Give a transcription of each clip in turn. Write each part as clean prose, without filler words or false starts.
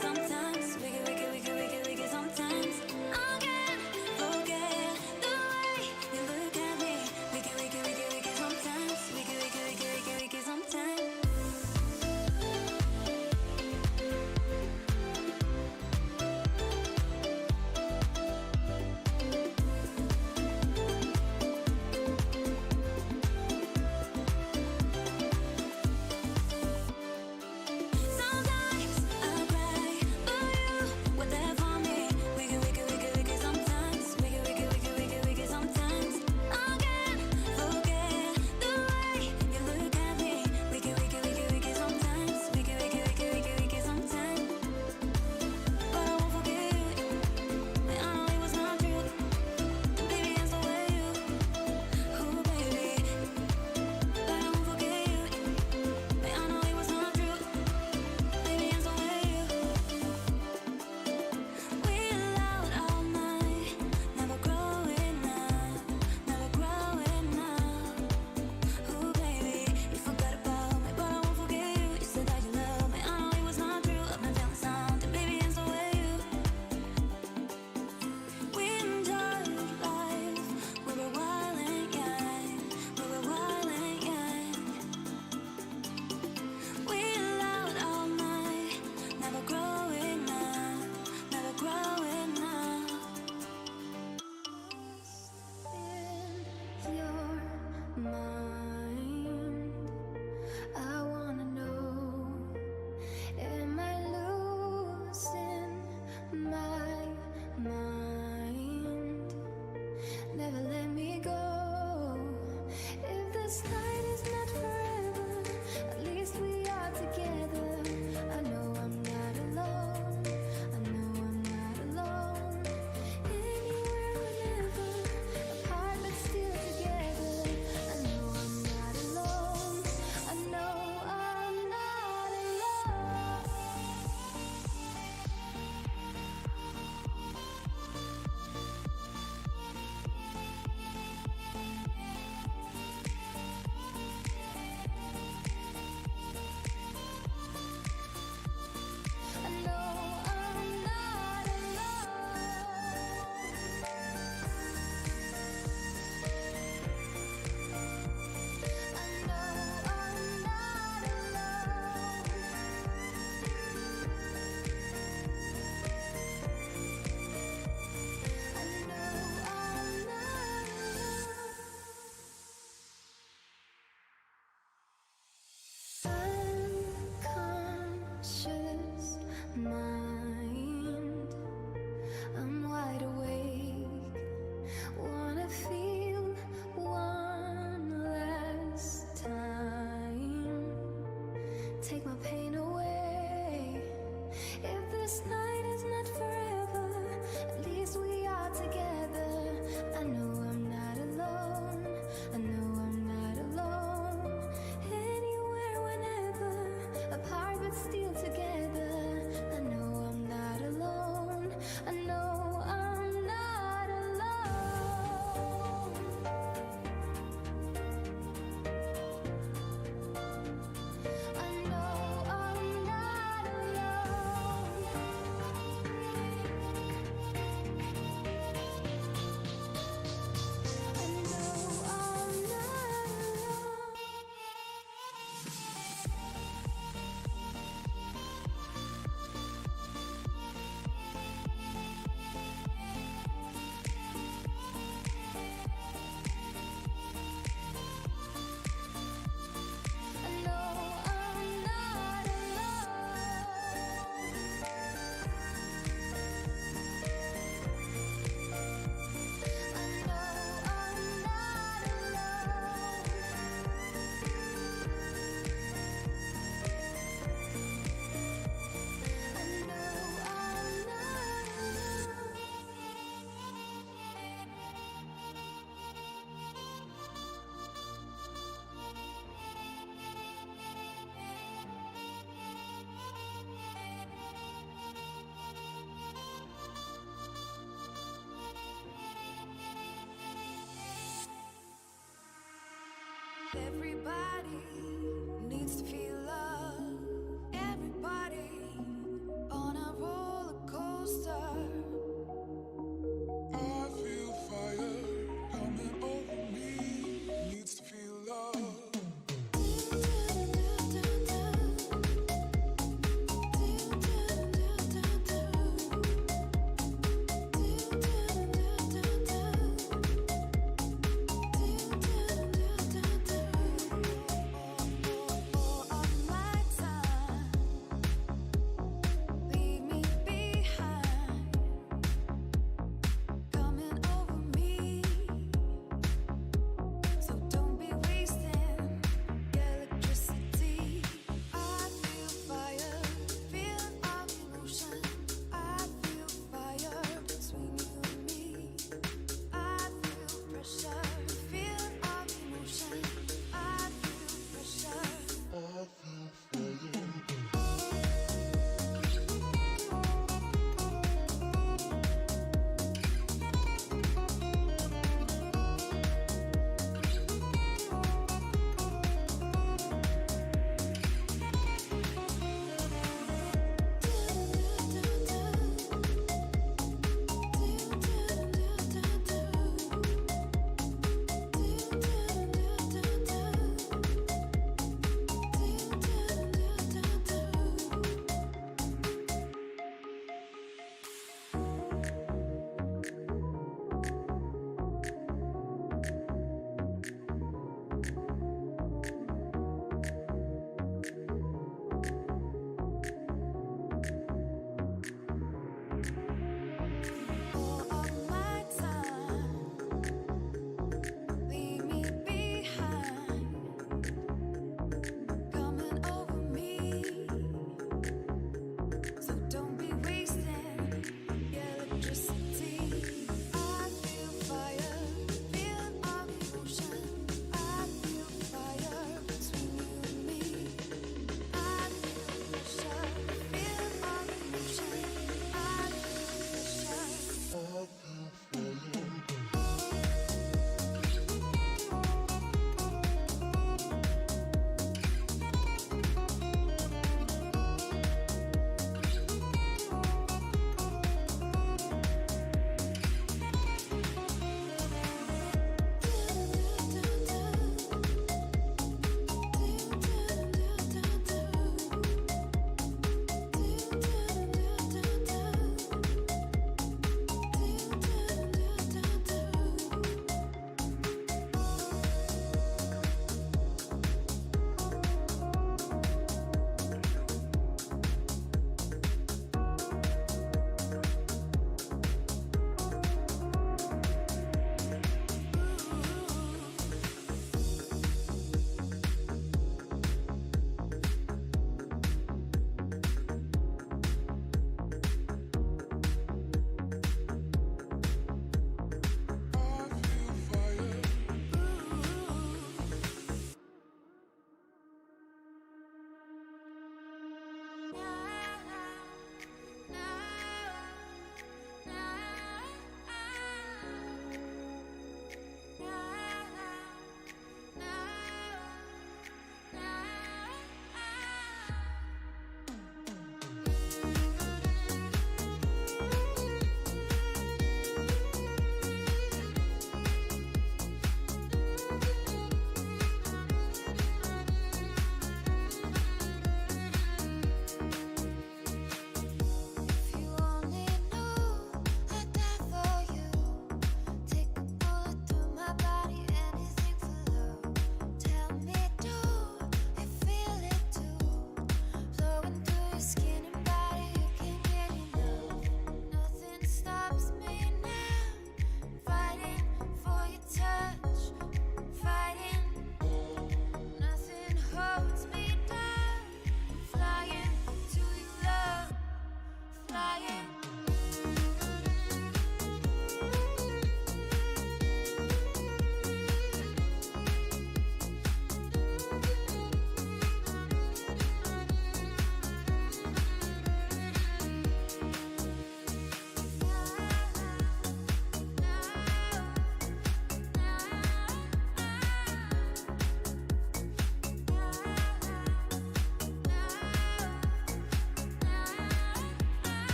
Sometimes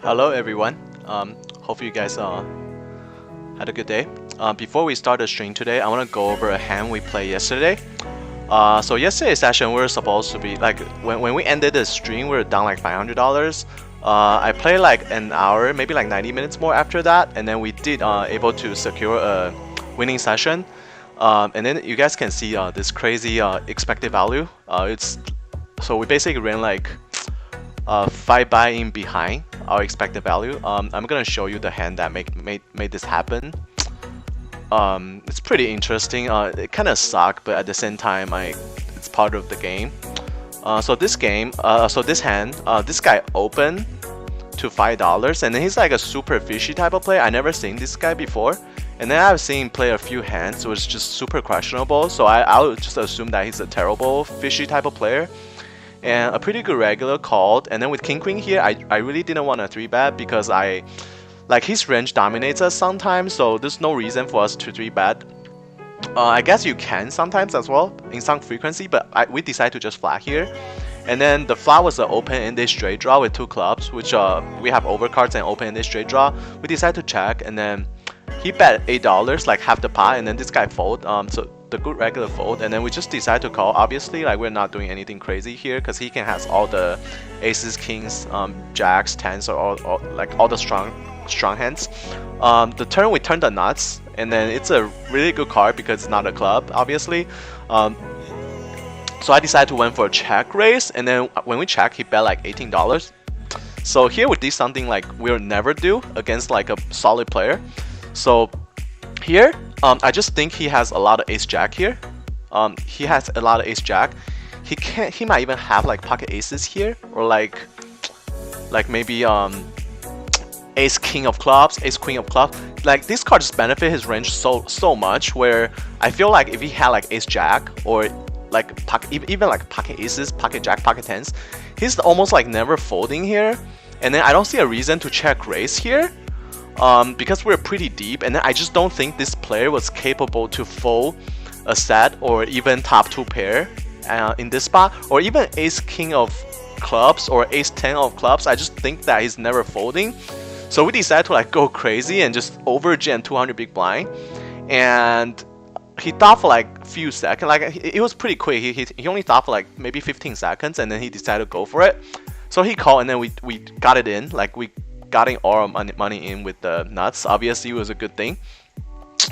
Hello everyone. Hope you guys had a good day. Before we start the stream today, I want to go over a hand we played yesterday. So yesterday's session we were supposed to be like when we ended the stream we were down like $500. I played like an hour, maybe like 90 minutes more after that, and then we did able to secure a winning session. And then you guys can see this crazy expected value. So we basically ran like 5 buy-in behind our expected value. I'm gonna show you the hand that made this happen. It's pretty interesting. It kind of sucked, but at the same time, it's part of the game. So this hand, this guy opened to $5, and then he's like a super fishy type of player. I never seen this guy before, and then I've seen him play a few hands, so it's just super questionable. So I would just assume that he's a terrible fishy type of player. And a pretty good regular called, and then with king queen here, I really didn't want to 3-bet because like his range dominates us sometimes, so there's no reason for us to 3-bet. I guess you can sometimes as well in some frequency, but we decided to just flat here. And then the flop was an open-ended straight draw with 2 clubs, which we have overcards and open-ended straight draw. We decided to check, and then he bet $8, like half the pot, and then this guy fold. So the good regular fold, and then we just decide to call. Obviously, like we're not doing anything crazy here because he can has all the aces, kings, jacks, tens, or all the strong hands. The turn we turn the nuts, and then it's a really good card because it's not a club, obviously. So I decided to went for a check raise, and then when we check, he bet like $18. So here we did something like we'll never do against like a solid player. So here, I just think he has a lot of ace jack here. He has a lot of ace jack. He might even have like pocket aces here, or like maybe ace king of clubs, ace queen of clubs. Like this card just benefit his range so much. Where I feel like if he had like ace jack or like even like pocket aces, pocket jack, pocket tens, he's almost like never folding here. And then I don't see a reason to check raise here. Because we're pretty deep, and I just don't think this player was capable to fold a set or even top 2 pair in this spot, or even ace king of clubs or ace 10 of clubs. I just think that he's never folding. So we decided to like go crazy and just over jam 200 big blind, and he thought for like a few seconds. Like it was pretty quick. He only thought for like maybe 15 seconds, and then he decided to go for it. So he called, and then we got it in. Like we getting all our money in with the nuts. Obviously, it was a good thing.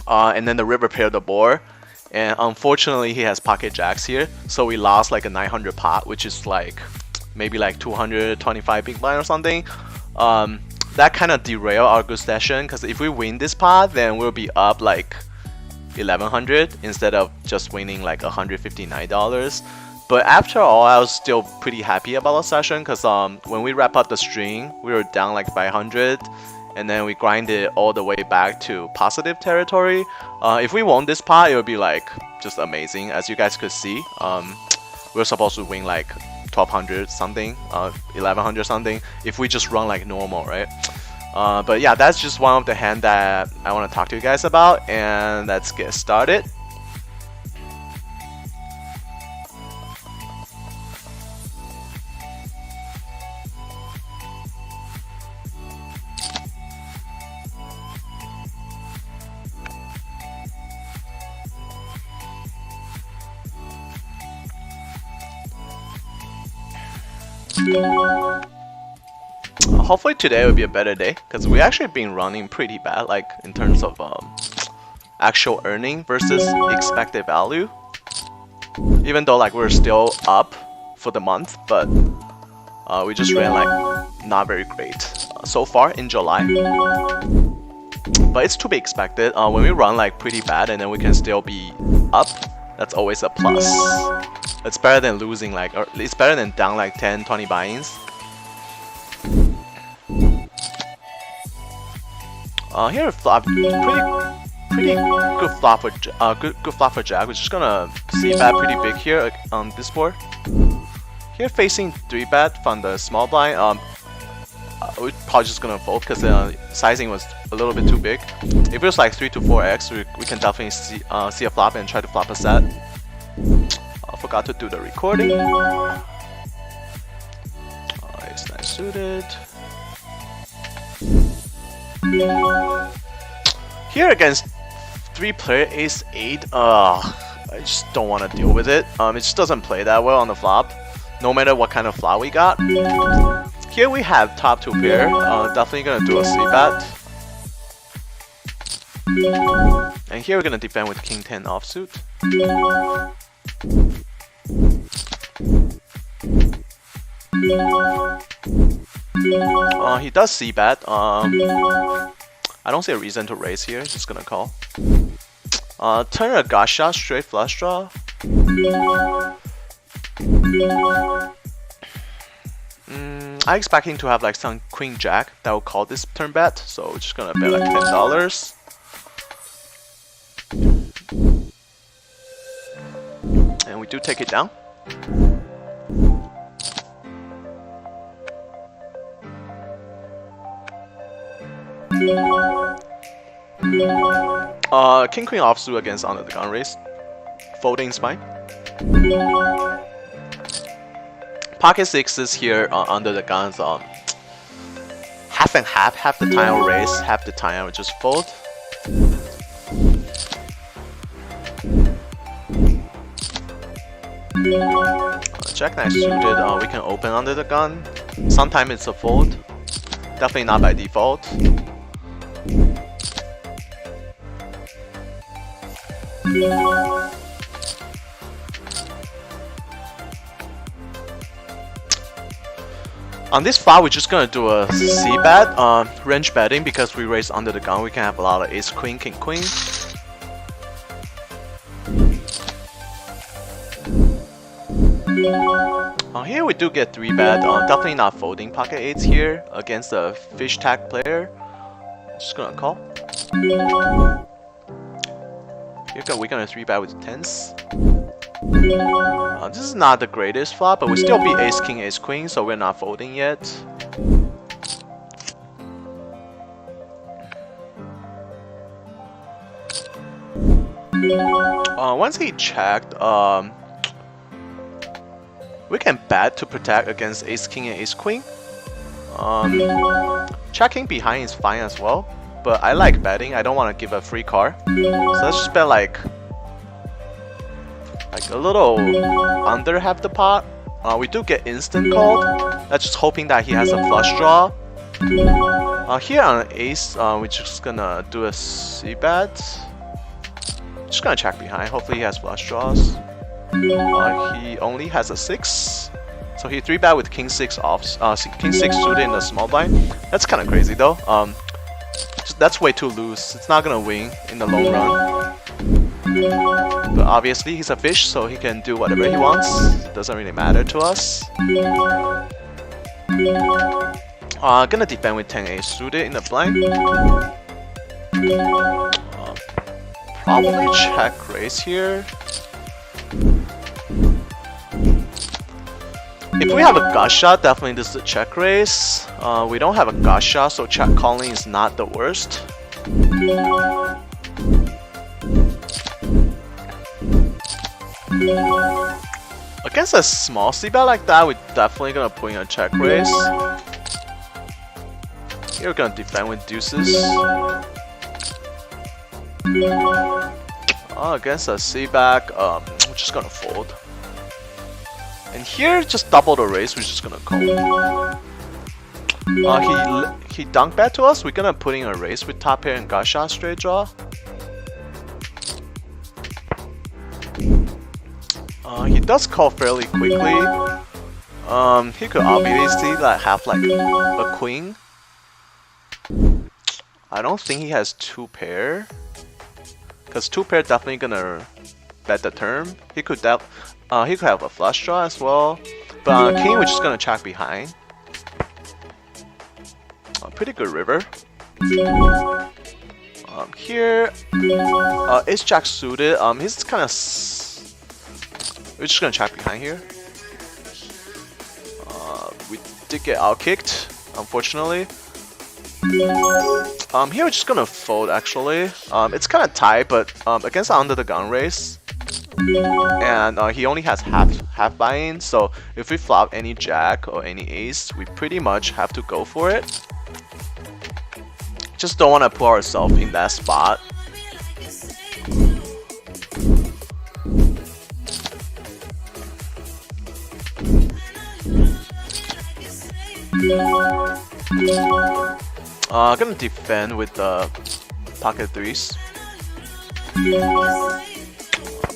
And then the river paired the board, and unfortunately, he has pocket jacks here, so we lost like a 900 pot, which is like maybe like 225 big blind or something. That kind of derailed our good session, because if we win this pot, then we'll be up like 1100 instead of just winning like $159. But after all, I was still pretty happy about the session, because when we wrap up the stream, we were down like 500, and then we grinded all the way back to positive territory. If we won this pot, it would be like just amazing. As you guys could see, we were supposed to win like 1200 something, 1100 something, if we just run like normal, right? But yeah, that's just one of the hand that I want to talk to you guys about, and let's get started. Hopefully today will be a better day, because we actually been running pretty bad, like in terms of actual earning versus expected value. Even though like we're still up for the month, but we just ran like not very great so far in July. But it's to be expected. When we run like pretty bad and then we can still be up, that's always a plus. It's better than losing like, or it's better than down like 10-20 buy-ins. Here flop, pretty good flop for good flop for jack. We're just gonna see bet pretty big here on this board. Here facing 3-bet from the small blind. We're probably just gonna fold because the sizing was a little bit too big. If it was like 3 to 4x, we can definitely see a flop and try to flop a set. Forgot to do the recording. Ace 9 suited. Here against 3-player ace-8, I just don't want to deal with it. It just doesn't play that well on the flop, no matter what kind of flop we got. Here we have top 2 pair, definitely gonna do a c-bet. And here we're gonna defend with king 10 offsuit. He does c-bet. I don't see a reason to raise here, just gonna call. Turn a gosh shot, straight flush draw. I expect him to have like some queen jack that will call this turn bet, so we're just gonna bet like $10. And we do take it down. King queen offsuit against under the gun raise. Folding is fine. Pocket sixes here under the guns. Half and half. Half the time I'll raise, half the time I'll just fold. Jack 9 suited. We can open under the gun. Sometimes it's a fold. Definitely not by default. On this flop, we're just gonna do a c-bet, range betting, because we raise under the gun. We can have a lot of ace queen, king queen. Here we do get 3-bet. Definitely not folding pocket 8s here against a fish tag player. Just gonna call. Here we're gonna 3-bet with 10s. This is not the greatest flop, but we still beat ace king, ace queen, so we're not folding yet. Once he checked, we can bet to protect against ace king and ace queen. Checking behind is fine as well, but I like betting. I don't want to give a free card, so let's just bet like a little under half the pot. We do get instant called. That's just hoping that he has a flush draw. Here on ace, we're just gonna do a c-bet. Just gonna check behind. Hopefully he has flush draws. He only has a 6, so he 3-bet with king 6 off, king 6 suited in the small blind. That's kind of crazy though. That's way too loose. It's not gonna win in the long run. But obviously he's a fish, so he can do whatever he wants. It doesn't really matter to us. Gonna defend with 10-8 suited in the blind. Probably check raise here. If we have a gut shot, definitely this is a check raise. We don't have a gut shot, so check calling is not the worst. Against a small c-bet like that, we're definitely gonna put in a check raise. Here we're gonna defend with deuces. Against a c-back, we're just gonna fold. And here, just double the raise, we're just gonna call. He dunk bet to us, we're gonna put in a raise with top pair and gut shot straight draw. He does call fairly quickly. He could obviously like have like a queen. I don't think he has 2-pair, because 2-pair definitely gonna bet the turn. He could have a flush draw as well, but king we're just gonna check behind. Pretty good river. Here, ace jack suited. He's kind of. We're just gonna check behind here. We did get out kicked, unfortunately. Here we're just gonna fold actually. It's kind of tight, but against under the gun race, and he only has half buy-in. So if we flop any jack or any ace, we pretty much have to go for it. Just don't want to put ourselves in that spot. Gonna defend with the pocket threes.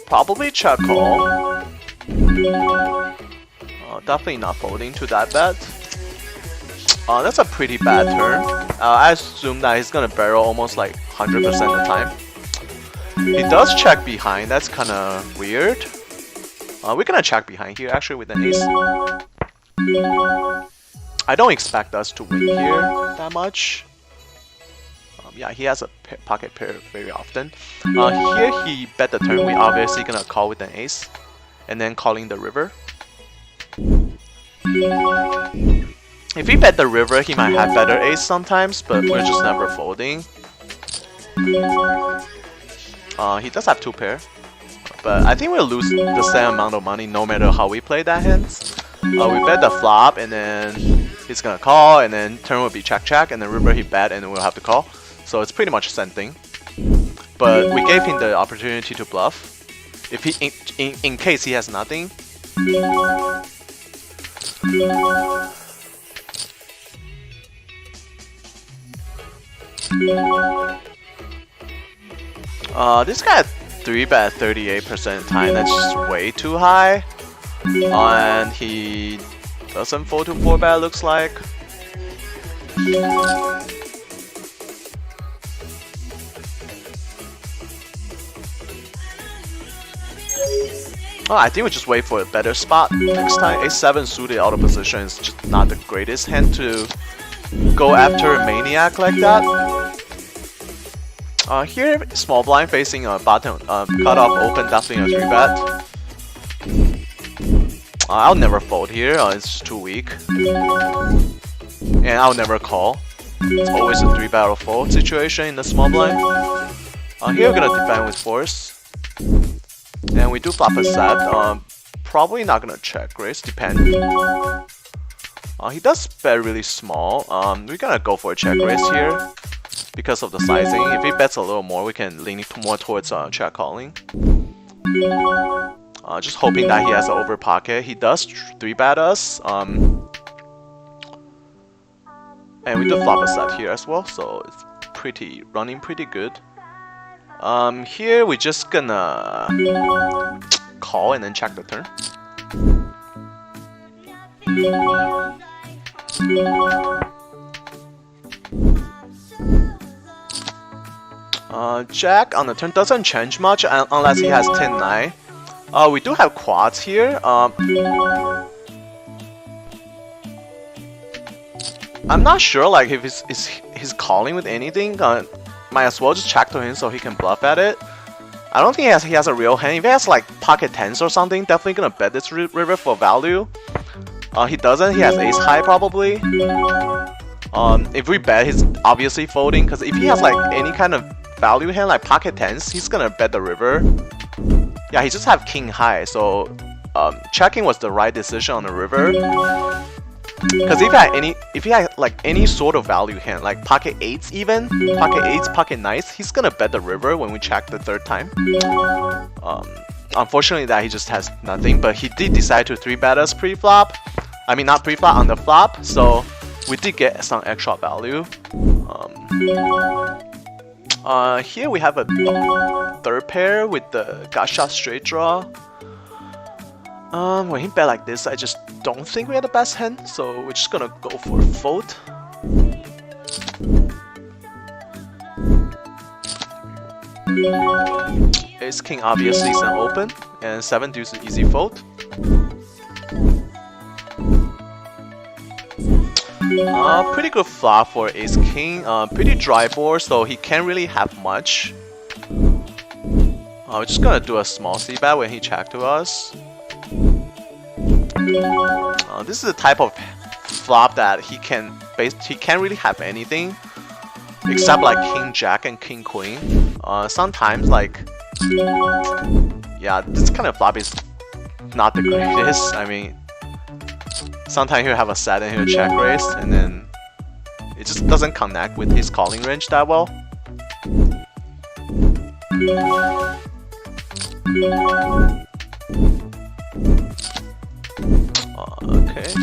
Probably check call. Definitely not folding to that bet. That's a pretty bad turn. I assume that he's gonna barrel almost like 100% of the time. He does check behind. That's kind of weird. We're gonna check behind here actually with an ace. I don't expect us to win here that much. Yeah, he has a pocket pair very often. Here he bet the turn. We obviously gonna call with an ace, and then calling the river. If he bet the river, he might have better ace sometimes, but we're just never folding. He does have 2 pair, but I think we'll lose the same amount of money no matter how we play that hand. We bet the flop, and then he's gonna call, and then turn will be check check, and then river he bet, and then we'll have to call. So it's pretty much the same thing. But we gave him the opportunity to bluff. If he, in case he has nothing. This guy 3-bet 38% time. That's just way too high. And he doesn't fold to 4-bet, looks like. Oh, I think we just wait for a better spot next time. A7 suited out of position is just not the greatest hand to go after a maniac like that. Here, small blind facing a bottom cutoff open, definitely a 3-bet. I'll never fold here, it's just too weak. And I'll never call. It's always a 3-bet or fold situation in the small blind. Here we're gonna defend with force. And we do flop a set. Probably not gonna check raise, depend. He does bet really small. We're gonna go for a check raise here because of the sizing. If he bets a little more, we can lean more towards check calling. Just hoping that he has an over pocket. He does 3-bet us. And we do flop a set here as well, so it's running pretty good. Here we're just gonna call and then check the turn. Jack on the turn doesn't change much unless he has 10-9. We do have quads here. I'm not sure like if he's calling with anything. Might as well just check to him so he can bluff at it. I don't think he has a real hand. If he has like pocket 10s or something, definitely gonna bet this river for value. He doesn't. He has ace high probably. If we bet, he's obviously folding because if he has like any kind of value hand like pocket 10s, he's gonna bet the river. Yeah, he just have king high, so checking was the right decision on the river. Because if he had like any sort of value hand, like pocket 8s even, pocket 8s, pocket 9s, he's gonna bet the river when we check the 3rd time. Unfortunately that he just has nothing, but he did decide to 3-bet us pre-flop. I mean not pre-flop, on the flop, so we did get some extra value. Here we have a 3rd pair with the gotcha straight draw. When he bet like this, I just don't think we had the best hand, so we're just gonna go for a fold. Ace king obviously is an open, and 7 deuce is easy fold. Pretty good flop for ace king. Pretty dry board, so he can't really have much. We're just gonna do a small c-bet when he check to us. This is the type of flop that he can't really have anything except like king jack and king queen. Sometimes like yeah, this kind of flop is not the greatest. I mean, sometimes he'll have a set and he'll check raise, and then it just doesn't connect with his calling range that well. Okay.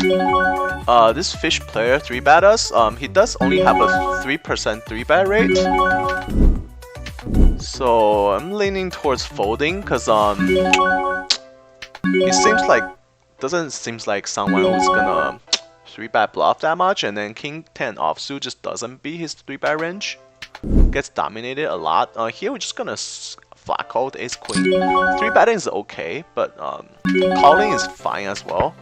This fish player 3-bet us. He does only have a 3% 3-bet rate. So I'm leaning towards folding because it doesn't seem like someone who's gonna 3-bet bluff that much, and then King 10 offsuit just doesn't beat his 3-bet range. Gets dominated a lot. Here we're just gonna flat call with ace queen. 3-betting is okay, but calling is fine as well.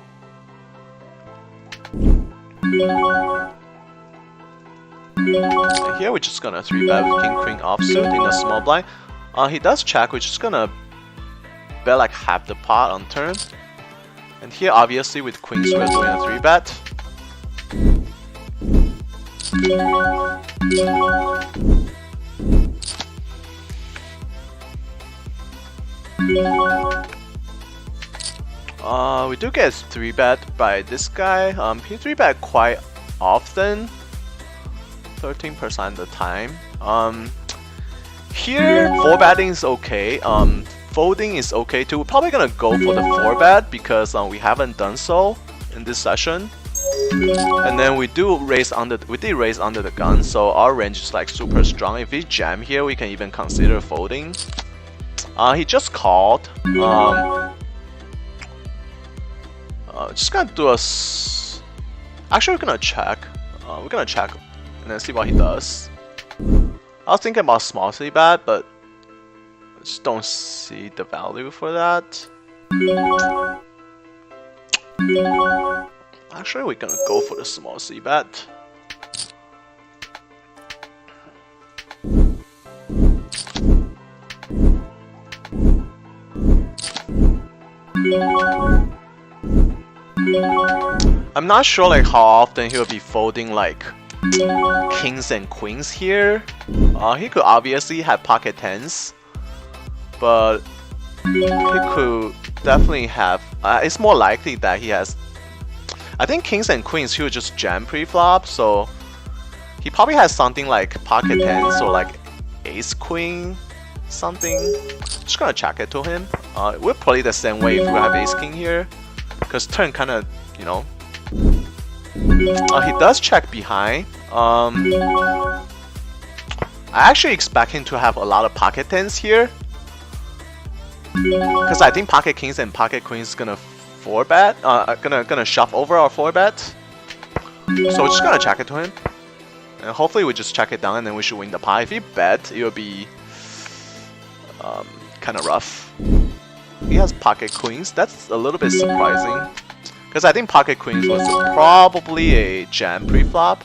And here we're just gonna 3-bet with king queen offsuit in the small blind. He does check. We're just gonna bet like half the pot on turn. And here obviously with queens we're doing a 3-bet. We do get 3-bet by this guy. He 3-bet quite often, 13% of the time. Here 4-betting is okay. Folding is okay too. We're probably gonna go for the 4-bet because we haven't done so in this session. And then we did raise under the gun, so our range is like super strong. If we jam here, we can even consider folding. He just called. Just gonna do a. Actually, we're gonna check. We're gonna check and then see what he does. I was thinking about small c-bet, but I just don't see the value for that. Actually, we're gonna go for the small c-bet. I'm not sure like how often he'll be folding like kings and queens here. He could obviously have pocket tens, but he could definitely have. It's more likely that he has. I think kings and queens he would just jam pre-flop, so he probably has something like pocket tens or like ace queen something. Just gonna check it to him. We'll play the same way if we have ace king here, because turn kind of, you know. He does check behind. I actually expect him to have a lot of pocket tens here, because I think pocket kings and pocket queens is gonna 4-bet. Gonna shove over our 4-bet. So we're just gonna check it to him, and hopefully we just check it down, and then we should win the pot. If he bet, it will be kind of rough. He has pocket queens. That's a little bit surprising, because I think pocket queens was probably a jam pre-flop.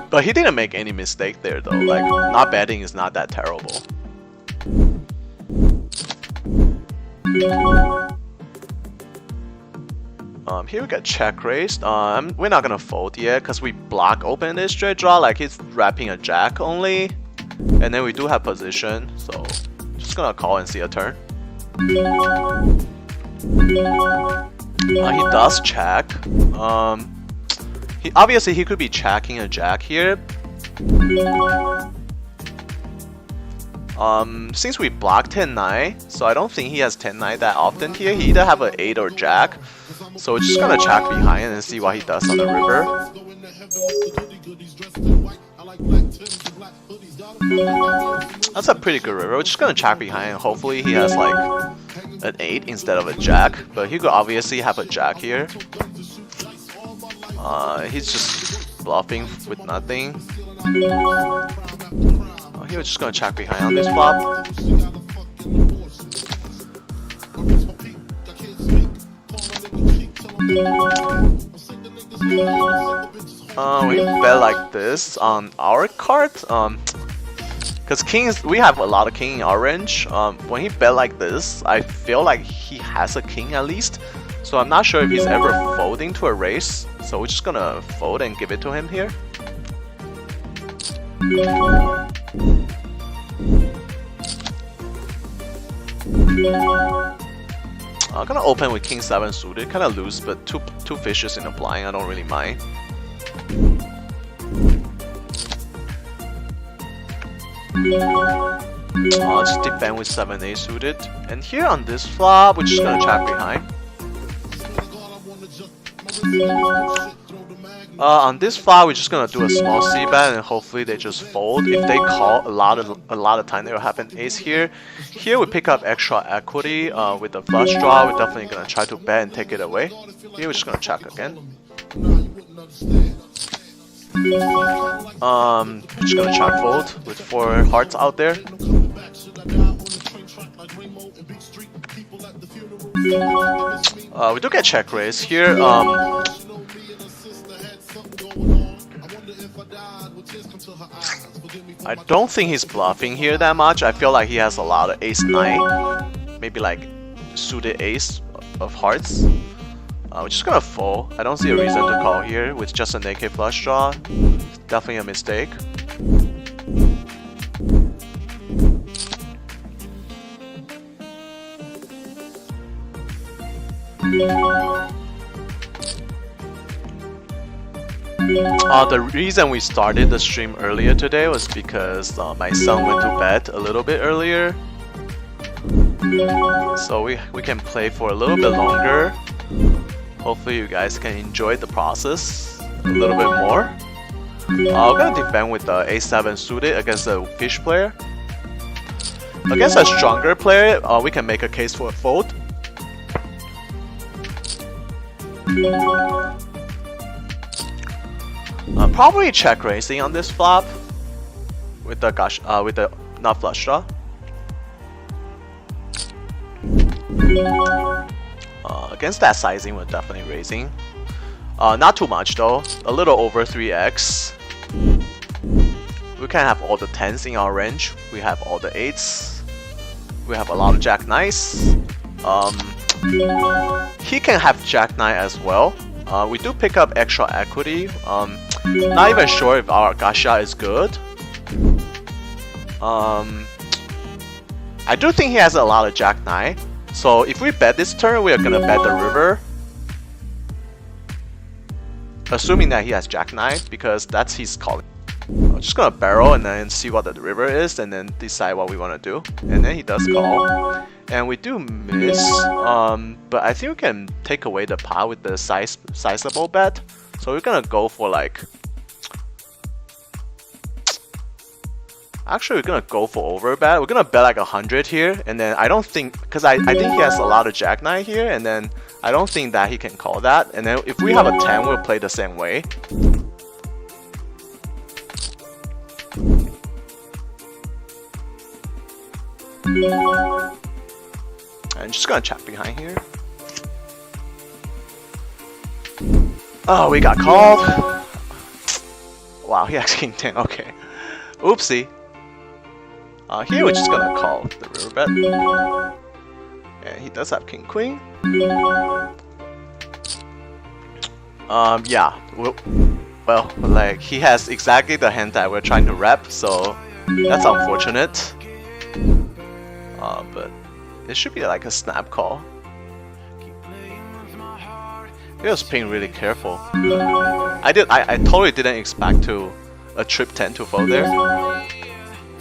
But he didn't make any mistake there though. Like, not betting is not that terrible. Here we got check raised. We're not gonna fold yet because we block open this straight draw, like he's wrapping a jack only. And then we do have position, so just gonna call and see a turn. He does check. Obviously he could be checking a jack here. Since we blocked 10-9, so I don't think he has 10-9 that often here. He either have an 8 or jack. So we're just gonna check behind and see what he does on the river. That's a pretty good river. We're just gonna check behind and hopefully he has like an 8 instead of a jack. But he could obviously have a jack here. He's just bluffing with nothing. Here we're just gonna check behind on this flop. We bet like this on our card, because kings, we have a lot of king in our range. When he bet like this, I feel like he has a king at least. So I'm not sure if he's ever folding to a raise. So we're just gonna fold and give it to him here. I'm gonna open with King 7 suited, kind of loose, but two fishes in a blind, I don't really mind. I'll just defend with 7-8 suited, and here on this flop, we're just gonna check behind. On this flop, we're just gonna do a small c-bet, and hopefully they just fold. If they call, a lot of time they will have an ace here. Here we pick up extra equity with the flush draw. We're definitely gonna try to bet and take it away. Here we're just gonna check again. Just gonna check fold with 4 hearts out there. We do get check raise here. I don't think he's bluffing here that much. I feel like he has a lot of ace-9, maybe like suited ace of hearts. We're just gonna fold. I don't see a reason to call here with just a naked flush draw. Definitely a mistake. The reason we started the stream earlier today was because my son went to bed a little bit earlier. So we can play for a little bit longer. Hopefully you guys can enjoy the process a little bit more. I'm gonna defend with the a7 suited against a fish player. Against a stronger player, we can make a case for a fold. Probably check raising on this flop with the not flush draw. Against that sizing, we're definitely raising. Not too much though, a little over 3x. We can have all the 10s in our range. We have all the 8s. We have a lot of jack 9s. He can have jack 9 as well. We do pick up extra equity. Not even sure if our gacha is good. I do think he has a lot of jack 9. So if we bet this turn, we are gonna bet the river. Assuming that he has jack 9, because that's his calling. I'm just gonna barrel and then see what the river is and then decide what we wanna do. And then he does call. And we do miss, but I think we can take away the pot with the sizable bet. So we're gonna go for like... Actually, we're gonna go for overbet. We're gonna bet like 100 here, and then I don't think, because I think he has a lot of jack 9 here, and then I don't think that he can call that. And then if we have a 10, we'll play the same way. I'm just gonna check behind here. Oh, we got called. Wow, he has king 10. Okay. Oopsie. Here we're just gonna call the river bet. And he does have king queen. Yeah. Well, like he has exactly the hand that we're trying to rep, so that's unfortunate. But it should be like a snap call. He was playing really careful. I totally didn't expect a trip 10 to fold there.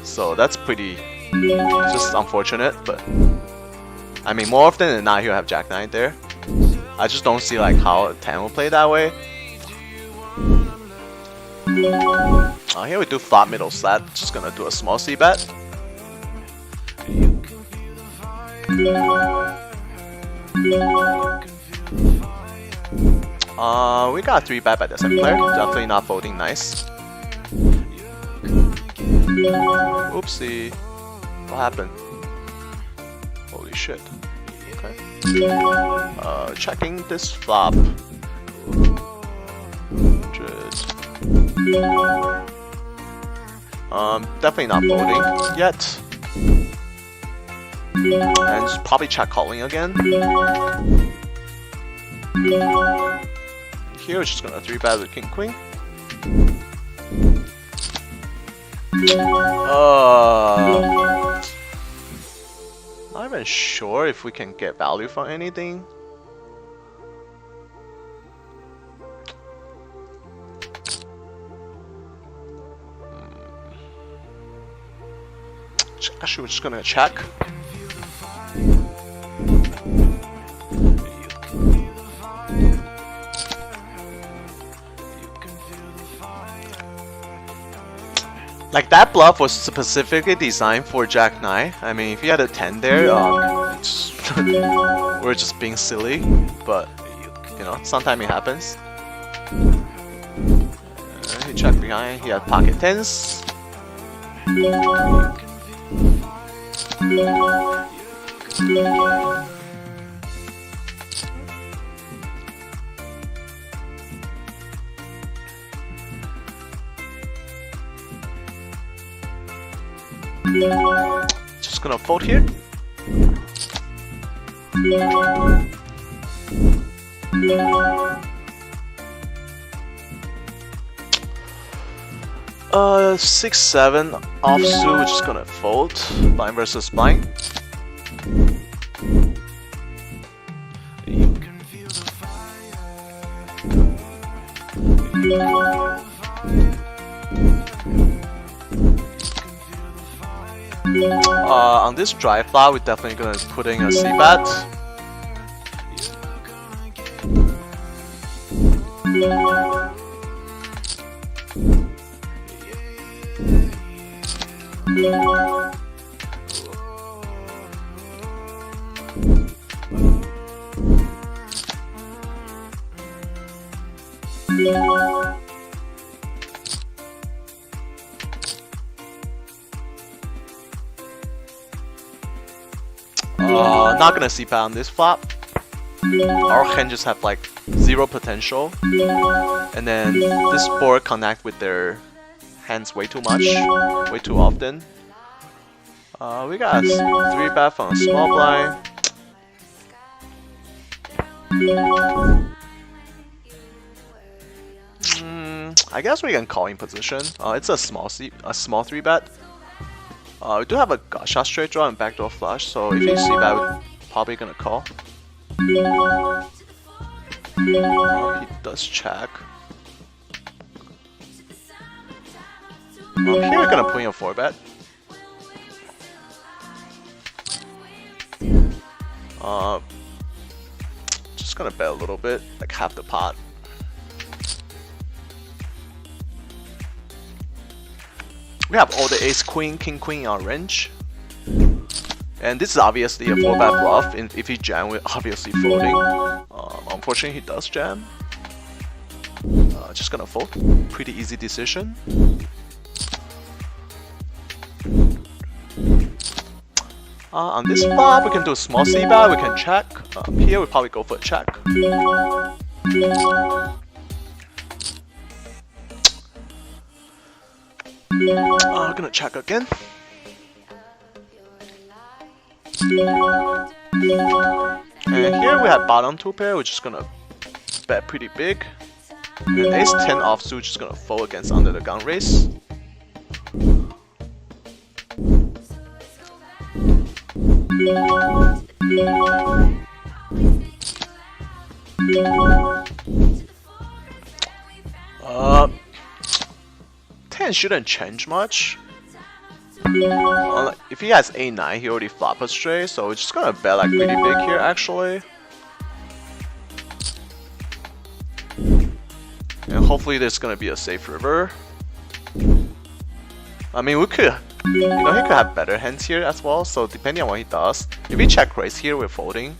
So that's pretty just unfortunate, but I mean more often than not he'll have jack 9 there. I just don't see like how a 10 will play that way. Here we do flop middle set, just gonna do a small c bet. We got a 3 bet by the second player, definitely not folding nice. Oopsie. What happened? Holy shit. Okay. Checking this flop. 100. Definitely not folding yet. And just probably check calling again. Here we're just gonna 3 bet with king queen. Not not even sure if we can get value from anything. Actually, we're just gonna check. Like that bluff was specifically designed for Jack 9. I mean, if you had a 10 there, we're just being silly. But you know, sometimes it happens. He checked behind. He had pocket 10s. Just gonna fold here. Uh, 6-7 offsuit, we're just gonna fold. Blind versus blind. On this dry flop, we're definitely gonna put in a C-bet. Not gonna C-bet on this flop. Our hand just have like 0 potential, and then this board connect with their hands way too much, way too often. We got a 3-bet from a small blind. I guess we can call in position. It's a small 3-bet. We do have a shot straight draw and backdoor flush, so if he C-bet, we're probably gonna call. He does check. Here we're gonna put in a 4-bet. Just gonna bet a little bit, like half the pot. We have all the ace queen, king queen in our range. And this is obviously a 4-bet bluff. If he jam, we're obviously folding. Unfortunately, he does jam. Just gonna fold. Pretty easy decision. On this flop, we can do a small C-bet, we can check. Here, we probably go for a check. We're gonna check again. And here we have bottom 2 pair, we're just gonna bet pretty big. And ace 10 offsuit, just gonna fold against under the gun raise. Ten shouldn't change much. If he has A9, he already flop a straight, so we're just gonna bet like pretty big here actually. And hopefully there's gonna be a safe river. I mean, we could, you know, he could have better hands here as well, so depending on what he does. If we check raise here, we're folding.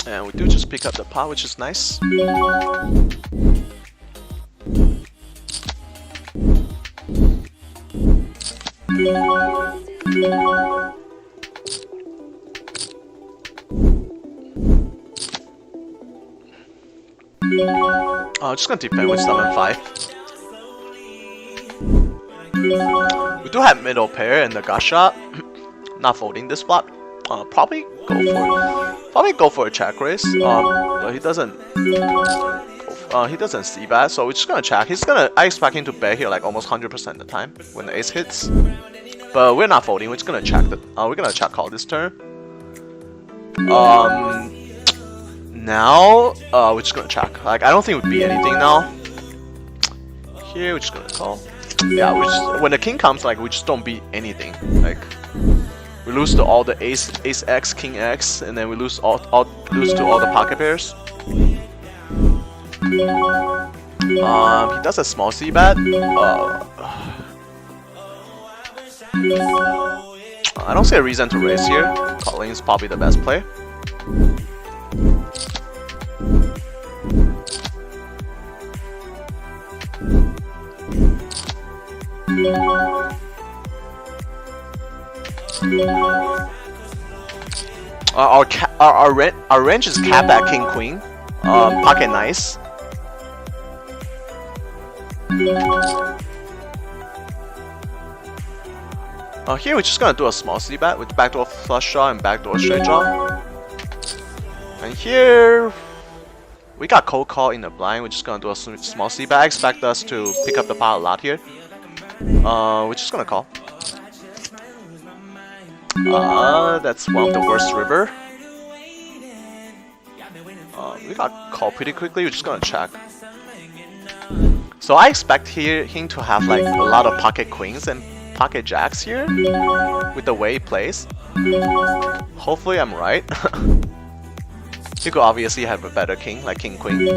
And we do just pick up the pot, which is nice. Just gonna defend with 7-5. We do have middle pair and the gut shot. Not folding this flop. Probably go for Probably go for a check raise. But he doesn't. He doesn't see that, so we're just gonna check. I expect him to bet here like almost 100% of the time when the ace hits. But we're not folding. We're just gonna check we're gonna check call this turn. Now we're just gonna check. Like I don't think it would be anything now. Here we're just gonna call. Yeah, when the king comes, like we just don't beat anything. Like we lose to all the ace X, king X, and then we lose to all the pocket pairs. He does a small c bet. I don't see a reason to raise here. Calling is probably the best play. Our range is capped at king queen. Pocket nice. Here we're just gonna do a small c bet with backdoor flush draw and backdoor straight draw. And here we got cold call in the blind. We're just gonna do a small c bet. I expect us to pick up the pot a lot here. We're just gonna call. That's one of the worst river. We got call pretty quickly. We're just gonna check. So I expect him to have like a lot of pocket queens and pocket jacks here with the way he plays. Hopefully I'm right. He could obviously have a better king, like king queen. He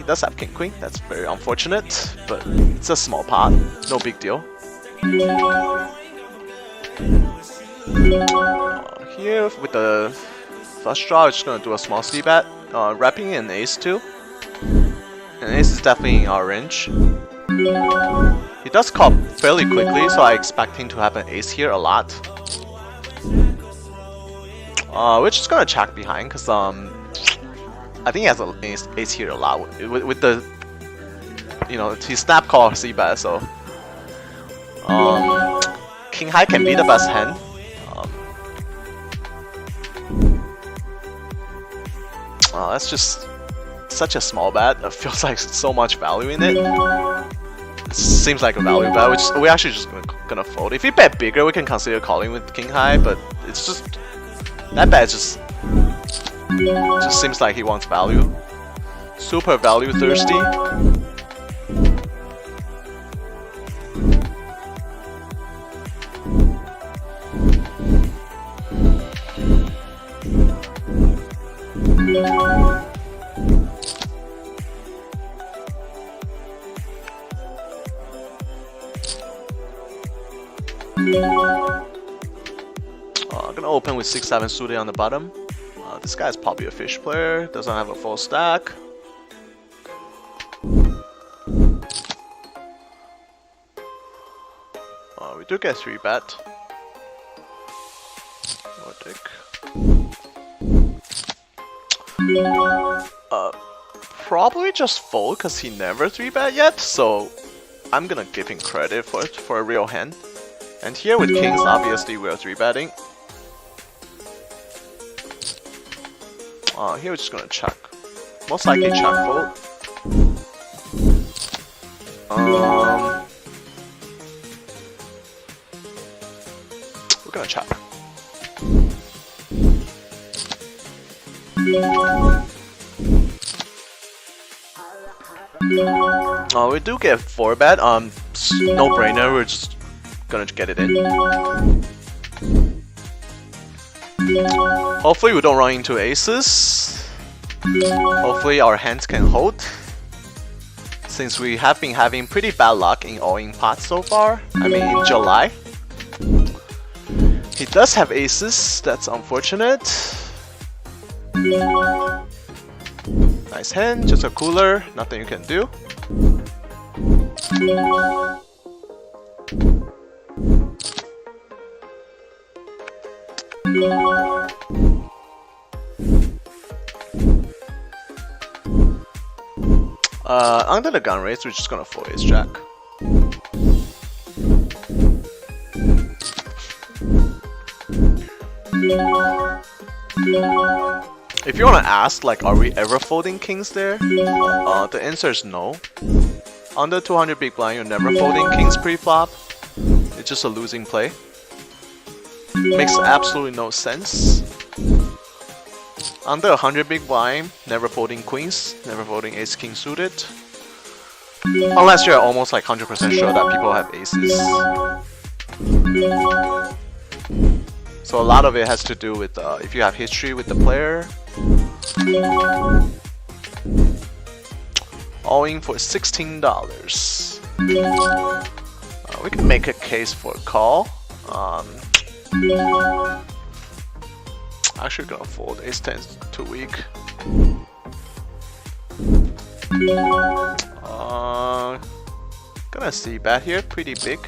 does have king queen. That's very unfortunate, but it's a small pot, no big deal. Here with the flush draw, we're just gonna do a small c bet, wrapping in ace 2. And ace is definitely in our range. He does call fairly quickly, so I expect him to have an ace here a lot. We're just gonna check behind, cause I think he has an ace here a lot with the, you know, he snap call c bet, so king high can be the best hand. That's just such a small bet. It feels like so much value in it. It seems like a value bet, which we're actually just gonna fold. If he bet bigger, we can consider calling with king high, but it's just that bet just seems like he wants value. Super value thirsty. I'm gonna open with 6-7 suited on the bottom. This guy's probably a fish player, doesn't have a full stack. We do get 3-bet. Probably just fold because he never 3-bet yet, so I'm gonna give him credit for a real hand. And here with kings, obviously we're 3-betting. Here we're just gonna check. Most likely check fold. We're gonna check. We do get 4-bet. No brainer. We're just gonna get it in. Hopefully we don't run into aces. Hopefully our hands can hold. Since we have been having pretty bad luck in all-in pots so far. I mean in July. He does have aces. That's unfortunate. Nice hand. Just a cooler. Nothing you can do. Under the gun raise, we're just gonna fold ace jack. If you want to ask, like, are we ever folding kings there? The answer is no. Under 200 big blind, you're never folding kings pre-flop. It's just a losing play. Makes absolutely no sense. Under 100 big blind, never folding queens, never folding ace king suited. Unless you're almost like 100% sure that people have aces. So a lot of it has to do with if you have history with the player. All in for $16. We can make a case for a call. Actually gonna fold. Ace 10 is too weak. Gonna see bet here, pretty big.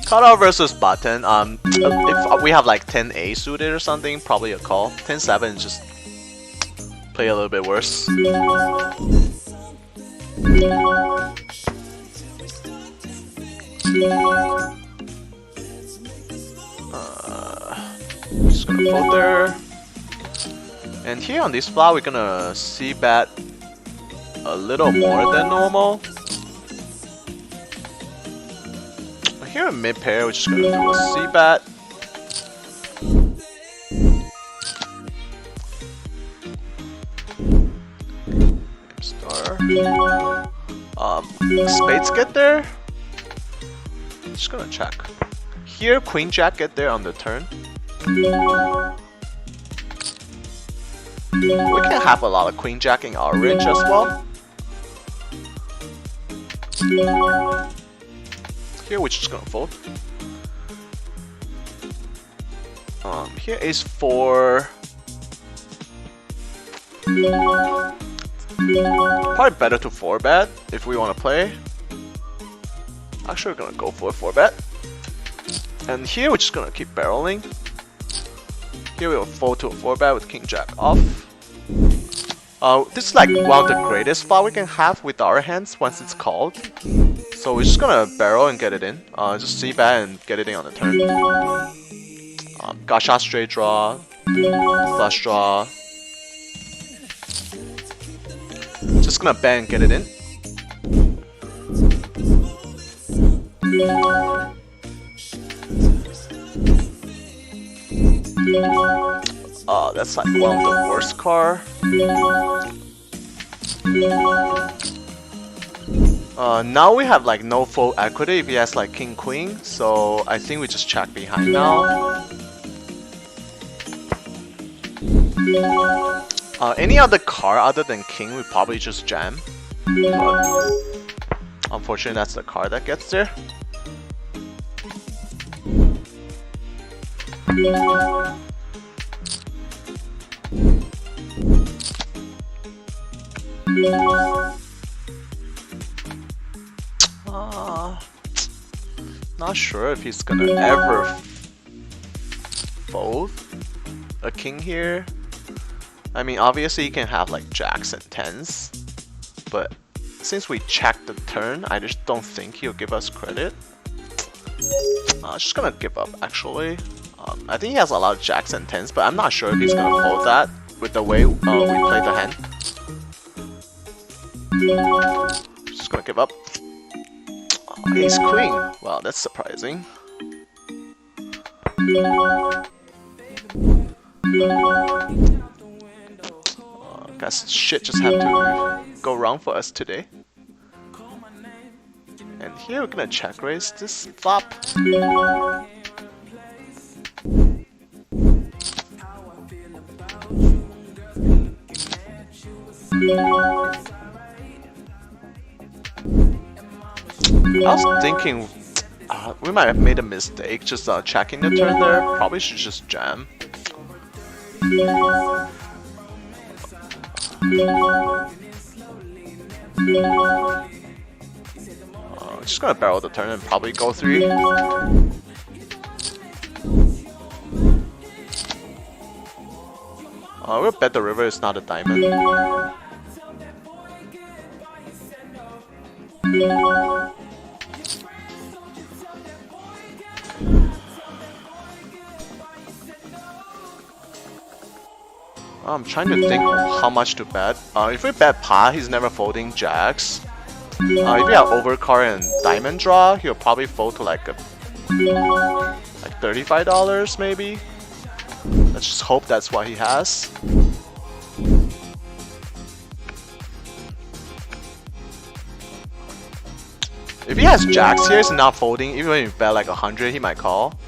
Cutoff versus button. If we have like 10A suited or something, probably a call. 10-7 just play a little bit worse. Just gonna fold there. And here on this flop, we're gonna see bet a little more than normal. Here in mid pair, we're just gonna do a C bet. Star. Spades get there. Just gonna check. Here, Queen Jack get there on the turn. We can have a lot of Queen Jack in our range as well. Here we're just gonna fold. Here Ace 4. Probably better to 4-bet if we want to play. Actually, we're gonna go for a 4-bet. And here we're just gonna keep barreling. Here we'll fold to a 4-bet with King Jack off. This is like one of the greatest flop we can have with our hands once it's called. So we're just gonna barrel and get it in. Just C-bet and get it in on the turn. Got shot straight draw, flush draw. Just gonna bet and get it in. That's like one of the worst card. Now we have like no full equity if he has like king queen, so I think we just check behind now. Any other card other than king we probably just jam, but unfortunately that's the card that gets there. Not sure if he's gonna ever fold a king here. I mean, obviously he can have like jacks and tens, but since we checked the turn, I just don't think he'll give us credit. Just gonna give up actually. I think he has a lot of jacks and tens, but I'm not sure if he's gonna fold that with the way we played the hand. Just gonna give up. Ace queen. Wow, that's surprising. Guess shit just had to go wrong for us today. And here we're gonna check raise this flop. I was thinking we might have made a mistake just checking the turn there. Probably should just jam. just gonna barrel the turn and probably go 3. We'll bet the river is not a diamond. I'm trying to think how much to bet. If we bet pot, he's never folding jacks. If we have overcard and diamond draw, he'll probably fold to like $35 maybe. Let's just hope that's what he has. If he has jacks here, he's not folding. Even when you bet like 100, he might call.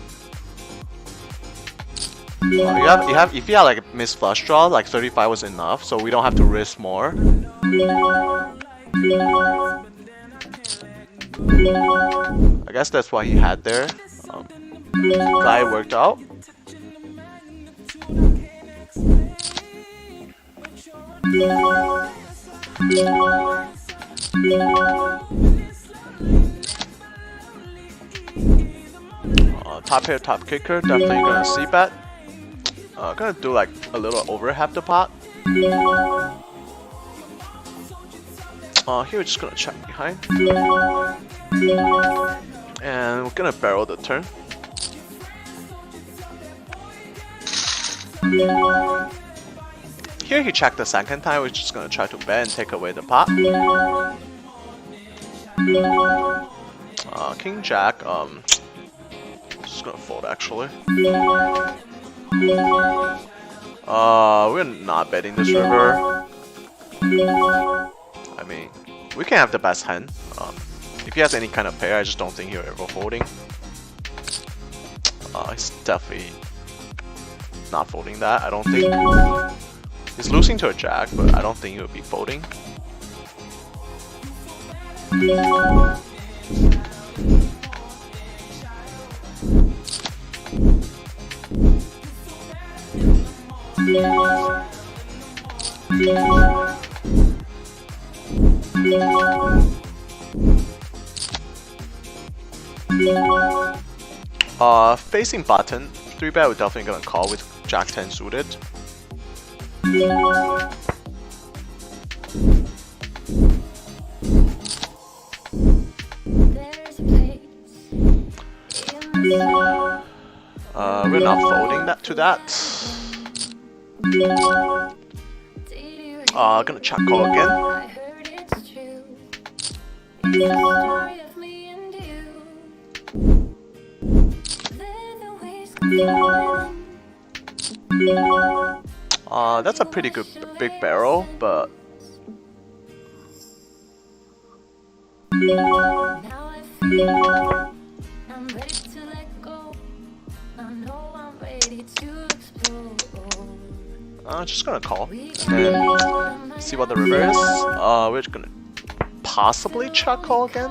If you have like a missed flush draw, like 35 was enough, so we don't have to risk more. I guess that's what he had there. Guy worked out. Top pair, top kicker, definitely gonna see bet. Gonna do like a little over half the pot. Here we're just gonna check behind. And we're gonna barrel the turn. Here he checked the second time, we're just gonna try to bet and take away the pot. King Jack, just gonna fold actually. We're not betting this river. I mean, we can have the best hand. If he has any kind of pair, I just don't think he'll ever folding. He's definitely not folding that, I don't think. He's losing to a jack, but I don't think he'll be folding. Facing button, 3-bet we're definitely gonna call with Jack 10 suited. We're not folding that to that. Gonna check call again. That's a pretty good big barrel, but just gonna call and see what the river is. We're just gonna possibly check call again.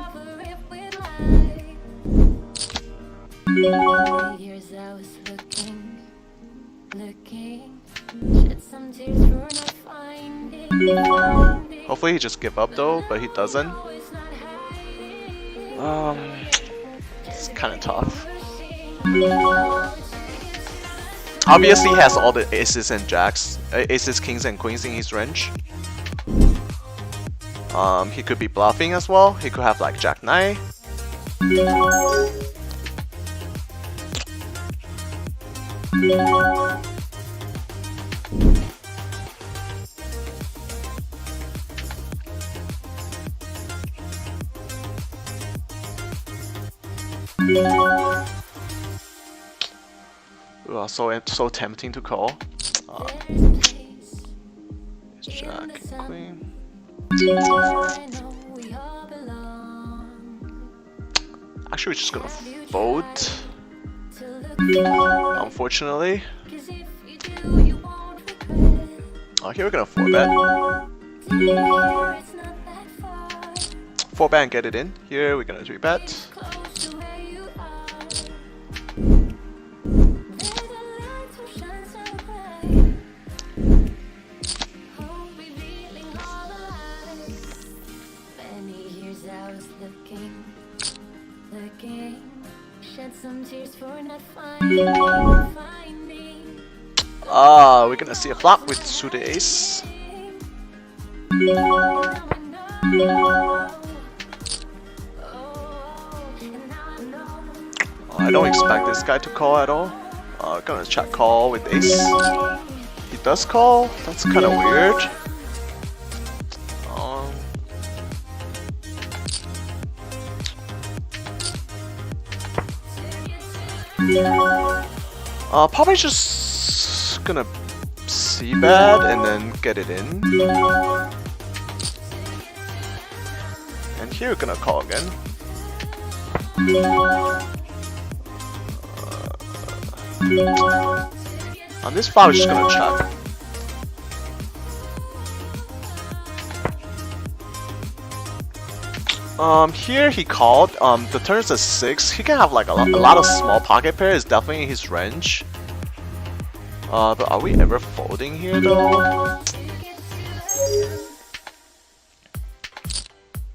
Hopefully he just give up though, but he doesn't. It's kind of tough. Obviously he has all the aces and jacks, aces, kings and queens in his range. He could be bluffing as well. He could have like jack 9. So tempting to call. Jack, queen. Actually, we're just gonna fold. Unfortunately. Here we're gonna 4-bet. 4-bet and get it in. Here we're gonna 3-bet. gonna see a flop with suited ace. I don't expect this guy to call at all. Gonna check call with ace. He does call. That's kind of weird. Probably just gonna c-bet and then get it in. And here we're gonna call again. On this flop, we're just gonna check. Here he called. The turn's a 6. He can have like a lot of small pocket pair. Is definitely in his range. But are we ever folding here though?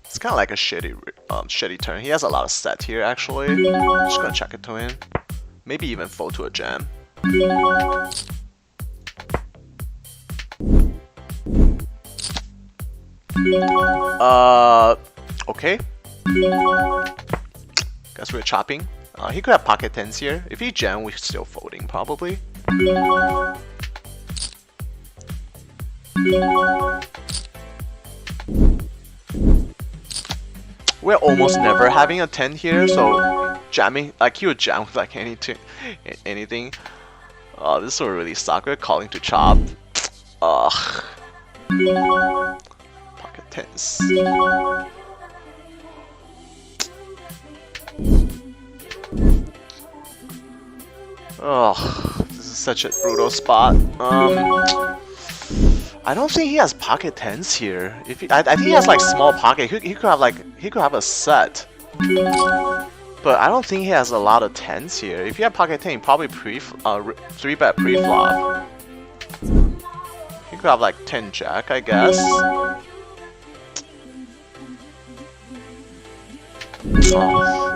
It's kind of like a shitty turn. He has a lot of set here actually. Just gonna check it to him. Maybe even fold to a jam. Okay. Guess we're chopping. He could have pocket tens here. If he jam, we're still folding probably. We're almost never having a 10 here, so jamming, like he would jam with like anything. This will really suck. We're calling to chop. Ugh. Pocket tens. Oh, this is such a brutal spot. I don't think he has pocket tens here. If he, I think he has like small pocket. He could have a set, but I don't think he has a lot of tens here. If you have pocket ten, probably 3-bet pre-flop. He could have like 10 jack, I guess.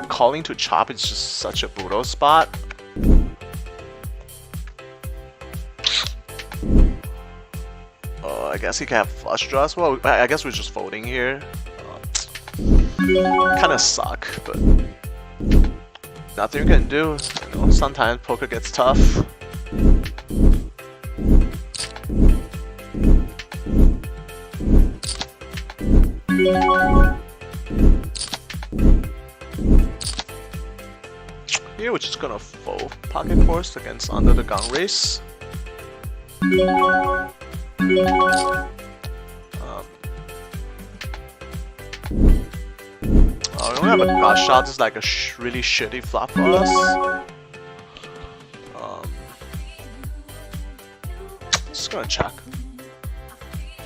Calling to chop is just such a brutal spot. I guess he can have flush draws. Well, I guess we're just folding here. Kind of suck, but nothing we can do. You know, sometimes poker gets tough. Here we're just gonna fold pocket fours against under the gun race. We don't have a gut shot. This is like a really shitty flop for us. Just gonna check.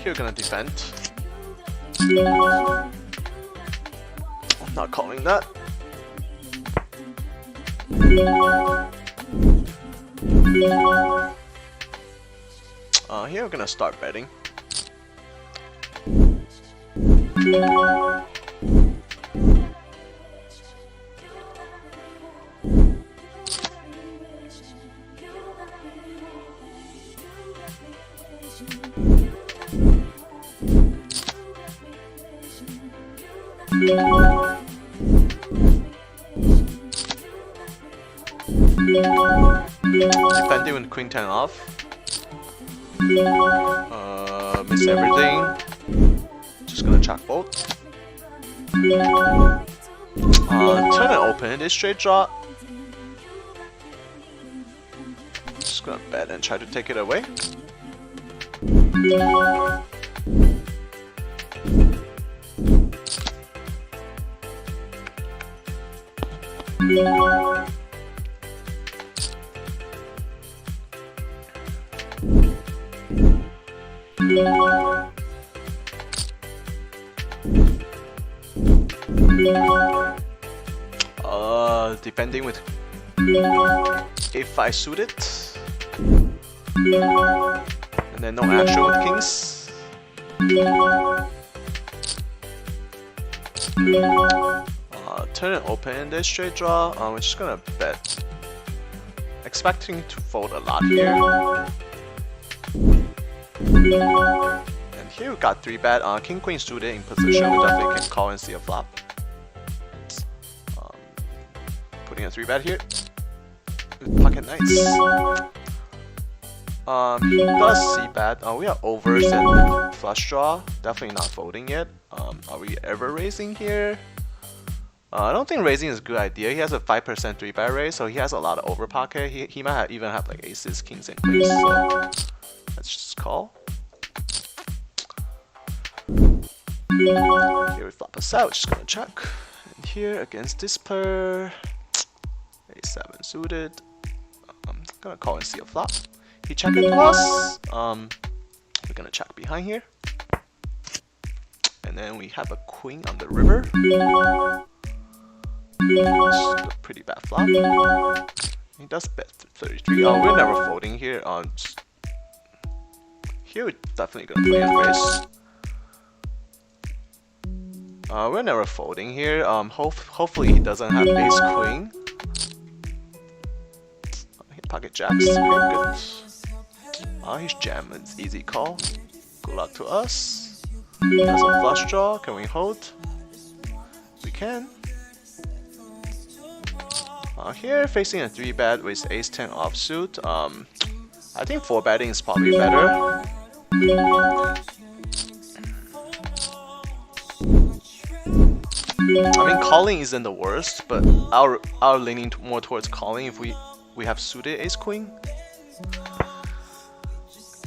Here we're gonna defend. I'm not calling that. Here we're gonna start betting. Defending with queen 10 off. Miss everything. Just gonna check both. Turn it open. This straight draw. Just gonna bet and try to take it away. Defending with a5 suited, and then no action with kings. Turn it open. This straight draw. We're just gonna bet, expecting to fold a lot here. And here we got 3-bet. King Queen suited in position. We definitely can call and see a flop. Putting a 3-bet here. Pocket Knights. He does c-bet. We are overs and flush draw. Definitely not folding yet. Are we ever raising here? I don't think raising is a good idea. He has a 5% 3-bet raise, so he has a lot of over pocket. He might even have like aces, kings, and queens. So let's just call. Here we flop us out. Just gonna check. And here against this pair, a7 suited. I'm gonna call and see a flop. He checked it to us. We're gonna check behind here. And then we have a queen on the river. It's a pretty bad flop. He does bet 33. We're never folding here. Here we're definitely gonna play a raise. We're never folding here. Hopefully he doesn't have ace queen. Pocket jacks. Okay, good. He's jamming. It's easy call. Good luck to us. There's a flush draw. Can we hold? We can. Here facing a 3-bet with ace-10 offsuit. I think 4-betting is probably better. I mean, calling isn't the worst, but I'll leaning more towards calling if we have suited ace queen.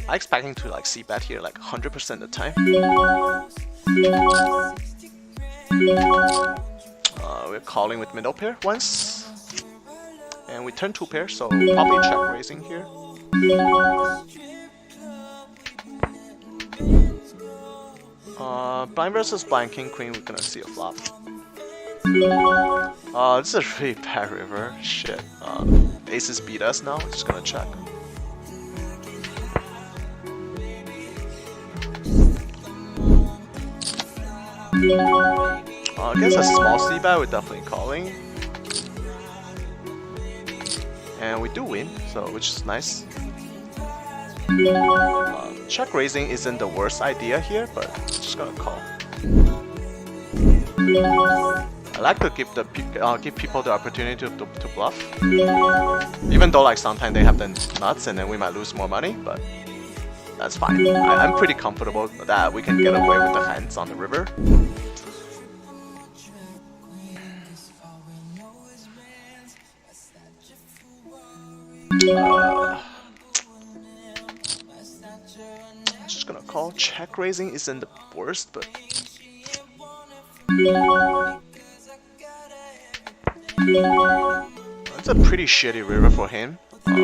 I expect him to like c-bet here like 100% of the time. We're calling with middle pair once, and we turn 2 pair, so probably check raising here. Blind versus blind, king queen. We're gonna see a flop. This is a really bad river. Shit. Aces beat us now. We're just gonna check. Against a small c-bet, we're definitely calling. And we do win, so which is nice. Check raising isn't the worst idea here, but I'm just gonna call. I like to give people the opportunity to bluff, even though like sometimes they have the nuts and then we might lose more money, but that's fine. I'm pretty comfortable that we can get away with the hands on the river. Just gonna call. Check raising isn't the worst, but it's a pretty shitty river for him. And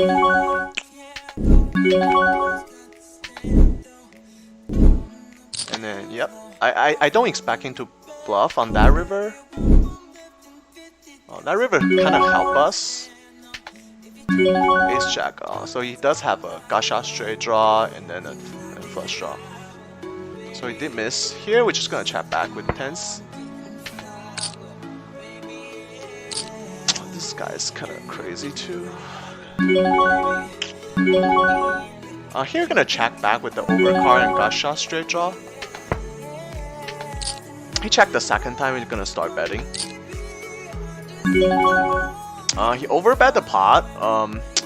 then, yep, I don't expect him to bluff on that river. That river kind of help us. Ace jack. So he does have a gotcha straight draw and then a flush draw. So he did miss. Here we're just gonna chat back with tens. This guy's kind of crazy too. Here we're gonna check back with the overcard and gotcha straight draw. He checked the second time. He's gonna start betting. He overbet the pot.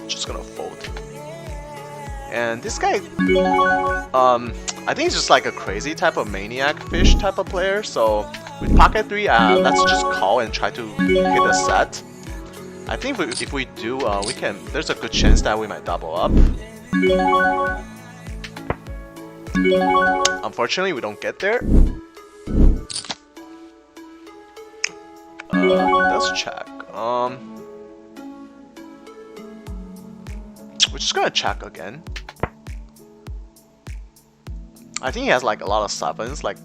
Just gonna fold. And this guy, I think he's just like a crazy type of maniac fish type of player. So with pocket 3, let's just call and try to hit a set. I think if we do, we can. There's a good chance that we might double up. Unfortunately, we don't get there. Let's check. We're just gonna check again. I think he has like a lot of sevens, like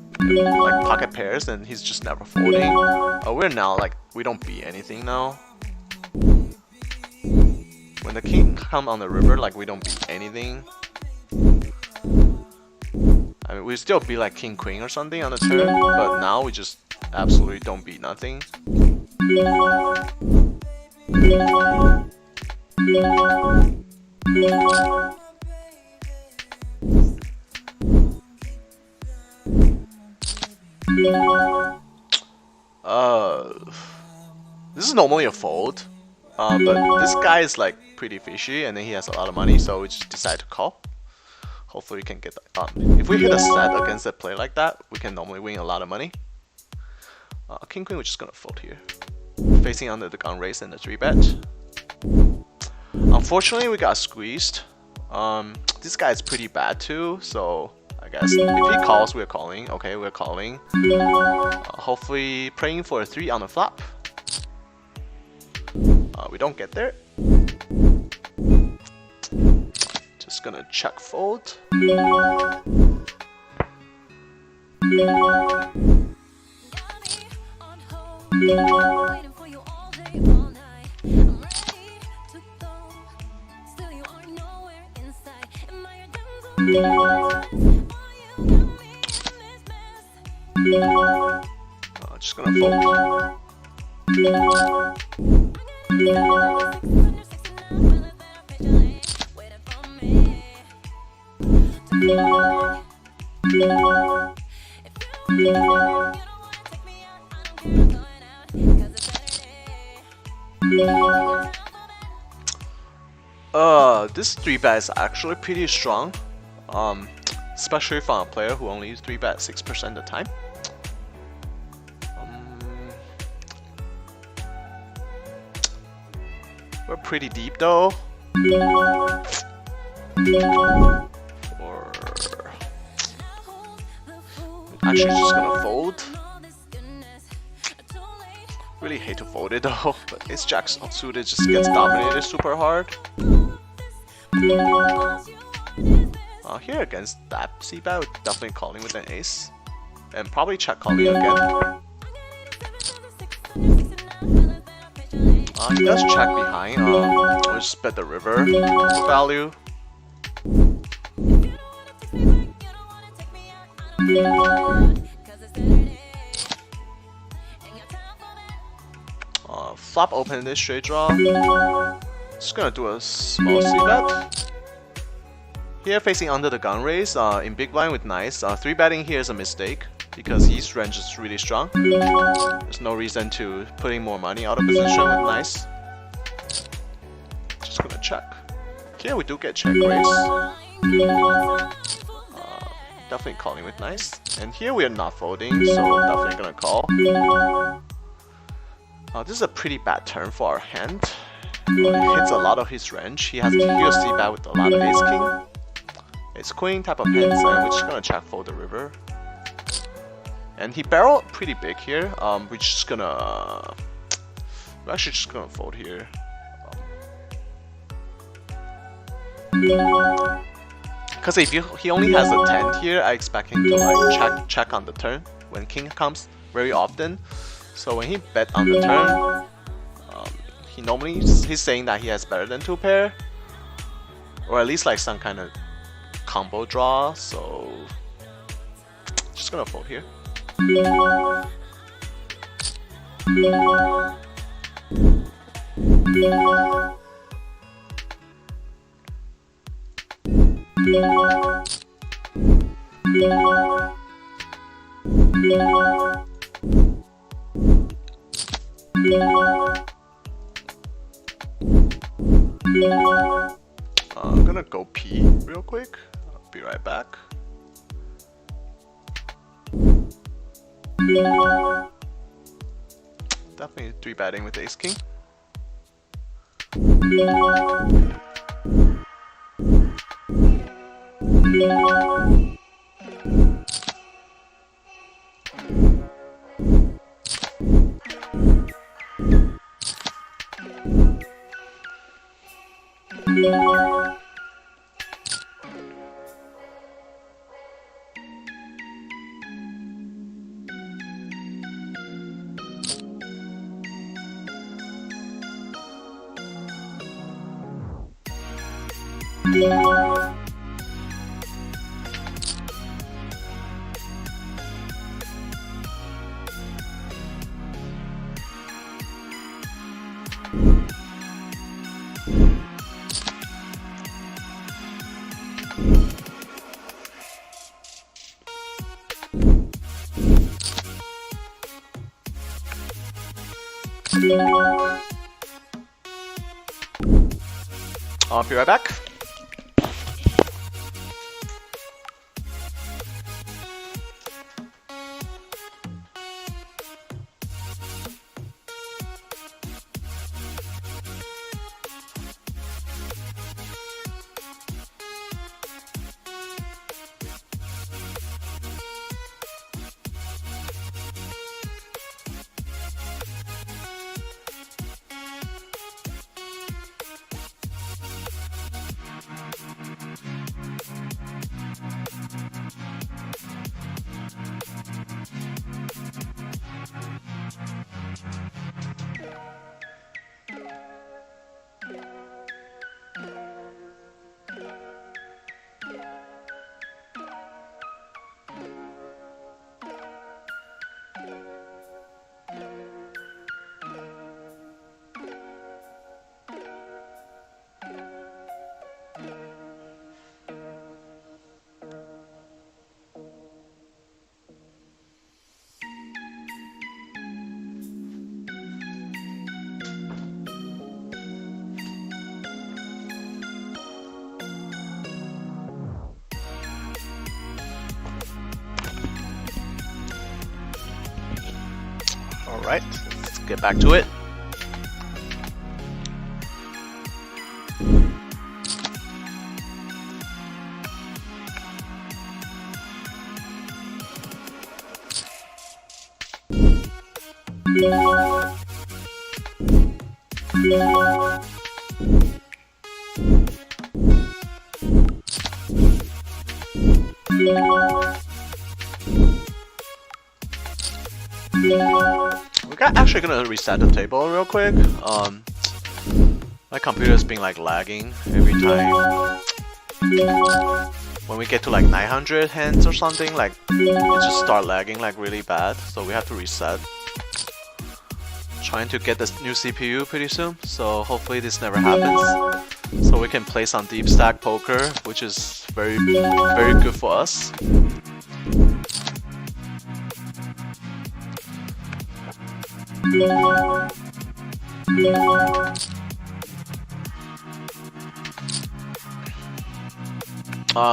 pocket pairs, and he's just never folding. We're now like we don't beat anything now. When the king come on the river, like we don't beat anything. I mean, we still beat like king queen or something on the turn, but now we just absolutely don't beat nothing. This is normally a fold, but this guy is like pretty fishy, and then he has a lot of money, so we just decide to call. Hopefully we can get that. If we hit a set against a play like that, we can normally win a lot of money. King Queen, we're just gonna fold here, facing under the gun raise and the 3-bet. Unfortunately, we got squeezed. This guy is pretty bad too, so I guess if he calls, we're calling. Okay, we're calling. Hopefully praying for a 3 on the flop. We don't get there. Just gonna check fold. Just gonna fold. This 3-bet is actually pretty strong, especially from a player who only 3-bet 6% of the time. We're pretty deep though. Or actually just gonna fold. Really hate to fold it though, but ace jack suited just gets dominated super hard. Here against that c-bet, we're definitely calling with an ace, and probably check calling again. He does check behind. We'll just bet the river for value. Flop open this straight draw. Just gonna do a small c-bet. Here facing under the gun raise, in big blind with nice. 3-betting here is a mistake because his range is really strong. There's no reason to putting more money out of position with nice. Just gonna check. Here we do get check raise. Definitely calling with nice. And here we are not folding, so definitely gonna call. This is a pretty bad turn for our hand. It hits a lot of his range. He has here c-bet with a lot of ace king, ace queen type of hands, and we're just gonna check fold the river. And he barreled pretty big here. We're actually just gonna fold here. Because if he only has a 10 here, I expect him to like check on the turn when king comes very often. So when he bet on the turn, he's saying that he has better than 2 pair, or at least like some kind of combo draw. So just gonna fold here. I'm gonna go pee real quick. I'll be right back. Definitely 3-betting with ace king. I'll be right back. Alright, let's get back to it. We're actually gonna reset the table real quick. My computer's been like lagging every time. When we get to like 900 hands or something, like it just start lagging like really bad. So we have to reset. Trying to get this new CPU pretty soon, so hopefully this never happens. So we can play some deep stack poker, which is very good for us.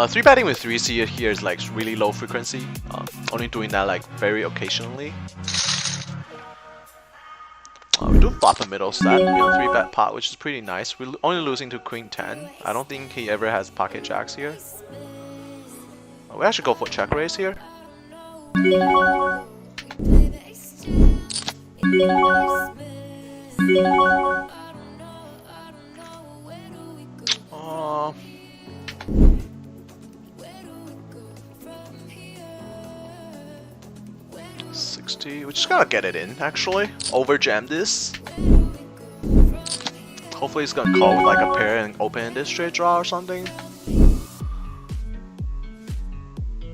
Three betting with 3C here is like really low frequency. Only doing that like very occasionally. We do bottom middle set, 3-bet pot, which is pretty nice. We're only losing to Queen 10. I don't think he ever has pocket jacks here. We actually go for check raise here. We just gotta get it in, actually. Overjam this. Hopefully he's gonna call with like a pair and open this straight draw or something.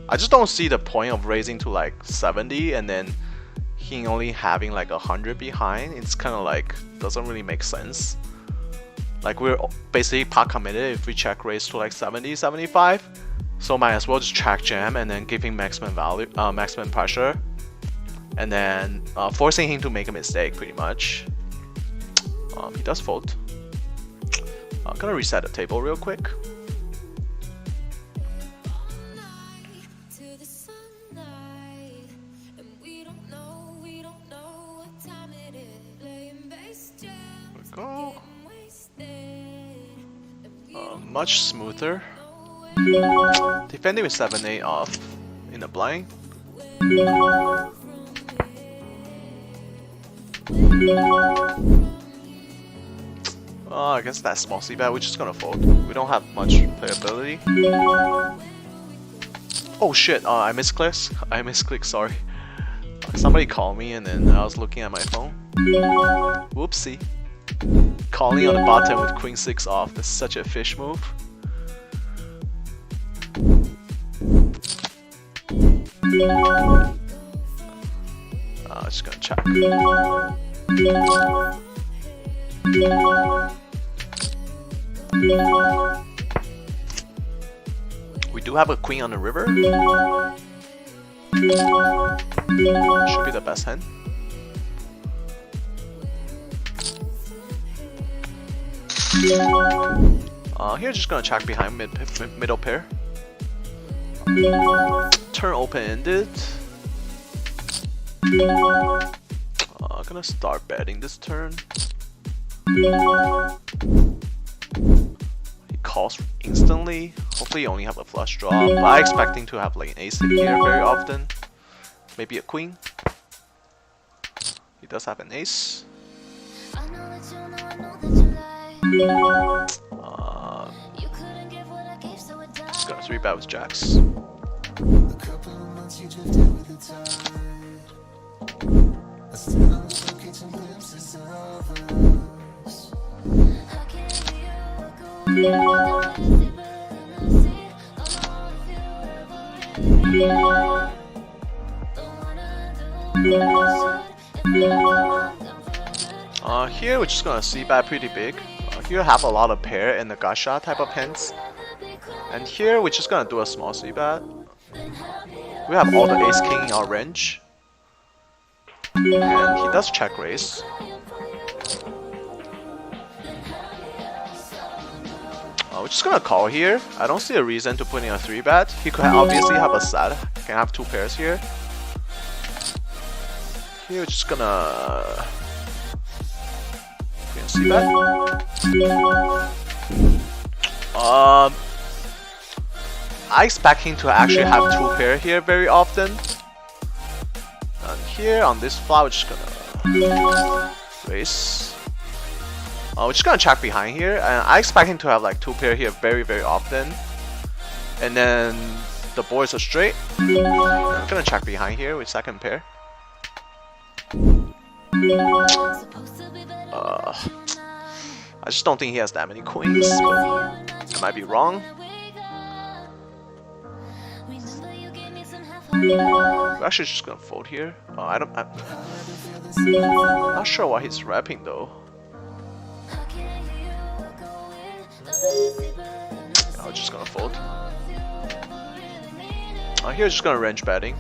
I just don't see the point of raising to like 70 and then he only having like 100 behind. It's kind of like, doesn't really make sense. Like we're basically pot committed if we check raise to like 70, 75. So might as well just check jam and then give him maximum value, maximum pressure. And then forcing him to make a mistake, pretty much. He does fold. I'm gonna reset the table real quick. There we go. Much smoother. Defending with 7-8 off in the blind. I guess that small c-bet, we're just gonna fold. We don't have much playability. Oh shit, I misclicked, sorry. Somebody called me and then I was looking at my phone. Whoopsie. Calling on the bottom with queen 6 off, that's such a fish move. Just gonna check. We do have a queen on the river. Should be the best hand. Here just gonna check behind middle pair. Turn open-ended. Gonna start betting this turn. He calls instantly. Hopefully he only have a flush draw, but I expecting to have like an ace hit here very often. Maybe a queen. He does have an ace. Just gonna 3-bet with jacks. Here we're just gonna c-bet pretty big. Here have a lot of pair and the gacha type of hands. And here we're just gonna do a small c-bet. We have all the ace king in our range. And he does check raise. We're just gonna call here. I don't see a reason to put in a 3-bet. He could obviously have a set. Can have 2 pairs here. Here we're just gonna c-bet. I expect him to actually have 2 pair here very often. And here on this flop, we're just gonna raise. We're just gonna check behind here, and I expect him to have like 2 pair here very often. And then the board is a straight. I'm gonna check behind here with 2nd pair. I just don't think he has that many queens, but I might be wrong. We're actually just gonna fold here. I'm not sure why he's rapping though. I'm just gonna fold. Here just gonna range betting.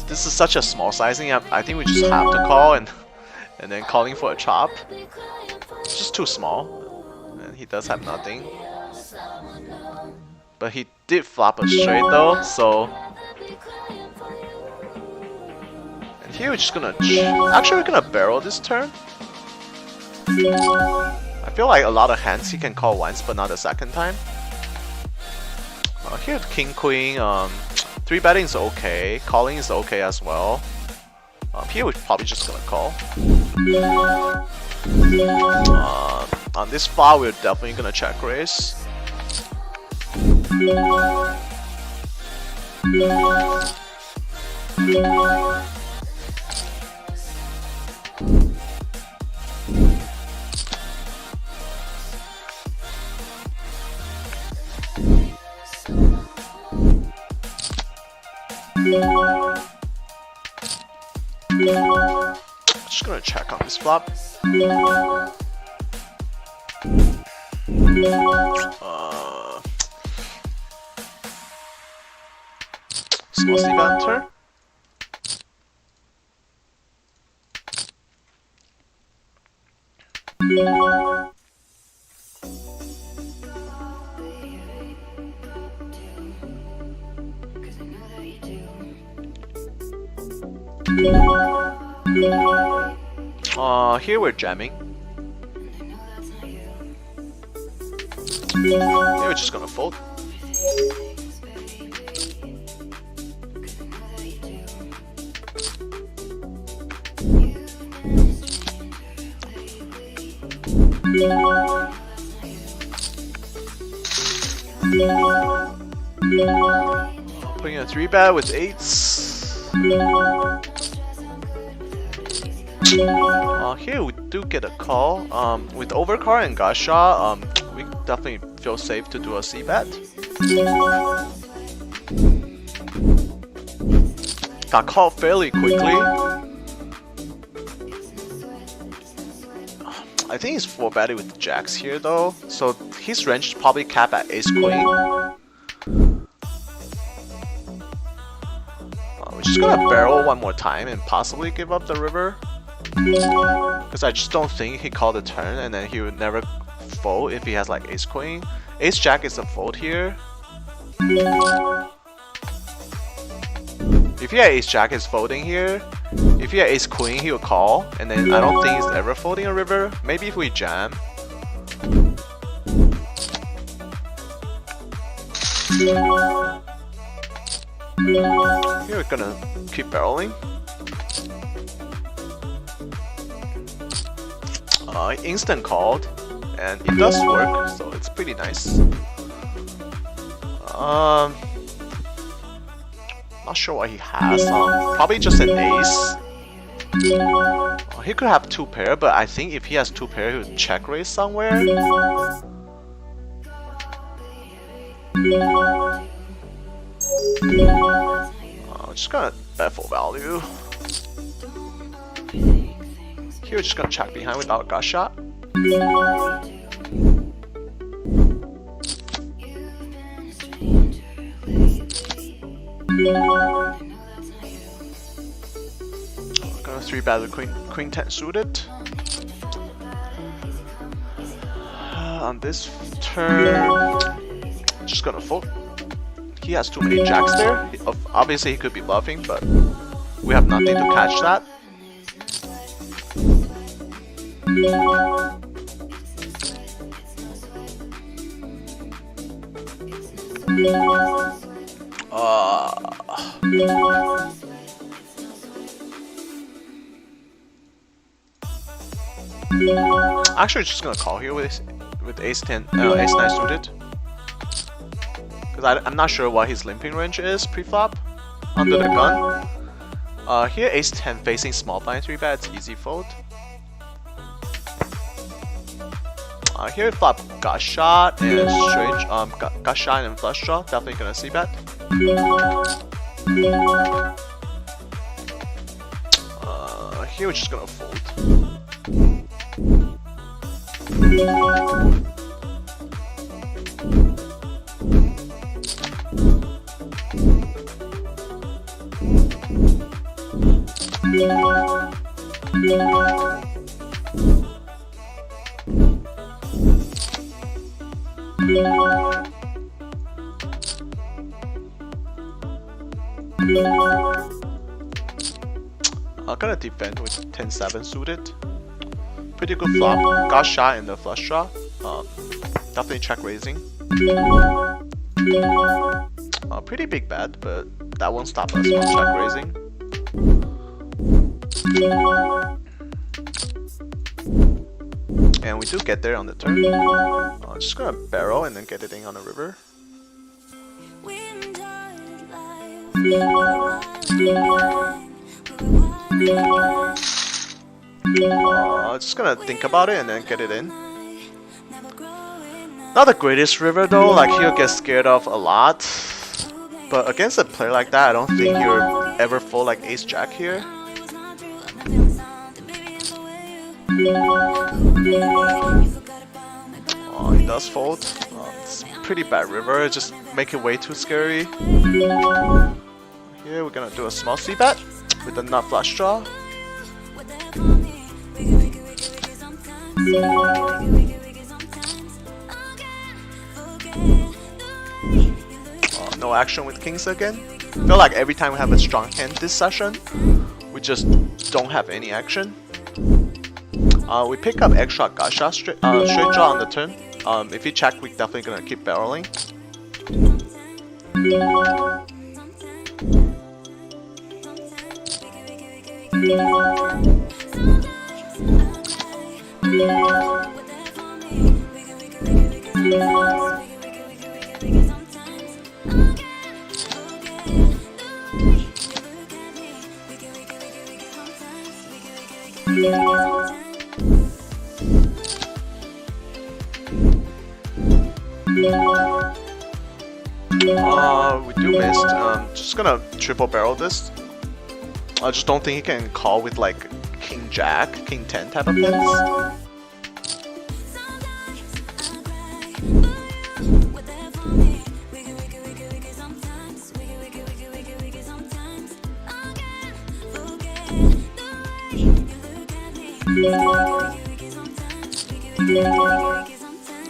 This is such a small sizing. I think we just have to call and then calling for a chop. It's just too small, and he does have nothing. But he did flop a straight though, so. And here we're just gonna actually we're gonna barrel this turn. I feel like a lot of hands he can call once, but not a second time. Here king queen. 3-betting is okay, calling is okay as well. Here we're probably just gonna call. On this flop, we're definitely gonna check raise. Just gonna check on this flop. Small c-bet turn. Here we're jamming. Here we're just gonna fold. Putting a 3-bet with 8s. Here we do get a call. With overcard and gacha, we definitely feel safe to do a c-bet. Got called fairly quickly. I think he's 4-betting with jacks here though, so his range is probably capped at ace queen. We're just gonna barrel one more time and possibly give up the river. Because I just don't think he called the turn, and then he would never fold if he has like ace queen. Ace jack is a fold here. If he had ace jack, he's folding here. If he had ace queen, he would call, and then I don't think he's ever folding a river. Maybe if we jam. Here we're gonna keep barreling. Instant called, and it does work, so it's pretty nice. Not sure what he has. Probably just an ace. He could have two pair, but I think if he has two pair, he would check raise somewhere. Just gonna bet for value. Here we're just gonna check behind without a gut shot. Gonna 3-bet with queen 10 suited. On this turn, just gonna fold. He has too many jacks there. Obviously he could be bluffing, but we have nothing to catch that. Actually, just gonna call here with ace 10, ace 9 suited, because I'm not sure what his limping range is pre-flop under the gun. Here ace 10 facing small blind 3-bet, it's easy fold. Here flop gut shot and strange gut shot and flush draw, definitely gonna see bet. Here we're just gonna fold. I'm gonna defend with 10-7 suited. Pretty good flop. Got shot in the flush draw. Definitely check raising. Pretty big bet, but that won't stop us from check raising. And we do get there on the turn. Just gonna barrel and then get it in on the river. Just gonna think about it and then get it in. Not the greatest river though, like he'll get scared of a lot. But against a player like that, I don't think he'll ever fold like ace jack here. He does fold. It's pretty bad river, just make it way too scary. Here we're gonna do a small c-bet with the nut flush draw. No action with kings again. I feel like every time we have a strong hand this session, we just don't have any action. We pick up extra gut shot, straight draw on the turn. If he check, we're definitely gonna keep barreling. We do missed. Just gonna triple barrel this. I just don't think he can call with like king jack, king 10 type of hands.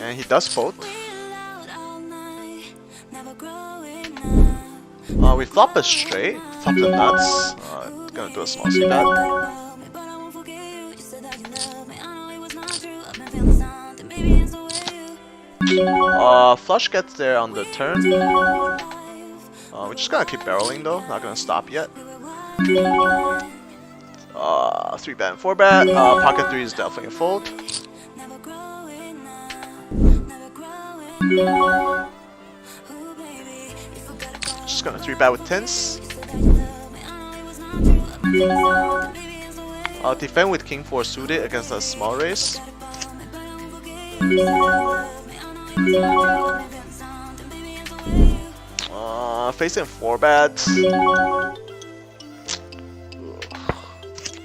And he does fold. We flop a straight, flop the nuts. Gonna do a small c-bet. Flush gets there on the turn. We're just gonna keep barreling though, not gonna stop yet. 3-bet and 4-bet. Pocket 3 is definitely a fold. Just gonna 3-bet with tens. I'll defend with King 4 suited against a small raise. Facing 4-bet.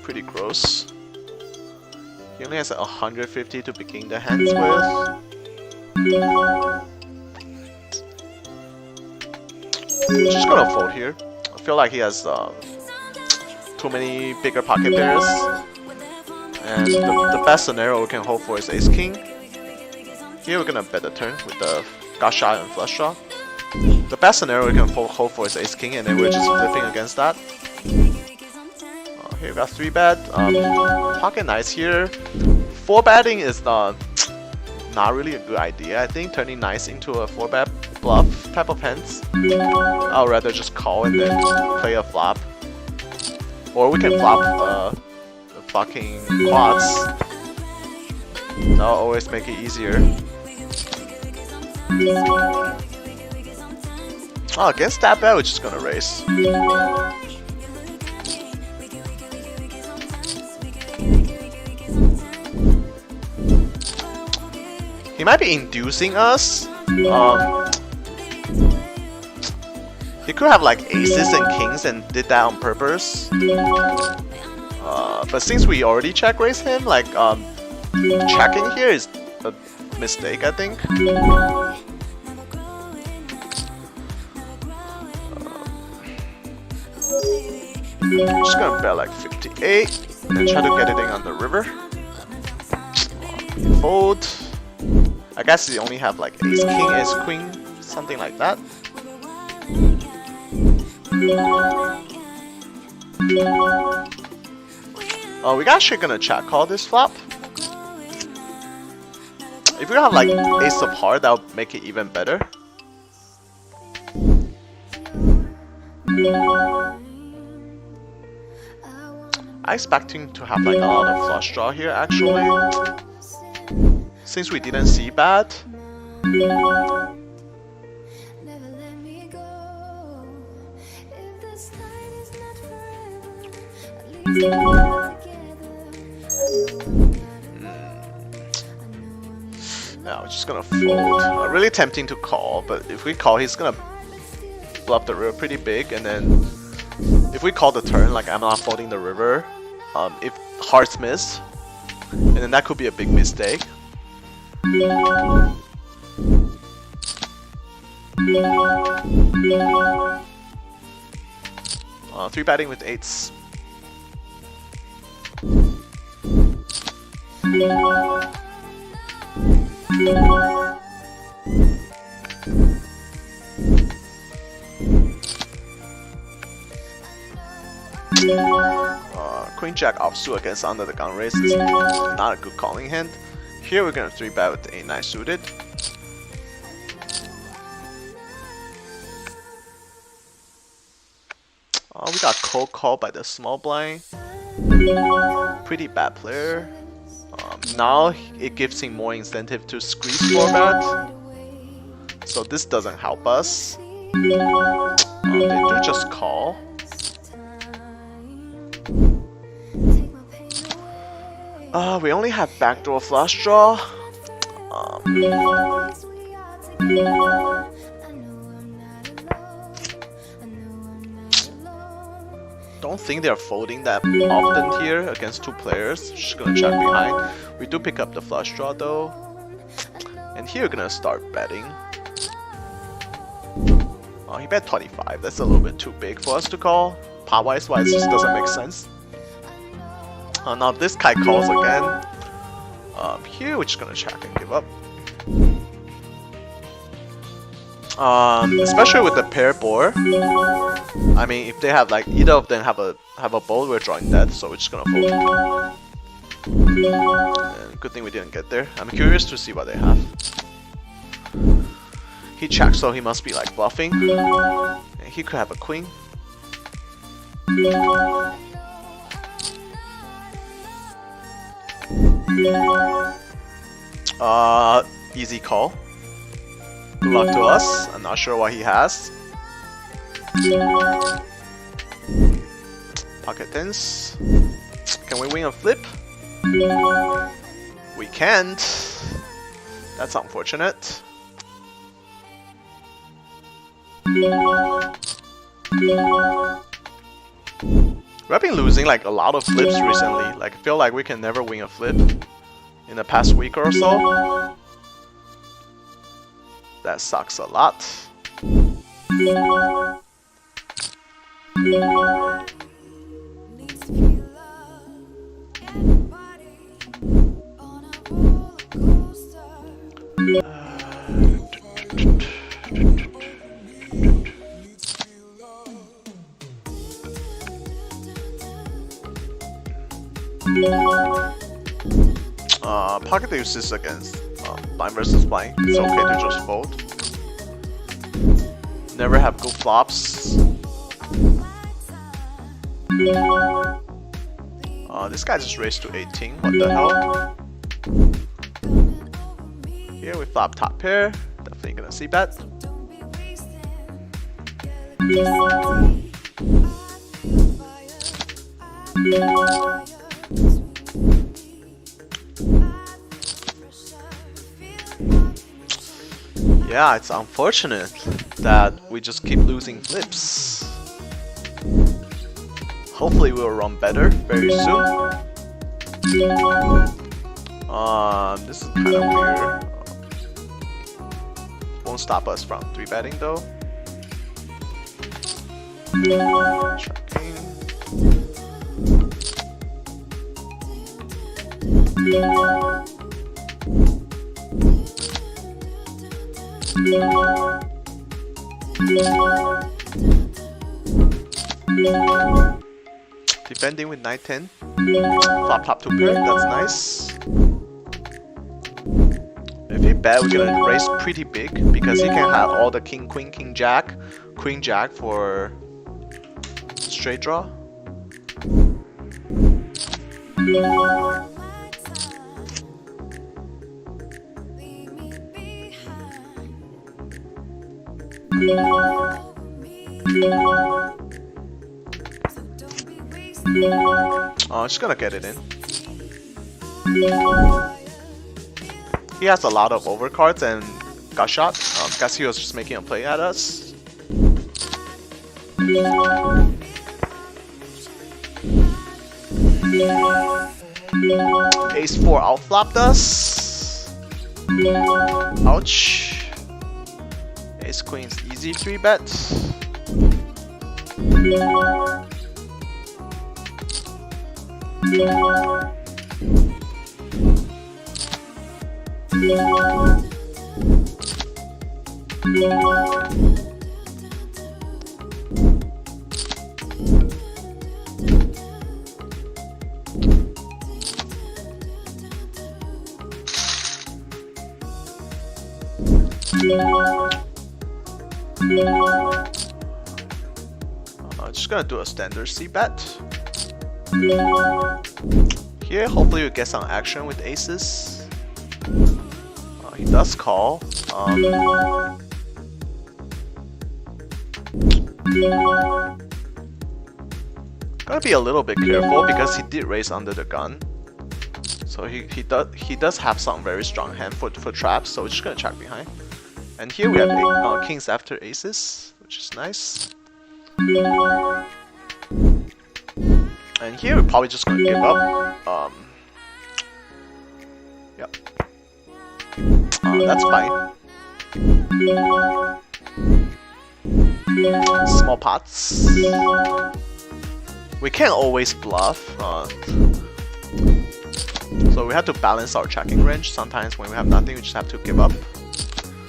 Pretty gross. He only has 150 to begin the hands with. Just gonna fold here. I feel like he has too many bigger pocket pairs. And the best scenario we can hope for is ace king. Here we're gonna bet the turn with the gut shot and flush draw. The best scenario we can hope for is ace king, and then we're just flipping against that. Here we got 3-bet. Pocket nice here. 4-betting is not really a good idea. I think turning nice into a 4-bet bluff type of hands. I'll rather just call and then play a flop. Or we can flop the fucking quads. That'll always make it easier. Against that bet, we're just gonna raise. He might be inducing us. He could have like aces and kings and did that on purpose. But since we already check raise him, like checking here is a mistake, I think. Just gonna bet like 58 and then try to get it in on the river. Fold. I guess you only have like ace king, ace queen, something like that. We're actually gonna check call this flop. If we have like ace of heart, that would make it even better. I expect him to have like a lot of flush draw here actually. Since we didn't see bad. Now we're just gonna fold. Really tempting to call, but if we call, he's gonna bluff the river pretty big, and then if we call the turn, like I'm not folding the river, if hearts miss, and then that could be a big mistake. 3-betting with eights. Queen jack offsuit against under the gun raise is not a good calling hand. Here we're gonna 3-bet with the 8-9 suited. We got cold call by the small blind. Pretty bad player. Now it gives him more incentive to squeeze 4-bet. So this doesn't help us. They do just call. We only have backdoor flush draw. Don't think they're folding that often here against two players. Just gonna check behind. We do pick up the flush draw though. And here we're gonna start betting. He bet 25. That's a little bit too big for us to call. Pot-wise, it just doesn't make sense. Now this guy calls again. Here we're just gonna check and give up. Especially with the pair board. I mean, if they have like either of them have a bolt, we're drawing dead, so we're just gonna fold. And good thing we didn't get there. I'm curious to see what they have. He checks, so he must be like bluffing. And he could have a queen. Easy call. Good luck to us. I'm not sure what he has. Pocket tens. Can we win a flip? We can't. That's unfortunate. We've been losing like a lot of flips recently. Like I feel like we can never win a flip in the past week or so. That sucks a lot. Pocket deuces against blind versus blind. It's okay to just fold. Never have good flops. This guy just raised to 18. What the hell? Here we flop top pair. Definitely gonna see bet. Yeah, it's unfortunate that we just keep losing flips. Hopefully we'll run better very soon. This is kind of weird. Won't stop us from 3-betting though. Checking. Defending with 9-10. Flop top 2 pair, that's nice. If he bet, we're gonna raise pretty big because he can have all the king, queen, king, jack, queen, jack for straight draw. Oh, I'm just gonna get it in. He has a lot of overcards and got shot. Guess he was just making a play at us. Ace-4 outflopped us. Ouch. Ace-Queen's easy 3-bet. Just gonna do a standard C-bet. Here, hopefully we get some action with aces. He does call. Gotta be a little bit careful because he did raise under the gun. So he does have some very strong hand for traps. So we're just gonna check behind. And here we have kings after aces, which is nice. And here we're probably just gonna give up. Yep. That's fine. Small pots. We can't always bluff. So we have to balance our checking range. Sometimes when we have nothing, we just have to give up.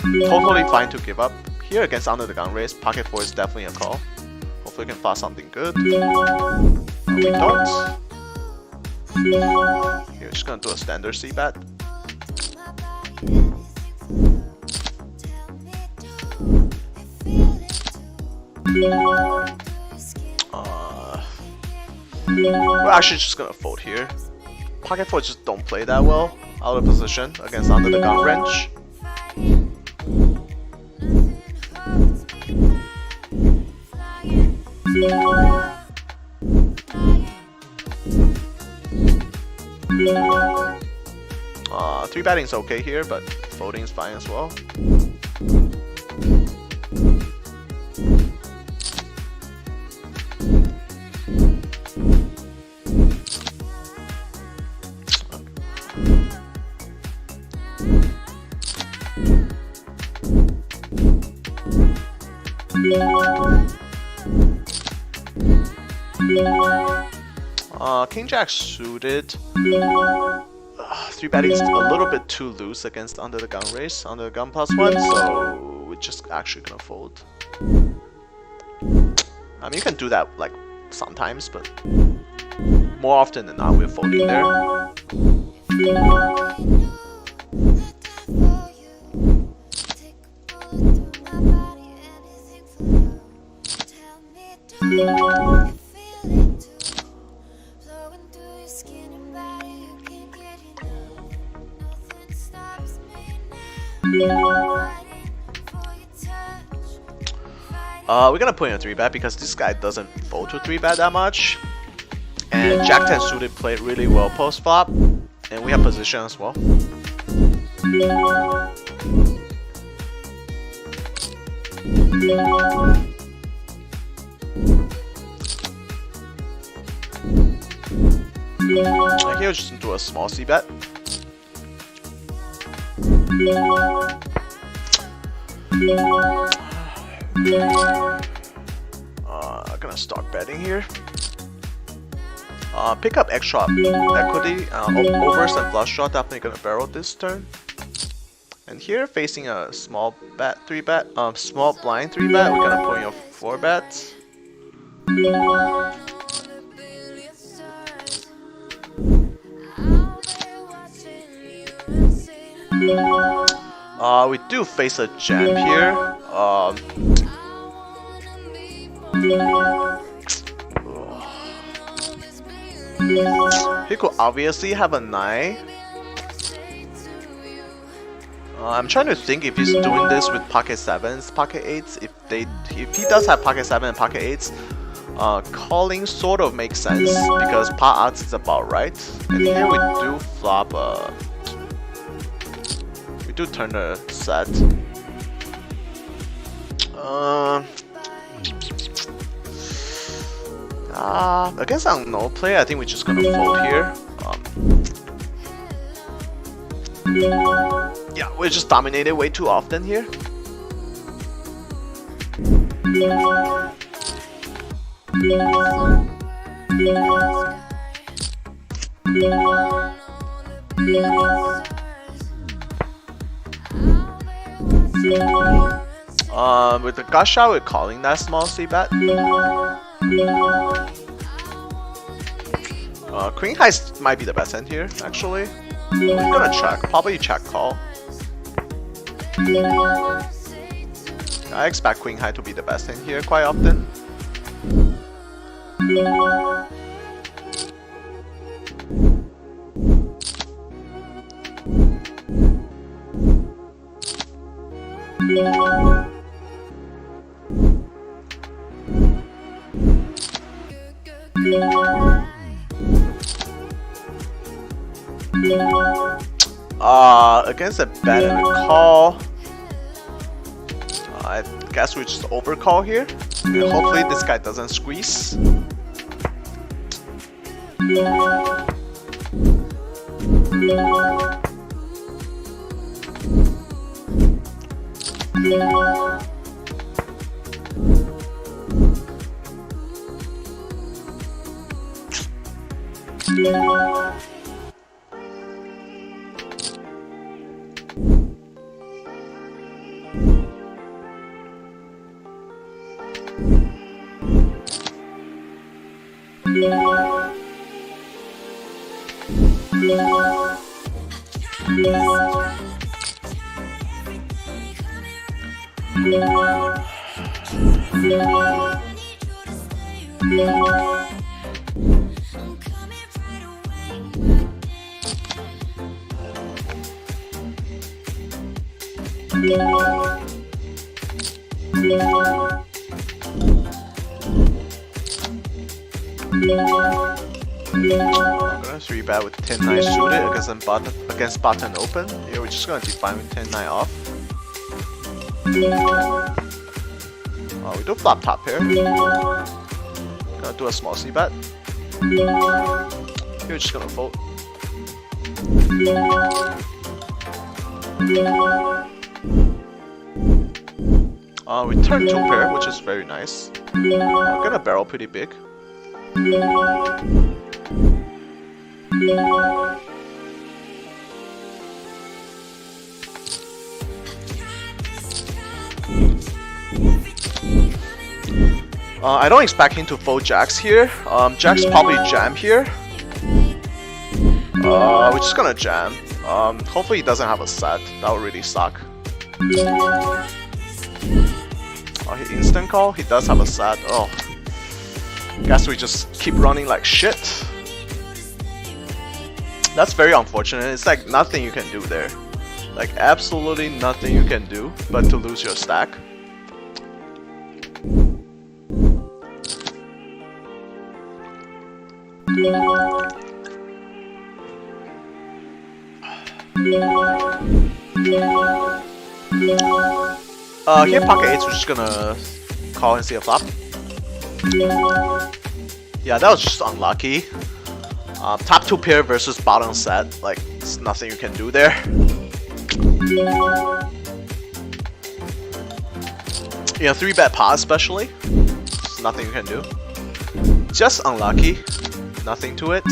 Totally fine to give up. Here against under the gun raise, pocket 4 is definitely a call. Hopefully we can find something good. We don't. Here, just gonna do a standard C bet. We're actually just gonna fold here. Pocket 4 just don't play that well out of position against under the gun range. Three betting is okay here, but folding is fine as well. King Jack suited. Three betting is a little bit too loose against under the gun raise, under the gun +1, so we're just actually gonna fold. I mean, you can do that like sometimes, but more often than not, we're folding there. We're gonna put in a 3-bet because this guy doesn't fold to 3-bet that much, and Jack 10 suited played really well post flop, and we have position as well. And here, just do a small C bet. Gonna start betting here. Pick up extra equity. Overs and flush draw definitely gonna barrel this turn. And here, facing a small bet 3-bet, small blind 3-bet, we're gonna put in a 4-bet. We do face a jam here. He could obviously have a 9. I'm trying to think if he's doing this with pocket 7s, pocket 8s. If he does have pocket 7 and pocket 8s, calling sort of makes sense because pot odds is about right. And here we do flop. We do turn the set. Against a no play, I think we're just gonna fold here. Yeah, we're just dominated way too often here. With the gut shot, we're calling that small C bet. Queen high might be the best hand here, actually. We're gonna check, probably check call. I expect queen high to be the best hand here quite often. Against a bet and a call, I guess we just overcall here. And hopefully this guy doesn't squeeze. I'm gonna 3-bet with 10-9 suited against button open. Here we're just gonna define with 10-9 off. We do flop top pair. Gonna do a small c-bet. Here we're just gonna fold. We turn 2 pair, which is very nice. I'm gonna barrel pretty big. I don't expect him to fold jacks here. Jacks probably jam here. We're just gonna jam. Hopefully he doesn't have a set. That would really suck. He instant call. He does have a set. Oh, guess we just keep running like shit. That's very unfortunate. It's like nothing you can do there. Like absolutely nothing you can do but to lose your stack. Here pocket 8s, we're just gonna call and see a flop. Yeah, that was just unlucky. Top 2 pair versus bottom set, like there's nothing you can do there. Yeah, 3-bet pot especially, there's nothing you can do. Just unlucky, nothing to it.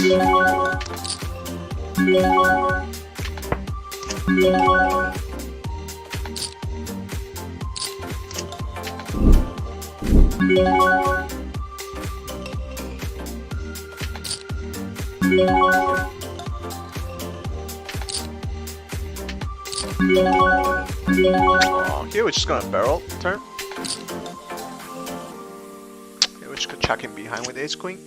Here we're just gonna barrel turn. Here we're just gonna check in behind with ace queen.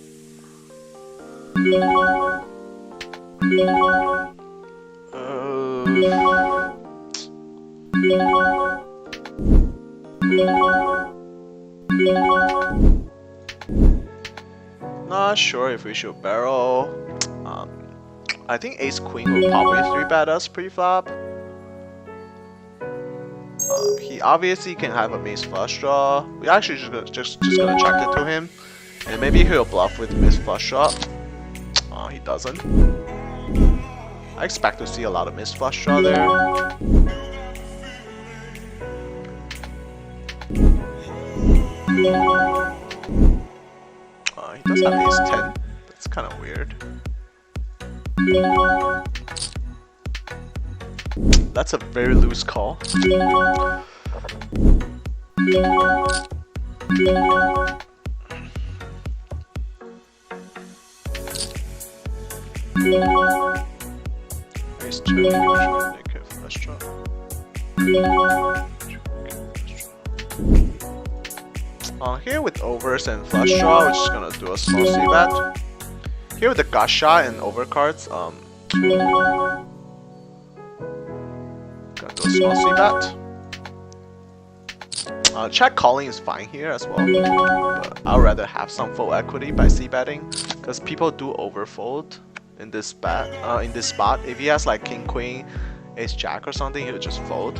Not sure if we should barrel. I think ace queen will probably 3-bet us pre-flop. He obviously can have a miss flush draw. We actually just gonna check it to him, and maybe he'll bluff with miss flush draw. He doesn't. I expect to see a lot of miss flush draw there. He does have ace 10. That's kind of weird. That's a very loose call. Ace 2, naked flush draw. Here with overs and flush draw, we're just gonna do a small c-bet. Here with the gut shot and overcards, gonna do a small c-bet. Check calling is fine here as well, but I'd rather have some full equity by c-betting, because people do overfold in this spot. If he has like king queen, ace jack or something, he'll just fold.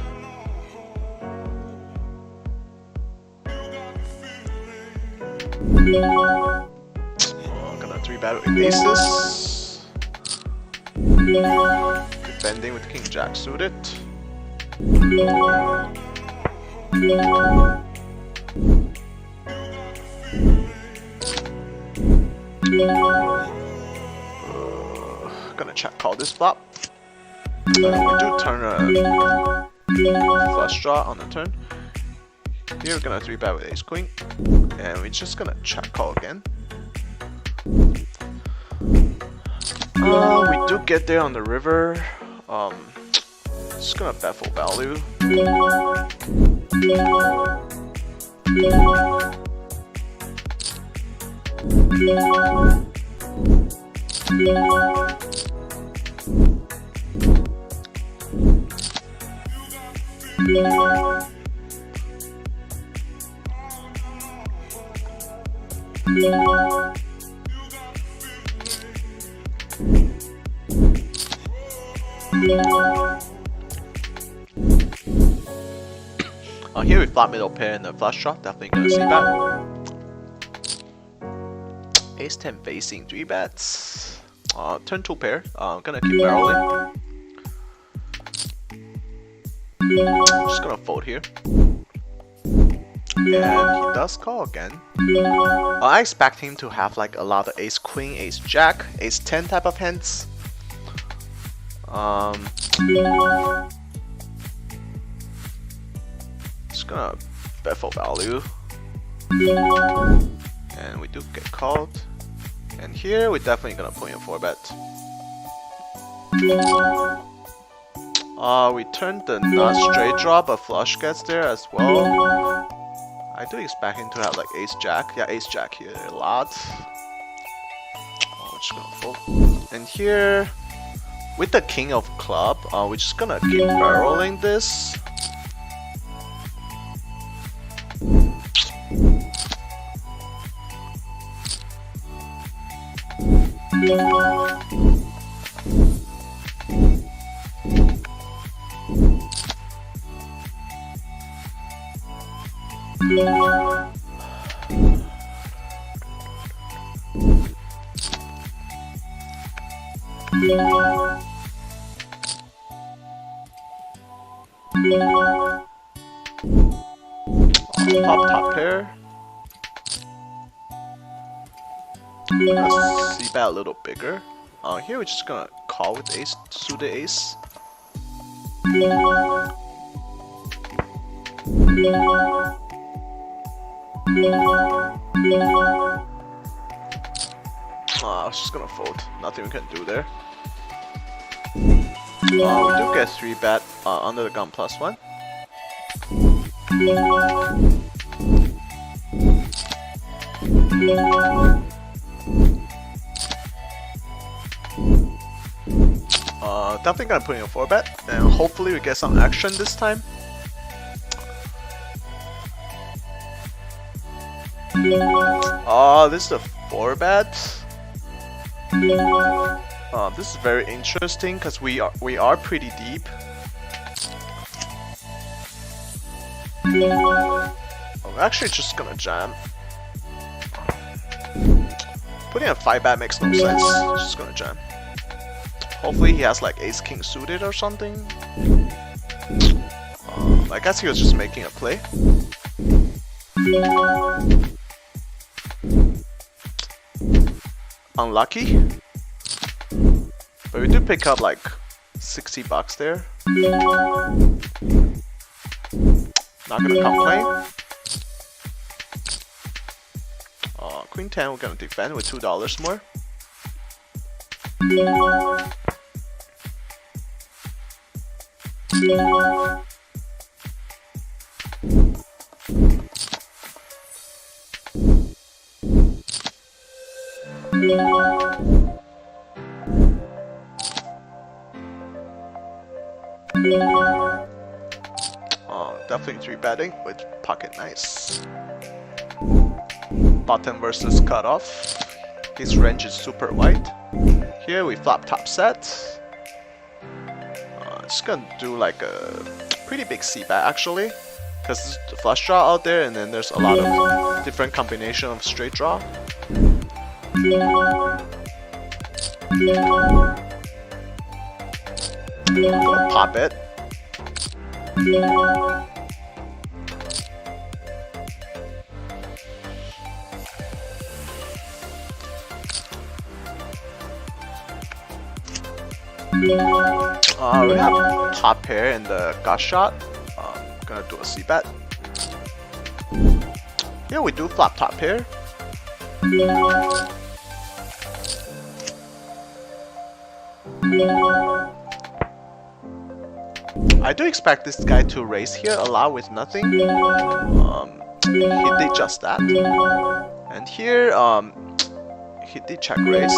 Gonna 3-bet with aces. Defending with king jack suited. Gonna check call this flop. We do turn a flush draw on the turn. Here we're gonna 3-bet with ace queen, and we're just gonna check call again. We do get there on the river. Just gonna bet full value. Here we flop middle pair and the flush draw, definitely gonna see bet. Ace 10 facing 3 bets. Turn 2 pair, gonna keep barreling. Just gonna fold here. And he does call again. I expect him to have like a lot of ace queen, ace jack, ace 10 type of hands. Just gonna bet full value. And we do get called. And here we're definitely gonna put in 4 bet. We turned the not straight draw, but flush gets there as well. I do expect him to have like ace jack. Yeah, ace jack here a lot. We're just gonna fold. And here, with the king of club, we're just gonna keep barreling this. Pop top pair. Let's see bet a little bigger. Here we're just gonna call with ace, suited ace. I was just gonna fold. Nothing we can do there. We do get 3 bet under the gun +1. Definitely gonna put in a 4 bet, and hopefully we get some action this time. This is the 4 bet. This is very interesting because we are pretty deep. I'm actually just gonna jam. Putting a 5 bet makes no sense. Just gonna jam. Hopefully he has like ace king suited or something. I guess he was just making a play. Unlucky. But we do pick up like 60 bucks there. Not gonna complain. Queen 10 we're gonna defend with $2 more. Definitely 3 betting with pocket nice. Button versus cutoff. His range is super wide. Here we flop top set. Just gonna do like a pretty big c bet actually, because there's the flush draw out there, and then there's a lot of different combination of straight draw. Gonna pop it. We have top pair in the gut shot. Gonna do a c bet. Here we do flop top pair. I do expect this guy to raise here a lot with nothing. He did just that. And here, he did check raise.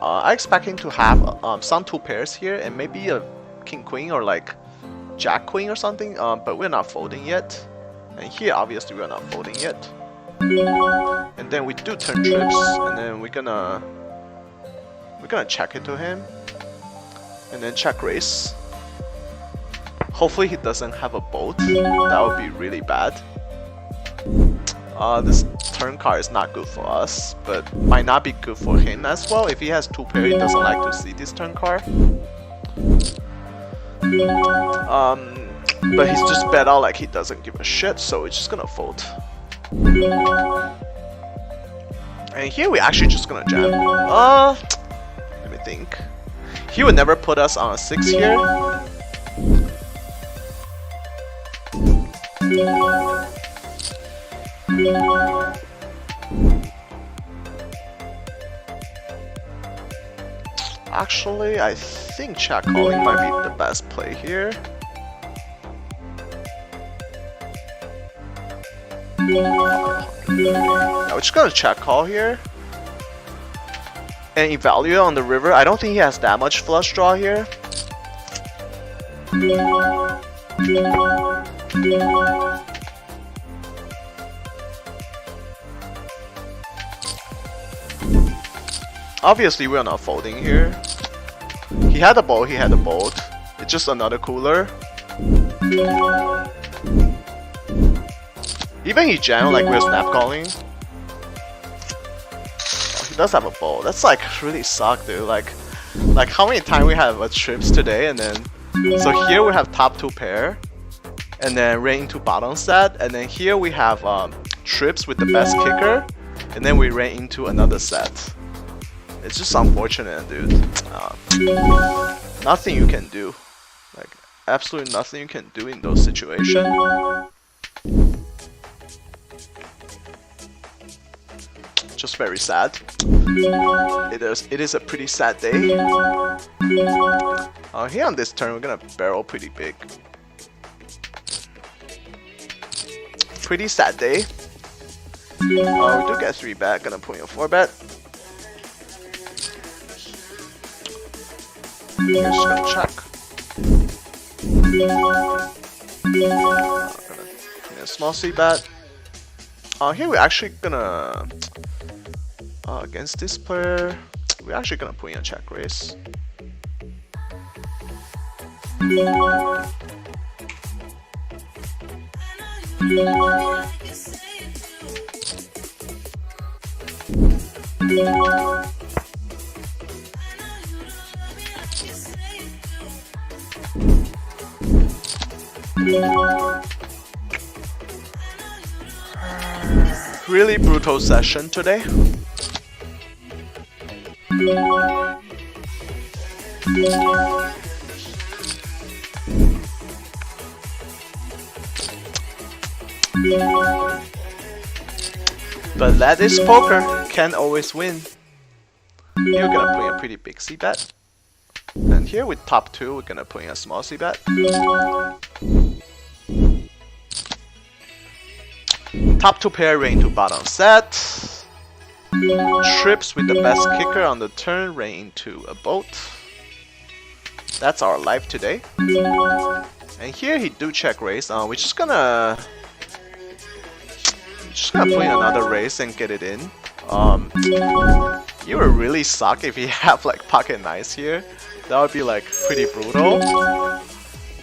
I expect him to have some 2 pairs here and maybe a king queen or like jack queen or something. But we're not folding yet. And here, obviously, we're not folding yet. And then we do turn trips, and then we're gonna check it to him, and then check raise. Hopefully he doesn't have a boat. That would be really bad. This turn card is not good for us, but might not be good for him as well. If he has 2 pair, he doesn't like to see this turn card. But he's just bet out like he doesn't give a shit, so we're just gonna fold. And here we're actually just gonna jam. Let me think. He would never put us on a 6 here. Actually, I think check calling might be the best play here. Now we're just gonna check call here and evaluate on the river. I don't think he has that much flush draw here. Obviously, we're not folding here. He had a boat, he had a boat. It's just another cooler. Even he jammed like we're snap calling. Oh, he does have a bowl. That's like really suck, dude. Like how many times we have trips today, and then so here we have top 2 pair, and then rain into bottom set, and then here we have trips with the best kicker, and then we ran into another set. It's just unfortunate, dude. Nothing you can do. Like absolutely nothing you can do in those situations. Just very sad. It is a pretty sad day. Here on this turn, we're gonna barrel pretty big. Pretty sad day. We do get 3 bet. Gonna put in a 4 bet. We're just gonna check. Gonna put in a small C bet. Here we're actually gonna against this player, we're actually gonna put in a check raise. Really brutal session today. But that is poker, can't always win. You're gonna put in a pretty big C bet. And here with top 2, we're gonna put in a small C bet. Top 2 pair rain to bottom set. Trips with the best kicker on the turn rain into a boat. That's our life today. And here he do check raise. We're just gonna put in another raise and get it in. You would really suck if you have like pocket nines here. That would be like pretty brutal.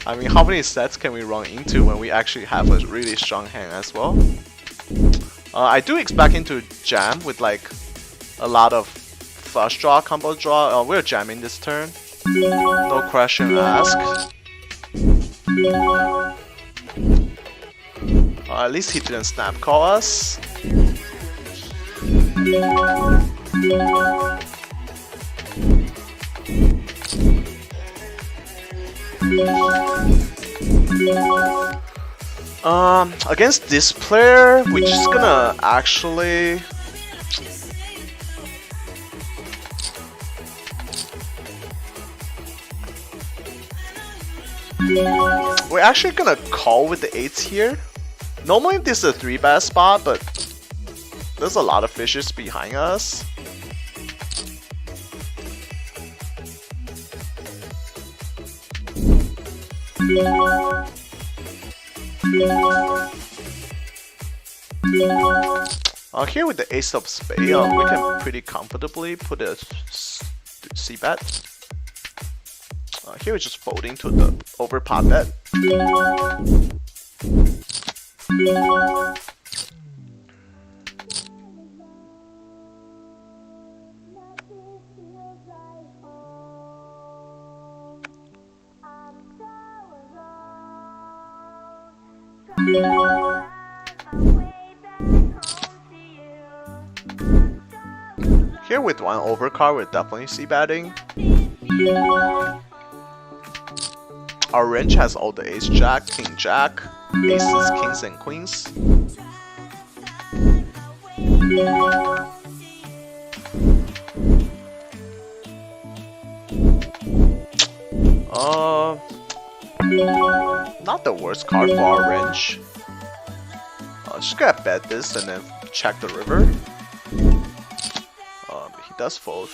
I mean, how many sets can we run into when we actually have a really strong hand as well? I do expect him to jam with like a lot of flush draw, combo draw. We're jamming this turn. No question asked. At least he didn't snap call us. Against this player, we're just gonna actually We're actually gonna call with the 8s here. Normally this is a 3-bet spot, but there's a lot of fishes behind us. Here with the ace of spade, we can pretty comfortably put a c-bet. Here we're just folding to the over pot bet. Here with one overcard, we're definitely c-betting. Our range has all the ace jack, king jack, aces, kings, and queens. Not the worst card for our range. Just gonna bet this and then check the river. He does fold.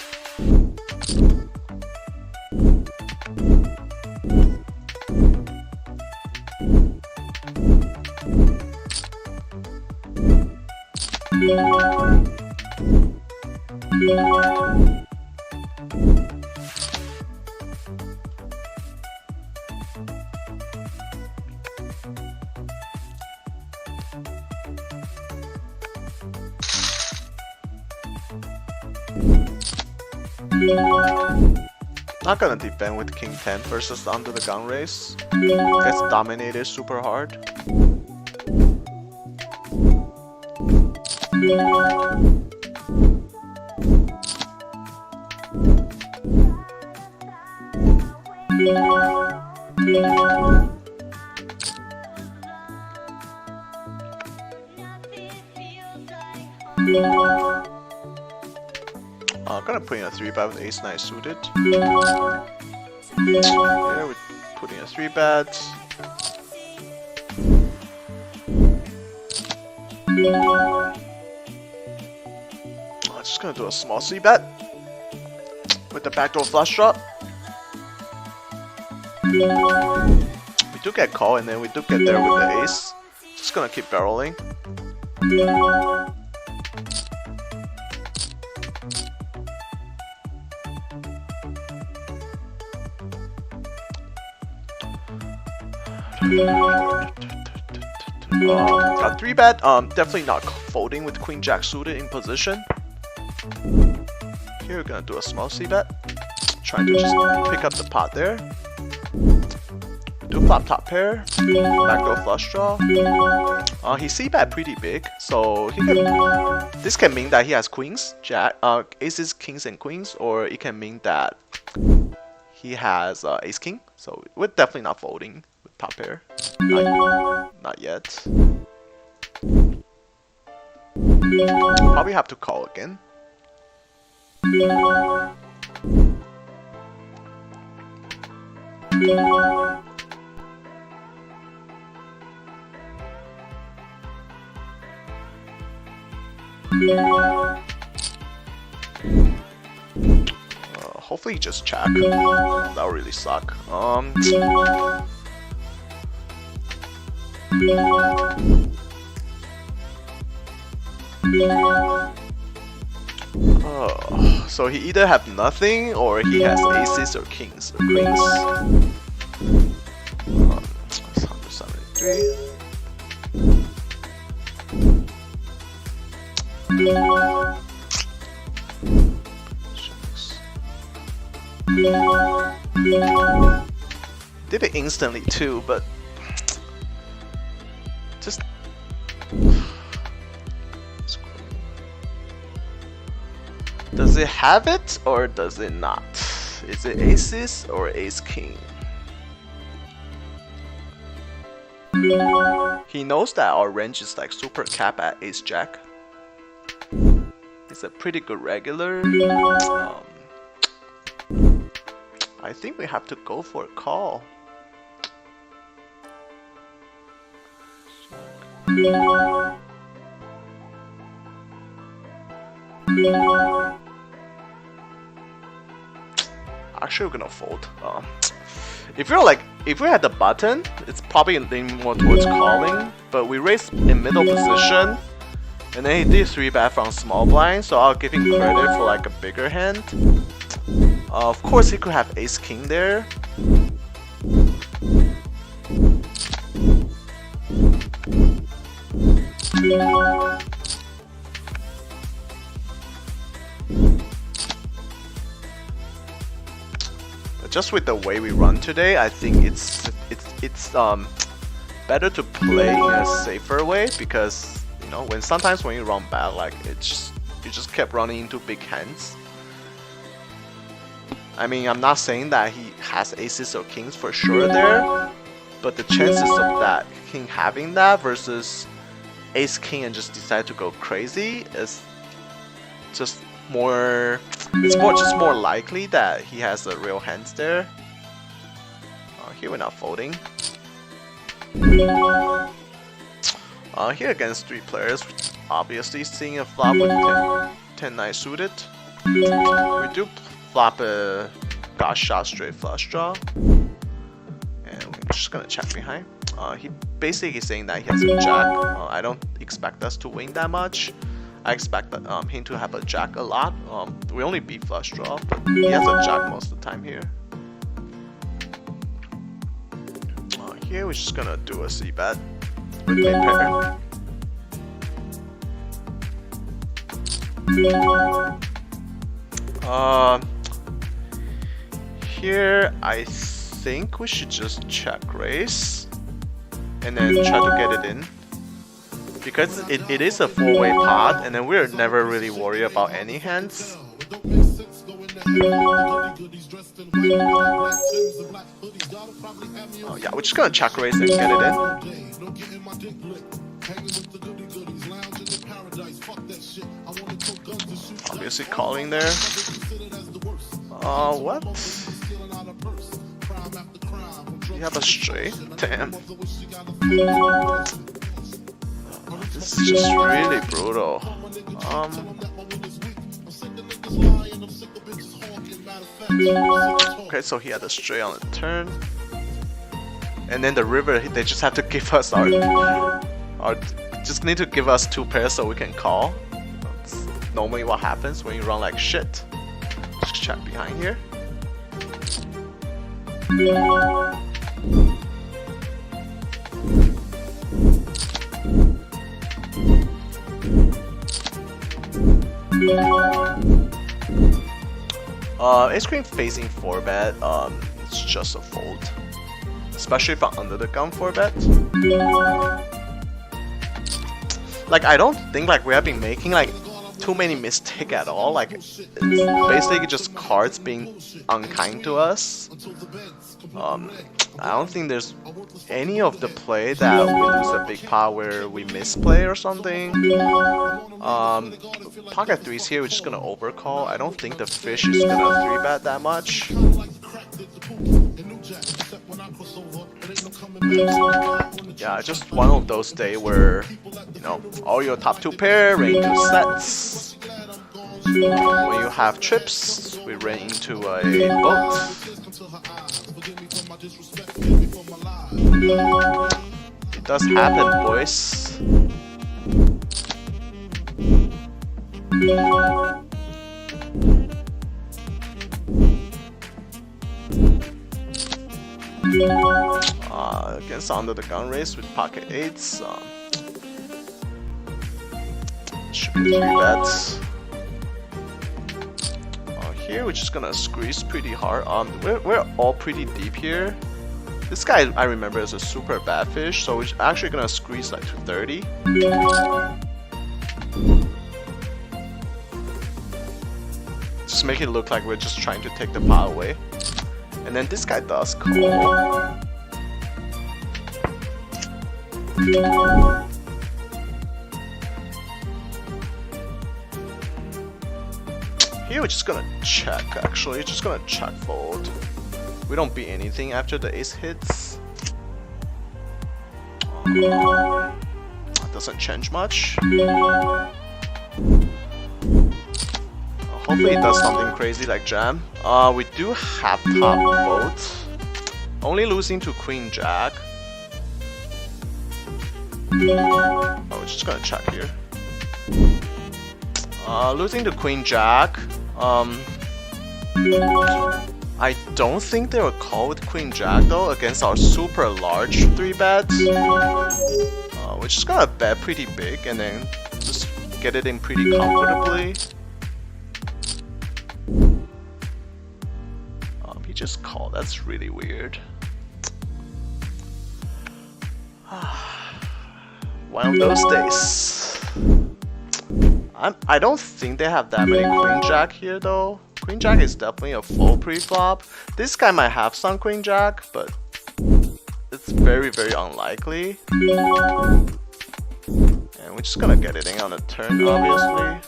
Not gonna defend with king 10 versus under the gun race. Gets dominated super hard. Gonna put in a 3-bet with ace 9 suited. Here we're putting a 3-bet. Just gonna do a small c-bet with the backdoor flush draw. We do get call and then we do get there with the ace. Just gonna keep barreling. Got 3-bet, definitely not folding with queen jack suited in position. Here we're gonna do a small c-bet, trying to just pick up the pot there. Do flop top pair, backdoor flush draw. He c-bet pretty big, so he can, this can mean that he has queens, jack, aces, kings, and queens, or it can mean that he has ace king. So we're definitely not folding with top pair, not yet. Probably have to call again. Hopefully he just check. That would really suck. So he either have nothing or he has aces or kings or queens. 173. Did it instantly too, but just does it have it or does it not? Is it aces or ace king? He knows that our range is like super cap at ace jack. It's a pretty good regular. I think we have to go for a call. Actually, we're gonna fold. If we had the button, it's probably leaning more towards calling. But we raised in middle position, and then he did 3-bet from small blind, so I'll give him credit for like a bigger hand. Of course, he could have ace king there. But just with the way we run today, I think it's better to play in a safer way, because you know sometimes when you run bad, like you just kept running into big hands. I mean, I'm not saying that he has aces or kings for sure there, but the chances of that king having that versus ace king and just decide to go crazy is just more. It's just more likely that he has a real hands there. Here we're not folding. Here against 3 players, obviously seeing a flop with 10-9 suited. We do flop a got shot straight flush draw, and we're just gonna check behind. He basically saying that he has a jack. I don't expect us to win that much. I expect him to have a jack a lot. We only beat flush draw, but he has a jack most of the time here. Here we're just gonna do a c-bet with mid pair. Here I think we should just check raise and then try to get it in, because it is a 4-way pot, and then we're never really worried about any hands. Yeah, we're just gonna check raise and get it in. Obviously calling there. What? You have a straight? Damn. This is just really brutal. Okay, so he had a straight on the turn, and then the river, they just have to give us our just need to give us 2 pairs so we can call. That's normally what happens when you run like shit. Just check behind here. Ace queen facing 4-bet, it's just a fold, especially if I'm under the gun 4-bet. Like, I don't think like we have been making like too many mistakes at all. Like, it's basically just cards being unkind to us. I don't think there's any of the play that we lose a big pot where we misplay or something. Pocket 3s here, we're just gonna overcall. I don't think the fish is gonna 3-bet that much. Yeah, just one of those days where, you know, all your top 2 pair ran into sets. When you have trips, we ran into a boat. It does happen, boys. Against under the gun race with pocket 8s, should be 3 bets. Here we're just gonna squeeze pretty hard. We're all pretty deep here. This guy I remember is a super bad fish, so we're actually gonna squeeze like to 30. Just make it look like we're just trying to take the pot away. And then this guy does call. Here we're just gonna check, actually, just gonna check fold. We don't beat anything after the ace hits. The doesn't change much. Hopefully it does something crazy like jam. We do have top vote. Only losing to Queen Jack. Oh, we're just gonna check here. Losing to Queen Jack. I don't think they will call with Queen Jack though against our super large 3-bet. We're just gonna bet pretty big and then just get it in pretty comfortably. He just called. That's really weird. One of those days. I don't think they have that many Queen Jack here though. Queen Jack is definitely a full pre-flop. This guy might have some Queen Jack, but it's very, very unlikely. And we're just gonna get it in on the turn, obviously.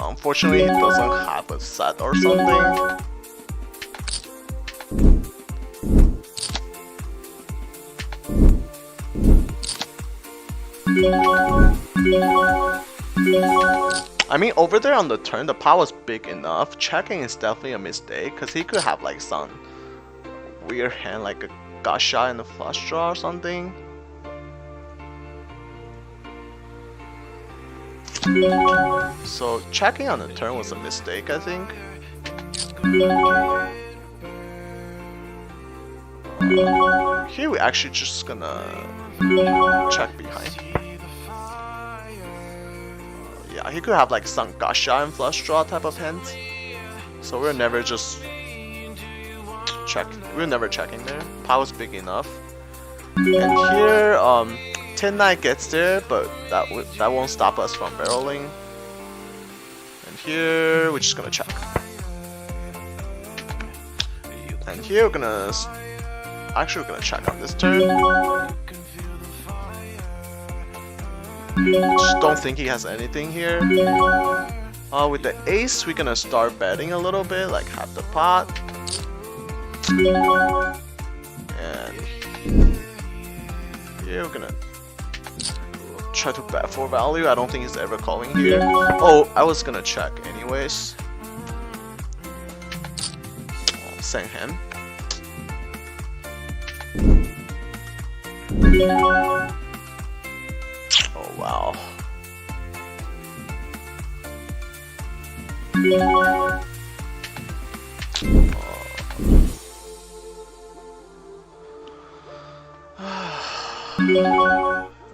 Unfortunately, he doesn't have a set or something. I mean, over there on the turn, the pot was big enough. Checking is definitely a mistake because he could have like some weird hand, like a gut shot and a flush draw or something. So checking on the turn was a mistake, I think. Here we actually just gonna check behind. Yeah, he could have like some gut shot and flush draw type of hands. So we're never just we're never checking there. Pot was big enough. And here 10-9 gets there, but that won't stop us from barreling. And here we're just gonna check. And here we're gonna we're gonna check on this turn. Just don't think he has anything here. With the ace, we're gonna start betting a little bit, like half the pot. And here we're gonna try to bet for value. I don't think he's ever calling here. Oh, I was gonna check anyways. Same hand. Oh wow.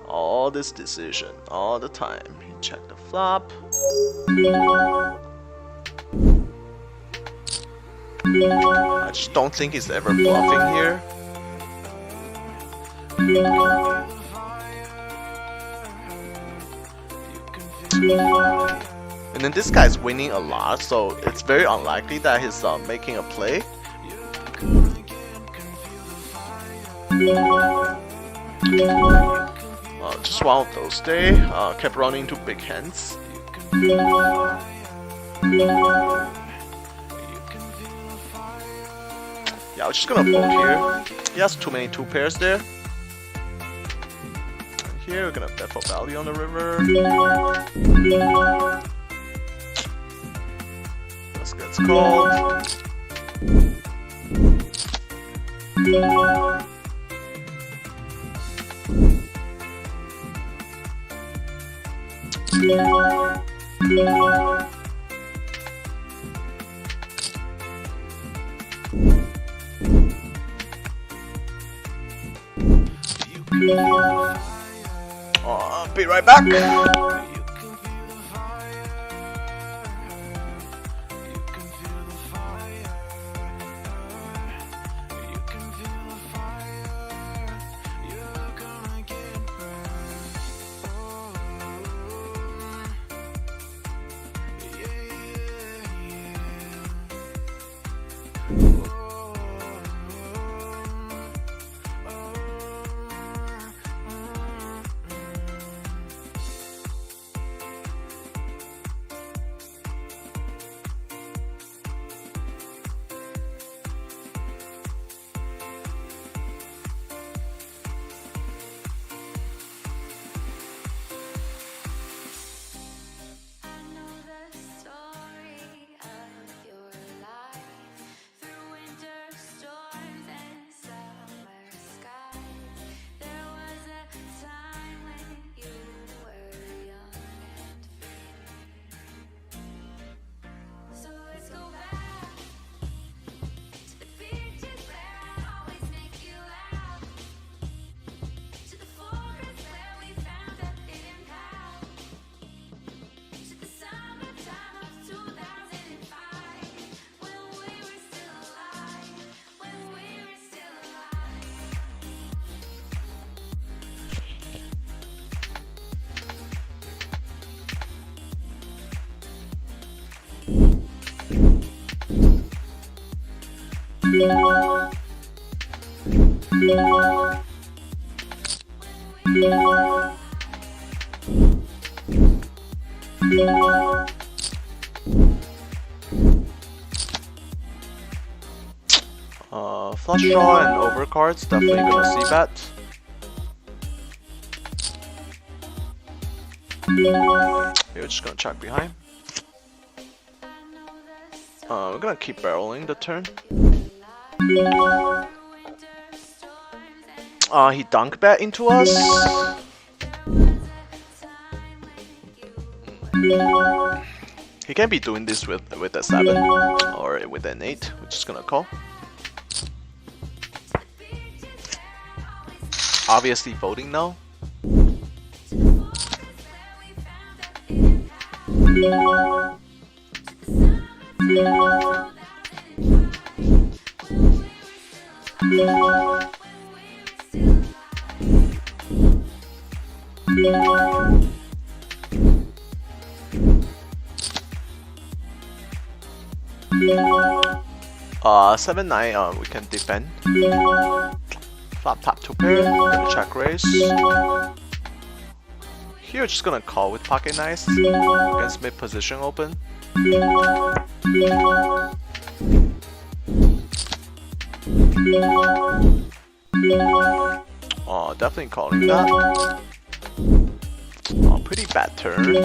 All this decision, all the time. You check the flop. I just don't think he's ever bluffing here. And then this guy's winning a lot, so it's very unlikely that he's making a play. Just one of those days. Kept running into big hands. Yeah, I'm just gonna fold here. He has too many 2 pairs there. And here we're gonna bet for value on the river. This gets called. I'll be right back. Flush draw and overcards, definitely gonna see bet. We're just gonna check behind. We're gonna keep barreling the turn. He dunk bet into us. He can be doing this with a 7 or with an 8. We're just gonna call. Obviously voting no. Seven nine. We can defend. Flop top 2 pair. Gonna check raise. Here, we're just gonna call with pocket nice against mid position open. Oh, definitely calling that. Oh, pretty bad turn.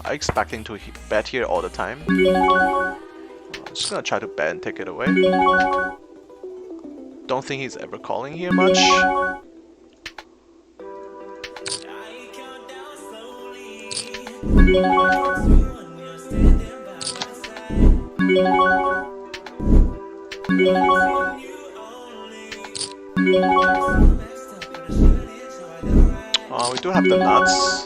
I expecting to bet here all the time. Just gonna try to bet and take it away. Don't think he's ever calling here much. Oh, we do have the nuts.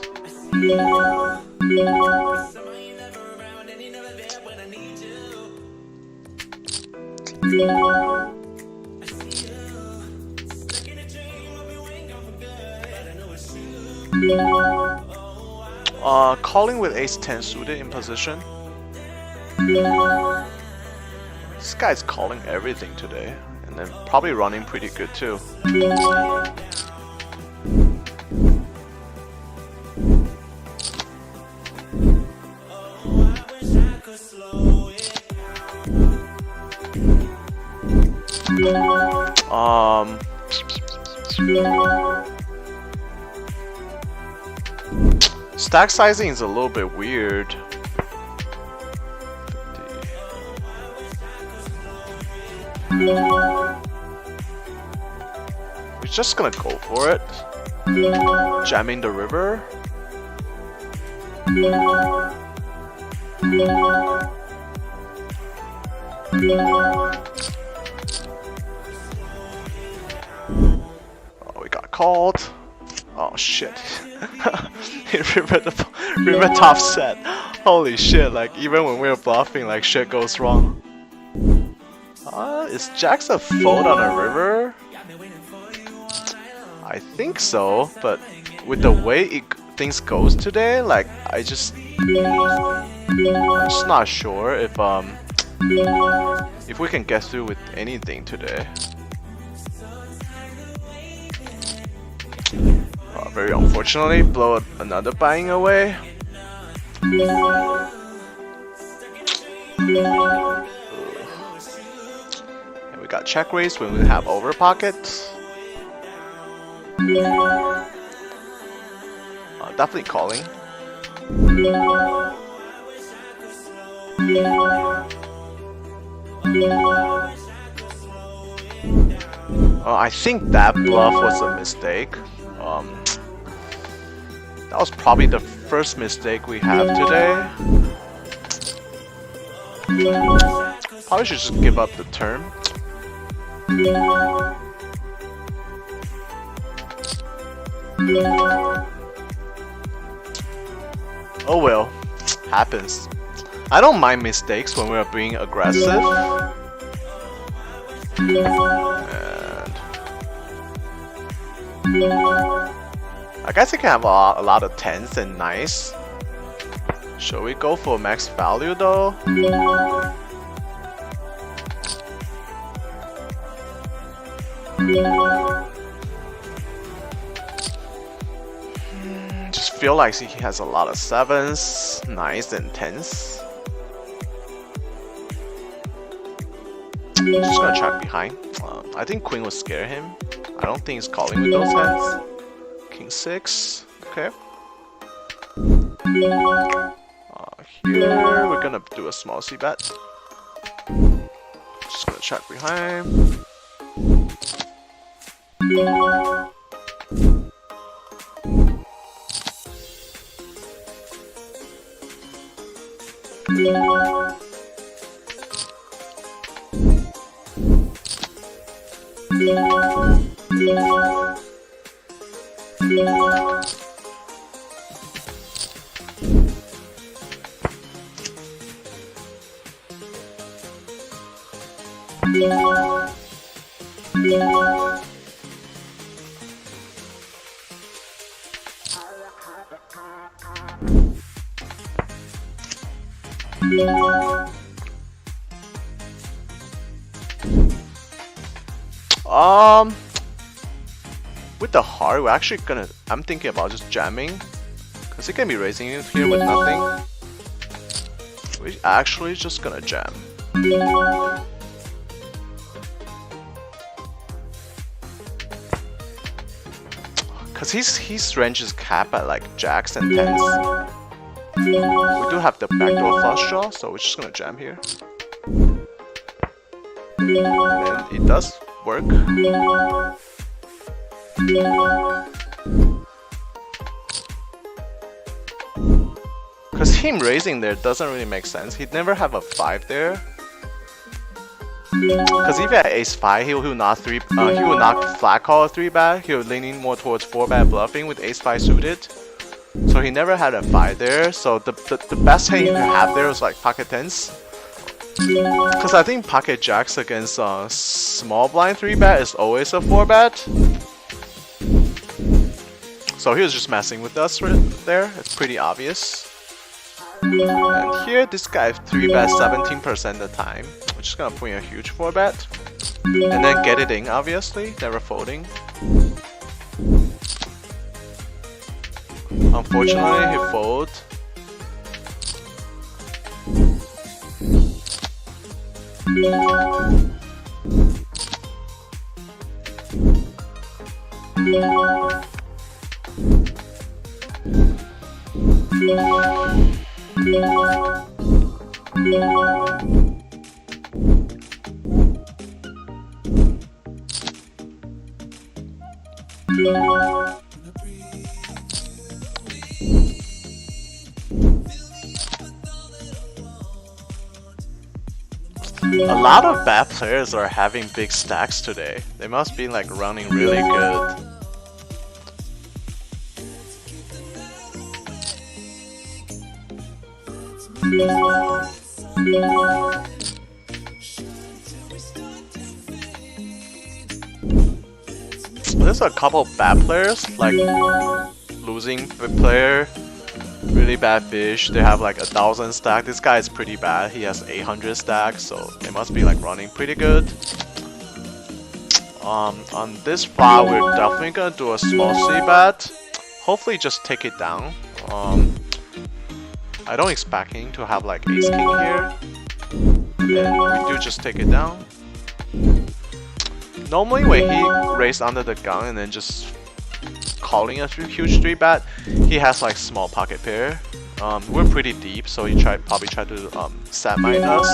Calling with ace-10 suited in position. This guy's calling everything today, and then probably running pretty good too. Stack sizing is a little bit weird. We're just gonna go for it. Jamming the river. Oh, we got called. Oh shit. river top set. Holy shit, like even when we're bluffing, like shit goes wrong. Is Jacks a fold on a river? I think so, but with the way things goes today, like I'm just not sure if we can get through with anything today. Very unfortunately, blow another buying away. And we got check raise when we have over pocket. Definitely calling. I think that bluff was a mistake. That was probably the first mistake we have today. Probably should just give up the turn. Oh well, happens. I don't mind mistakes when we're being aggressive. I guess it can have a lot of 10s and nice. Shall we go for max value though? Just feel like he has a lot of 7s, 9s, and 10s. Just gonna check behind. I think Queen will scare him. I don't think he's calling with those hands. King 6. Okay. Here we're gonna do a small C bet. Just gonna check behind. With the heart, we're actually gonna. I'm thinking about just jamming, cause he can be raising it here with nothing. We're actually just gonna jam. Cause his range is capped at like jacks and 10s. We do have the backdoor flush draw, so we're just gonna jam here. And it does work. Cause him raising there doesn't really make sense. He'd never have a 5 there. Cause if he had ace 5, he will not flat call a 3-bet. He'll leaning more towards 4-bet bluffing with ace 5 suited. So he never had a 5 there. So the best hand you can have there is like pocket 10s. Cause I think pocket jacks against small blind 3-bet is always a 4-bet. So he was just messing with us right there. It's pretty obvious. And here, this guy 3-bet 17% of the time. We're just gonna put in a huge 4-bet. And then get it in, obviously. Never folding. Unfortunately, he fold. A lot of bad players are having big stacks today. They must be like running really good. There's a couple bad players, like losing player, really bad fish. They have like 1,000 stack. This guy is pretty bad. He has 800 stacks, so they must be like running pretty good. On this flop, we're definitely gonna do a small c-bet. Hopefully, just take it down. I don't expect him to have like ace king here. And we do just take it down. Normally when he raised under the gun and then just calling a huge 3-bet, he has like small pocket pair. We're pretty deep, so he probably tried to set mine us.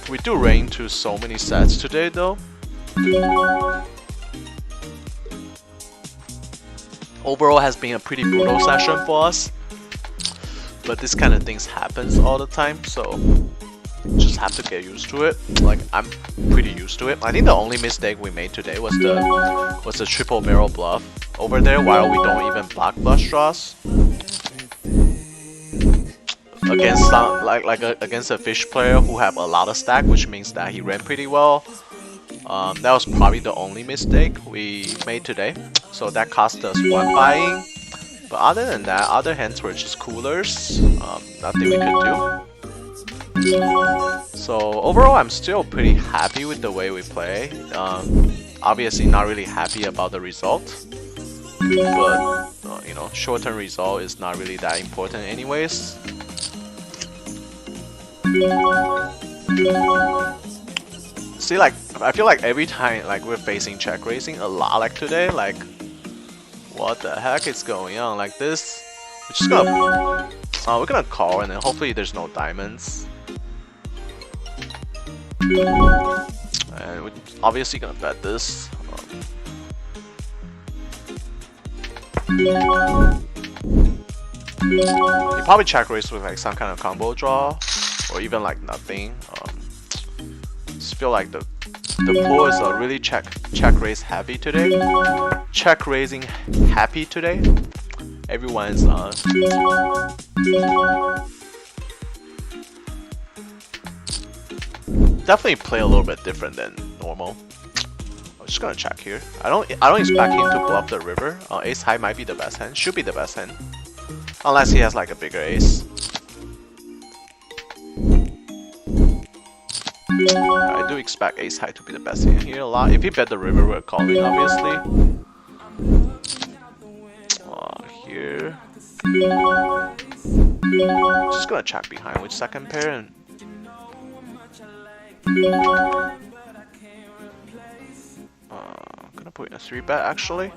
We do rain to so many sets today though. Overall has been a pretty brutal session for us, but this kind of things happens all the time, so just have to get used to it. Like I'm pretty used to it. I think the only mistake we made today was the triple barrel bluff over there while we don't even block flush draws. Against against a fish player who have a lot of stack, which means that he ran pretty well. That was probably the only mistake we made today. So that cost us 1 buying. But other than that, other hands were just coolers. Nothing we could do. So So overall, I'm still pretty happy with the way we play. Obviously, not really happy about the result, but you know, short-term result is not really that important, anyways. See, like I feel like every time like we're facing check raising a lot, like today, like what the heck is going on? Like this, we're gonna call, and then hopefully there's no diamonds. And we're obviously gonna bet this. He probably check raise with like some kind of combo draw, or even like nothing. Just feel like the pool is really check raise heavy today. Check raising happy today. Everyone's definitely play a little bit different than normal. I'm just gonna check here. I don't expect him to bluff the river. Ace high might be the best hand. Should be the best hand, unless he has like a bigger ace. I do expect ace high to be the best hand here a lot. If he bet the river, we're calling obviously. Here, just gonna check behind with second pair and. Gonna put in a 3-bet actually.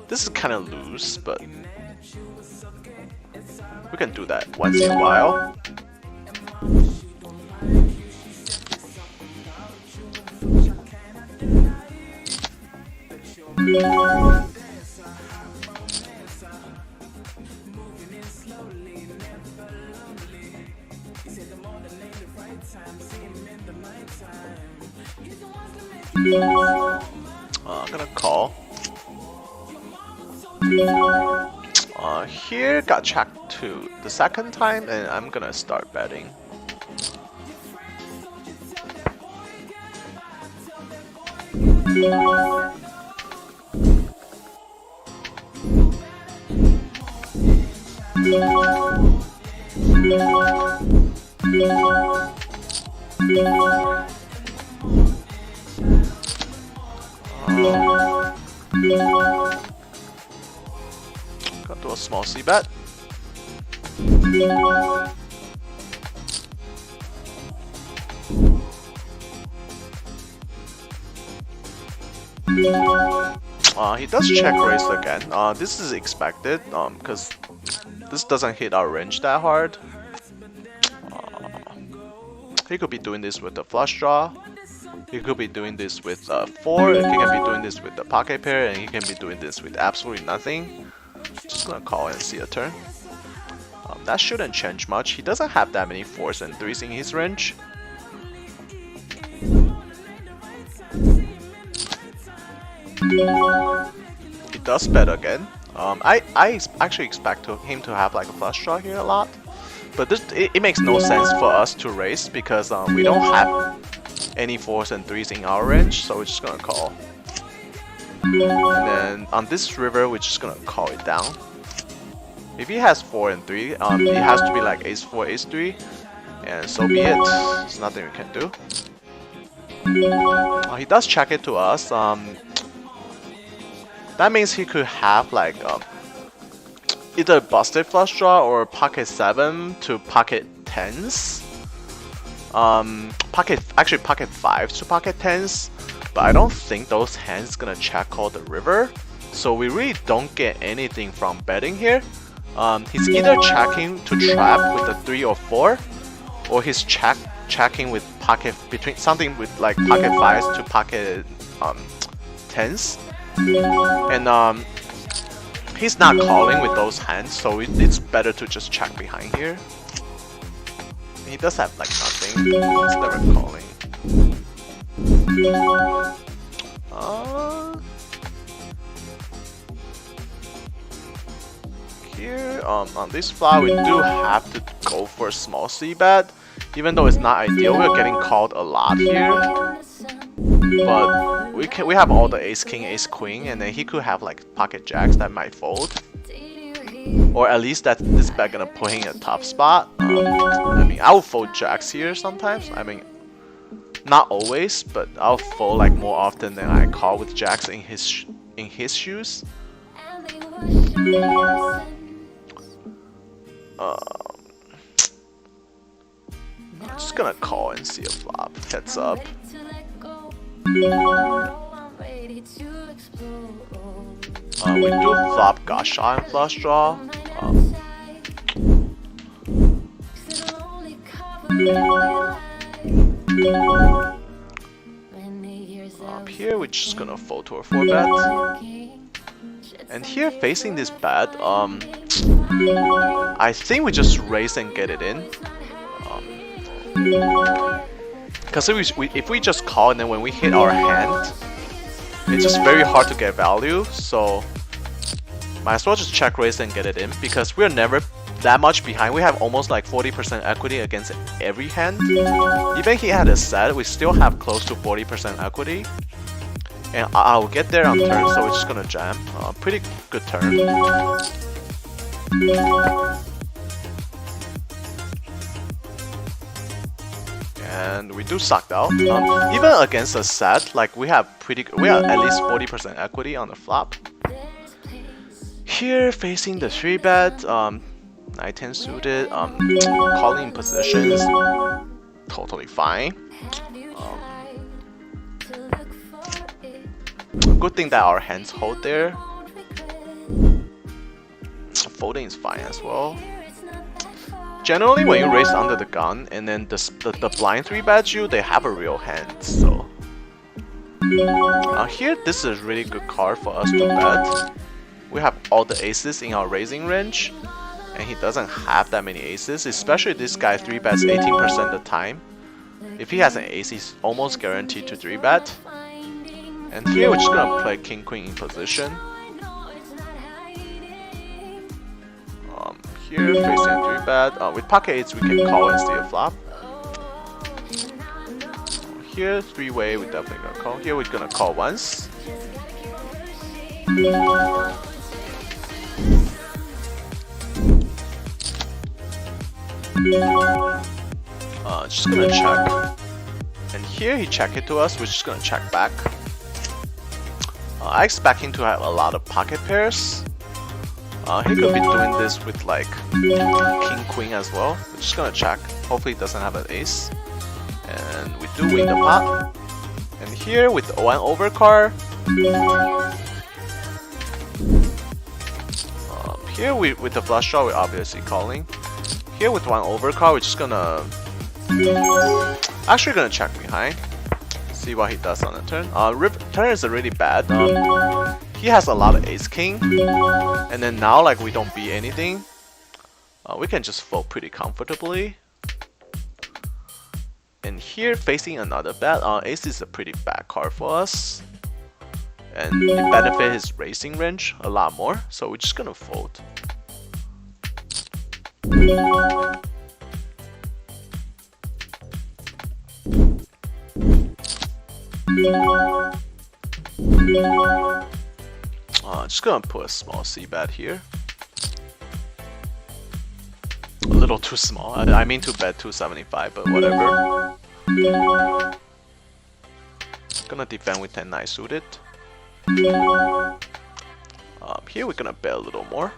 This is kind of loose, but we can do that once in a while. I'm gonna call. Here got checked to the second time, and I'm gonna start betting. Gonna do a small c-bet. He does check raise again. This is expected, because this doesn't hit our range that hard. He could be doing this with the flush draw. He could be doing this with 4, he can be doing this with the pocket pair, and he can be doing this with absolutely nothing. Just gonna call and see a turn. That shouldn't change much. He doesn't have that many 4s and 3s in his range. He does bet again. I actually expect him to have like a flush draw here a lot. But it makes no sense for us to raise because we don't have any 4s and 3s in our range, so we're just gonna call. And then on this river, we're just gonna call it down. If he has 4 and 3, it has to be like ace 4, ace 3, and so be it. There's nothing we can do. He does check it to us. That means he could have like either busted flush draw or pocket 7 to pocket 10s. Pocket 5s to pocket 10s, but I don't think those hands gonna check call the river, so we really don't get anything from betting here. He's either checking to trap with the 3 or 4, or he's checking with pocket between something with like pocket 5s to pocket 10s, and he's not calling with those hands, so it's better to just check behind here. He does have like nothing. He's never calling. Here, on this flop, we do have to go for a small c-bet. Even though it's not ideal, we're getting called a lot here. But we have all the ace king, ace queen, and then he could have like pocket jacks that might fold. or at least that this bet gonna put him in a top spot. I mean, I'll fold jacks here sometimes. I mean, not always, but I'll fold like more often than I call with jacks in his shoes. I'm just gonna call and see a flop. Heads up. We do flop gotcha and flush draw. Here we're just gonna fold to a 4-bet. And here facing this bet, I think we just raise and get it in. Because if we just call and then when we hit our hand, it's just very hard to get value. So might as well just check raise and get it in, because we're never that much behind. We have almost like 40% equity against every hand. Even he had a set, we still have close to 40% equity. And I'll get there on turn, so we're just gonna jam. Pretty good turn. And we do sucked out. Even against a set, like we have at least 40% equity on the flop. Here facing the 3-bet, 9-10 suited, calling positions, totally fine. Good thing that our hands hold there. Folding is fine as well. Generally, when you raise under the gun and then the blind 3-bets you, they have a real hand. So here, this is a really good card for us to bet. We have all the aces in our raising range, and he doesn't have that many aces. Especially this guy 3-bets 18% of the time. If he has an ace, he's almost guaranteed to 3-bet. And here we're just gonna play king queen in position. Here facing a 3-bet. With pocket eights we can call and see a flop. Here 3-way we're definitely gonna call. Here we're gonna call once. Just gonna check. And here he check it to us, we're just gonna check back. I expect him to have a lot of pocket pairs. He could be doing this with like king queen as well. We're just gonna check. Hopefully he doesn't have an ace. And we do win the pot. And here with one overcard. Here with the flush draw we're obviously calling. Here with one overcard we're just gonna actually gonna check behind. See what he does on the turn. Turn is really bad. He has a lot of ace king, and then now like we don't beat anything, we can just fold pretty comfortably. And here facing another bet, ace is a pretty bad card for us, and it benefits his racing range a lot more. So we're just gonna fold. Just gonna put a small c-bet here. A little too small. I mean to bet 275, but whatever. Gonna defend with 10-9 suited. Here we're gonna bet a little more.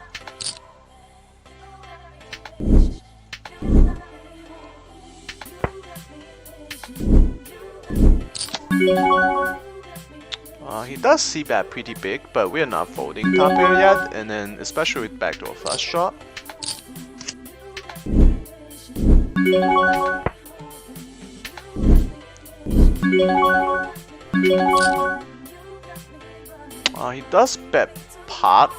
He does c-bet pretty big, but we are not folding top pair yet, and then especially with backdoor flush draw. He does bet pot.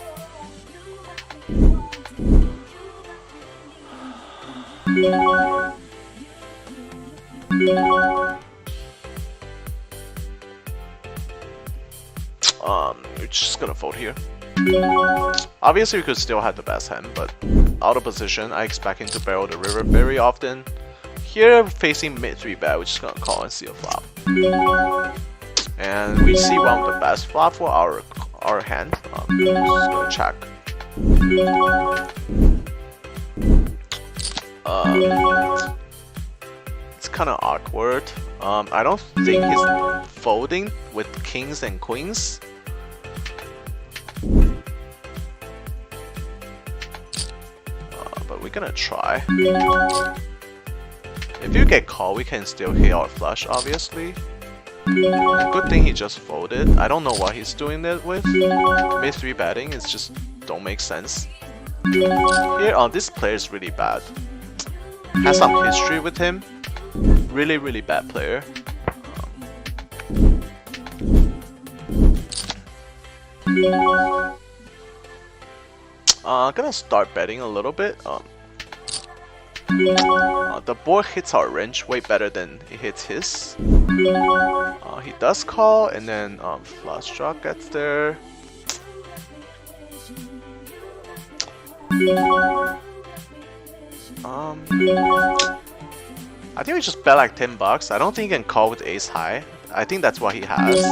We're just gonna fold here. Obviously we could still have the best hand, but out of position, I expect him to barrel the river very often. Here facing mid 3-bet, we're just gonna call and see a flop. And we see one of the best flop for our hand. Just gonna check. It's kind of awkward. I don't think he's folding with kings and queens. But we're gonna try. If you get called, we can still hit our flush, obviously. Good thing he just folded. I don't know what he's doing that with. Maybe 3-betting, it's just don't make sense. Here, this player is really bad. Has some history with him. Really bad player. Gonna start betting a little bit. The board hits our range way better than it hits his. He does call, and then flush draw gets there. I think we just bet like $10. I don't think he can call with ace high. I think that's what he has.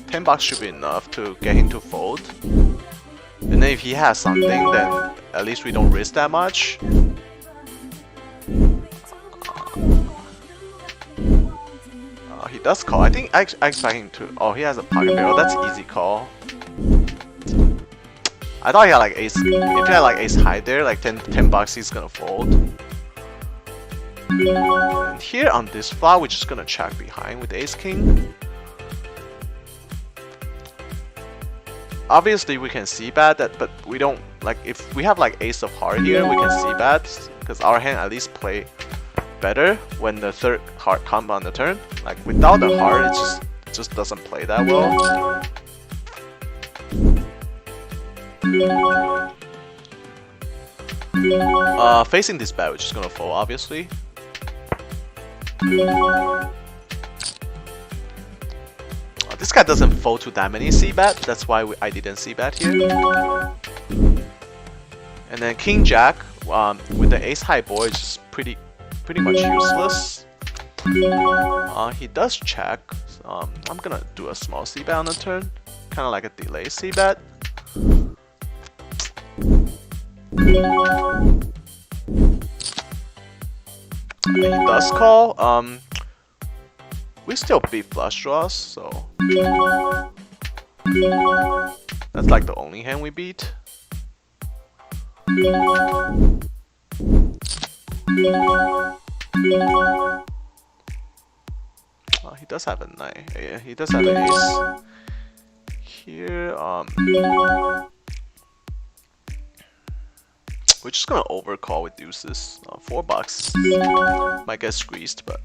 $10 should be enough to get him to fold. And then if he has something, then at least we don't risk that much. He does call. I think I expect him to. Oh, he has a pocket pair. Oh, that's easy call. I thought he had like ace. If he had like ace high there, like $10, he's gonna fold. And here on this flop, we're just gonna check behind with ace king. Obviously, we can see bet that, but we don't like if we have like ace of heart here, we can see bet because our hand at least play better when the third heart comes on the turn. Like without the heart, it just doesn't play that well. Facing this bet, we're just gonna fold, obviously. This guy doesn't fold to that many c-bet, that's why I didn't c-bet here. And then king jack with the ace high board is just pretty much useless. He does check. So, I'm gonna do a small c-bet on the turn, kind of like a delay c-bet. He does call. We still beat flush draws, so that's like the only hand we beat. He does have a 9. Yeah, he does have an ace. Here, we're just gonna overcall with deuces. $4 might get squeezed, but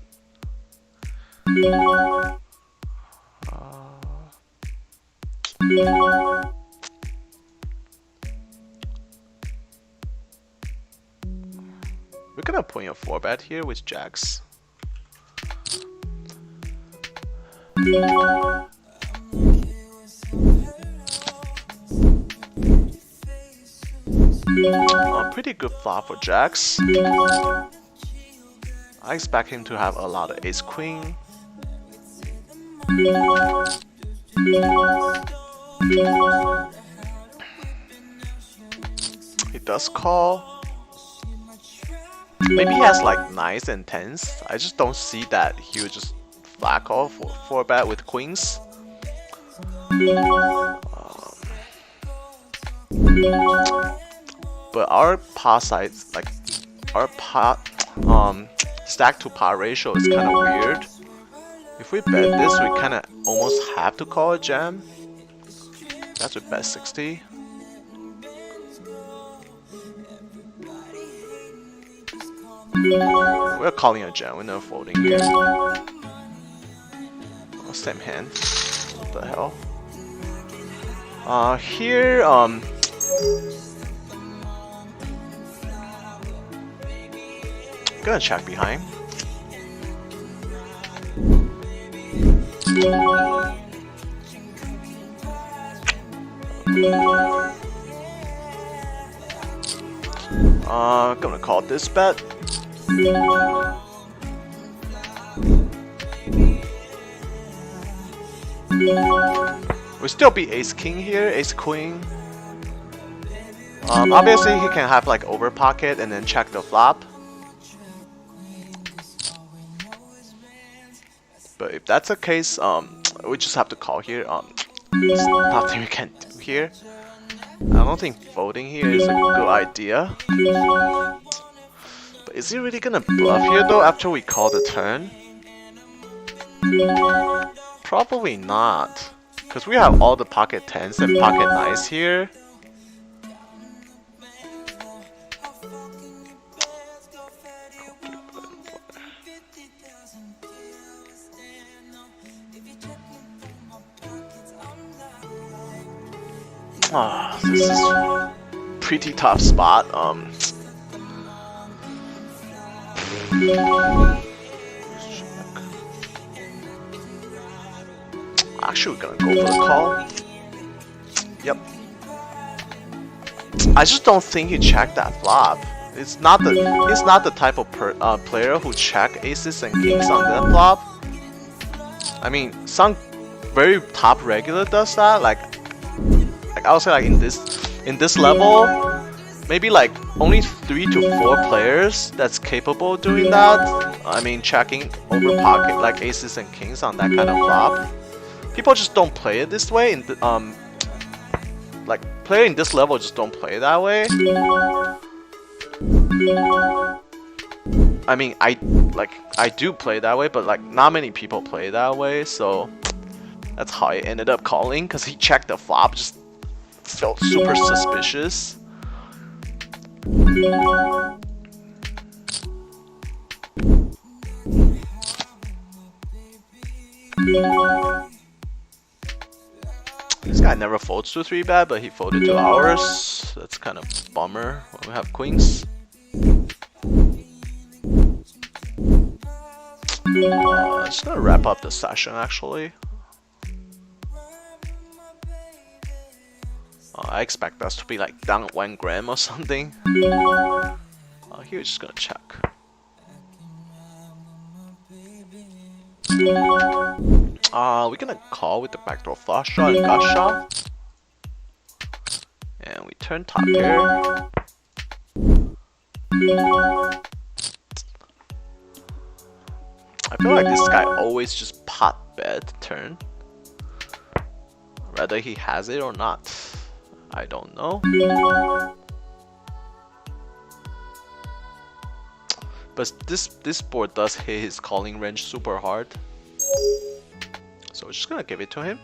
we're gonna point a 4-bet here with jacks. Pretty good flop for jacks. I expect him to have a lot of ace queen. He does call. Maybe he has like 9s and 10s. I just don't see that he would just flat call for 4-bet with queens. But our pot size, like our pot stack to pot ratio is kind of weird. If we bet this, we kind of almost have to call a jam. That's with bet 60. We're calling a jam, we're not folding here. Oh, same hand. What the hell? Here, gonna check behind. Gonna call this bet. We still beat ace king here, ace queen. Obviously he can have like over pocket and then check the flop. But if that's the case, we just have to call here. There's nothing we can do here. I don't think folding here is a good idea. But is he really gonna bluff here though after we call the turn? Probably not. Because we have all the pocket 10s and pocket 9s here. Oh, this is pretty tough spot. Actually, we're gonna go for the call. Yep. I just don't think he checked that flop. It's not the type of player who check aces and kings on that flop. I mean, some very top regular does that. Like I would say, like in this level, maybe like only 3 to 4 players that's capable of doing that. I mean, checking over pocket like aces and kings on that kind of flop. People just don't play it this way. Like player in this level just don't play that way. I mean, I do play that way, but like not many people play that way. So that's how I ended up calling, because he checked the flop. Just felt super suspicious. This guy never folds to 3-bet, but he folded to ours. That's kind of bummer when we have queens. Just gonna wrap up the session actually. I expect us to be like down 1 gram or something. Here we're just gonna check. We're gonna call with the backdoor flush draw and gut shot. And we turn top pair. I feel like this guy always just pot bet turn. Whether he has it or not, I don't know. But this board does hit his calling range super hard. So we're just gonna give it to him.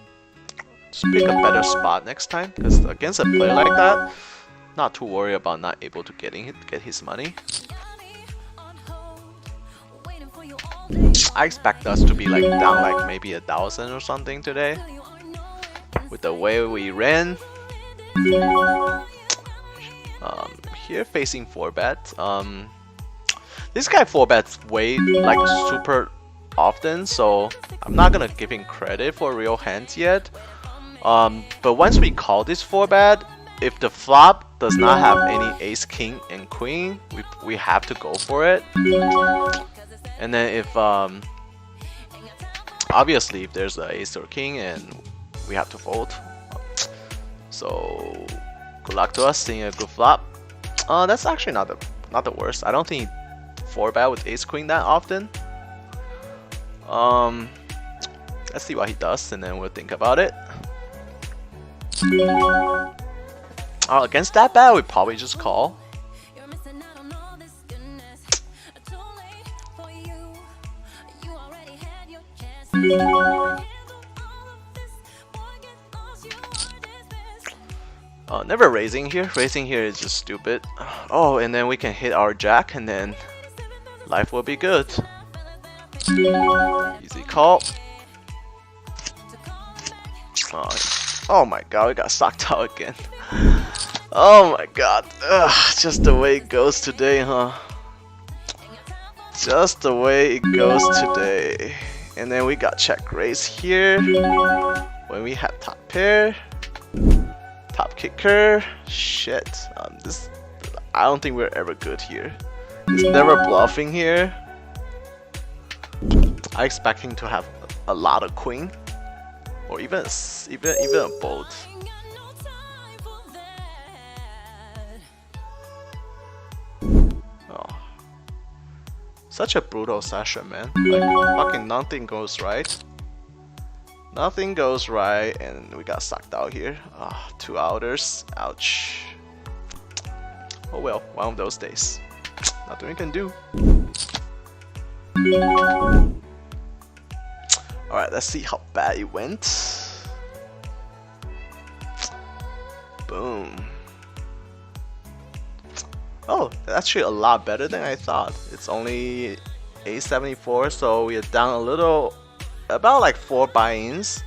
Just pick a better spot next time, because against a player like that, not too worried about not able to get his money. I expect us to be like down like maybe 1,000 or something today. With the way we ran. Here facing 4-bet. This guy 4-bets way like super often, so I'm not gonna give him credit for real hands yet. But once we call this 4-bet, if the flop does not have any ace, king, and queen, we have to go for it. And then if obviously if there's an ace or king, and we have to fold. So good luck to us seeing a good flop. That's actually not the worst. I don't think 4-bet with ace queen that often. Let's see what he does, and then we'll think about it. Against that bet, we probably just call. Never raising here. Raising here is just stupid. Oh, and then we can hit our jack, and then life will be good. Easy call. Oh my god, we got sucked out again. Oh my god. Just the way it goes today, huh? Just the way it goes today. And then we got check raise here. When we had top pair. Top kicker. Shit. I don't think we're ever good here. He's never bluffing here. I expect him to have a lot of queen, or even a bolt. Such a brutal session, man. Like, fucking nothing goes right. Nothing goes right, and we got sucked out here. Ah, 2 outers. Ouch. Oh well, one of those days. Nothing we can do. Alright, let's see how bad it went. Boom. Oh, that's actually a lot better than I thought. It's only 874, so we are down a little, about like 4 buy-ins.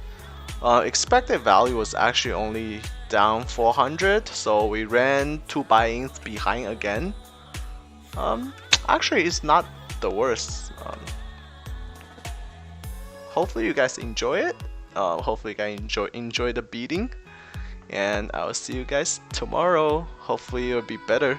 Expected value was actually only down 400, so we ran 2 buy-ins behind again. Actually, it's not the worst. Hopefully you guys enjoy it. Hopefully you guys enjoy the beating, and I will see you guys tomorrow. Hopefully it'll be better.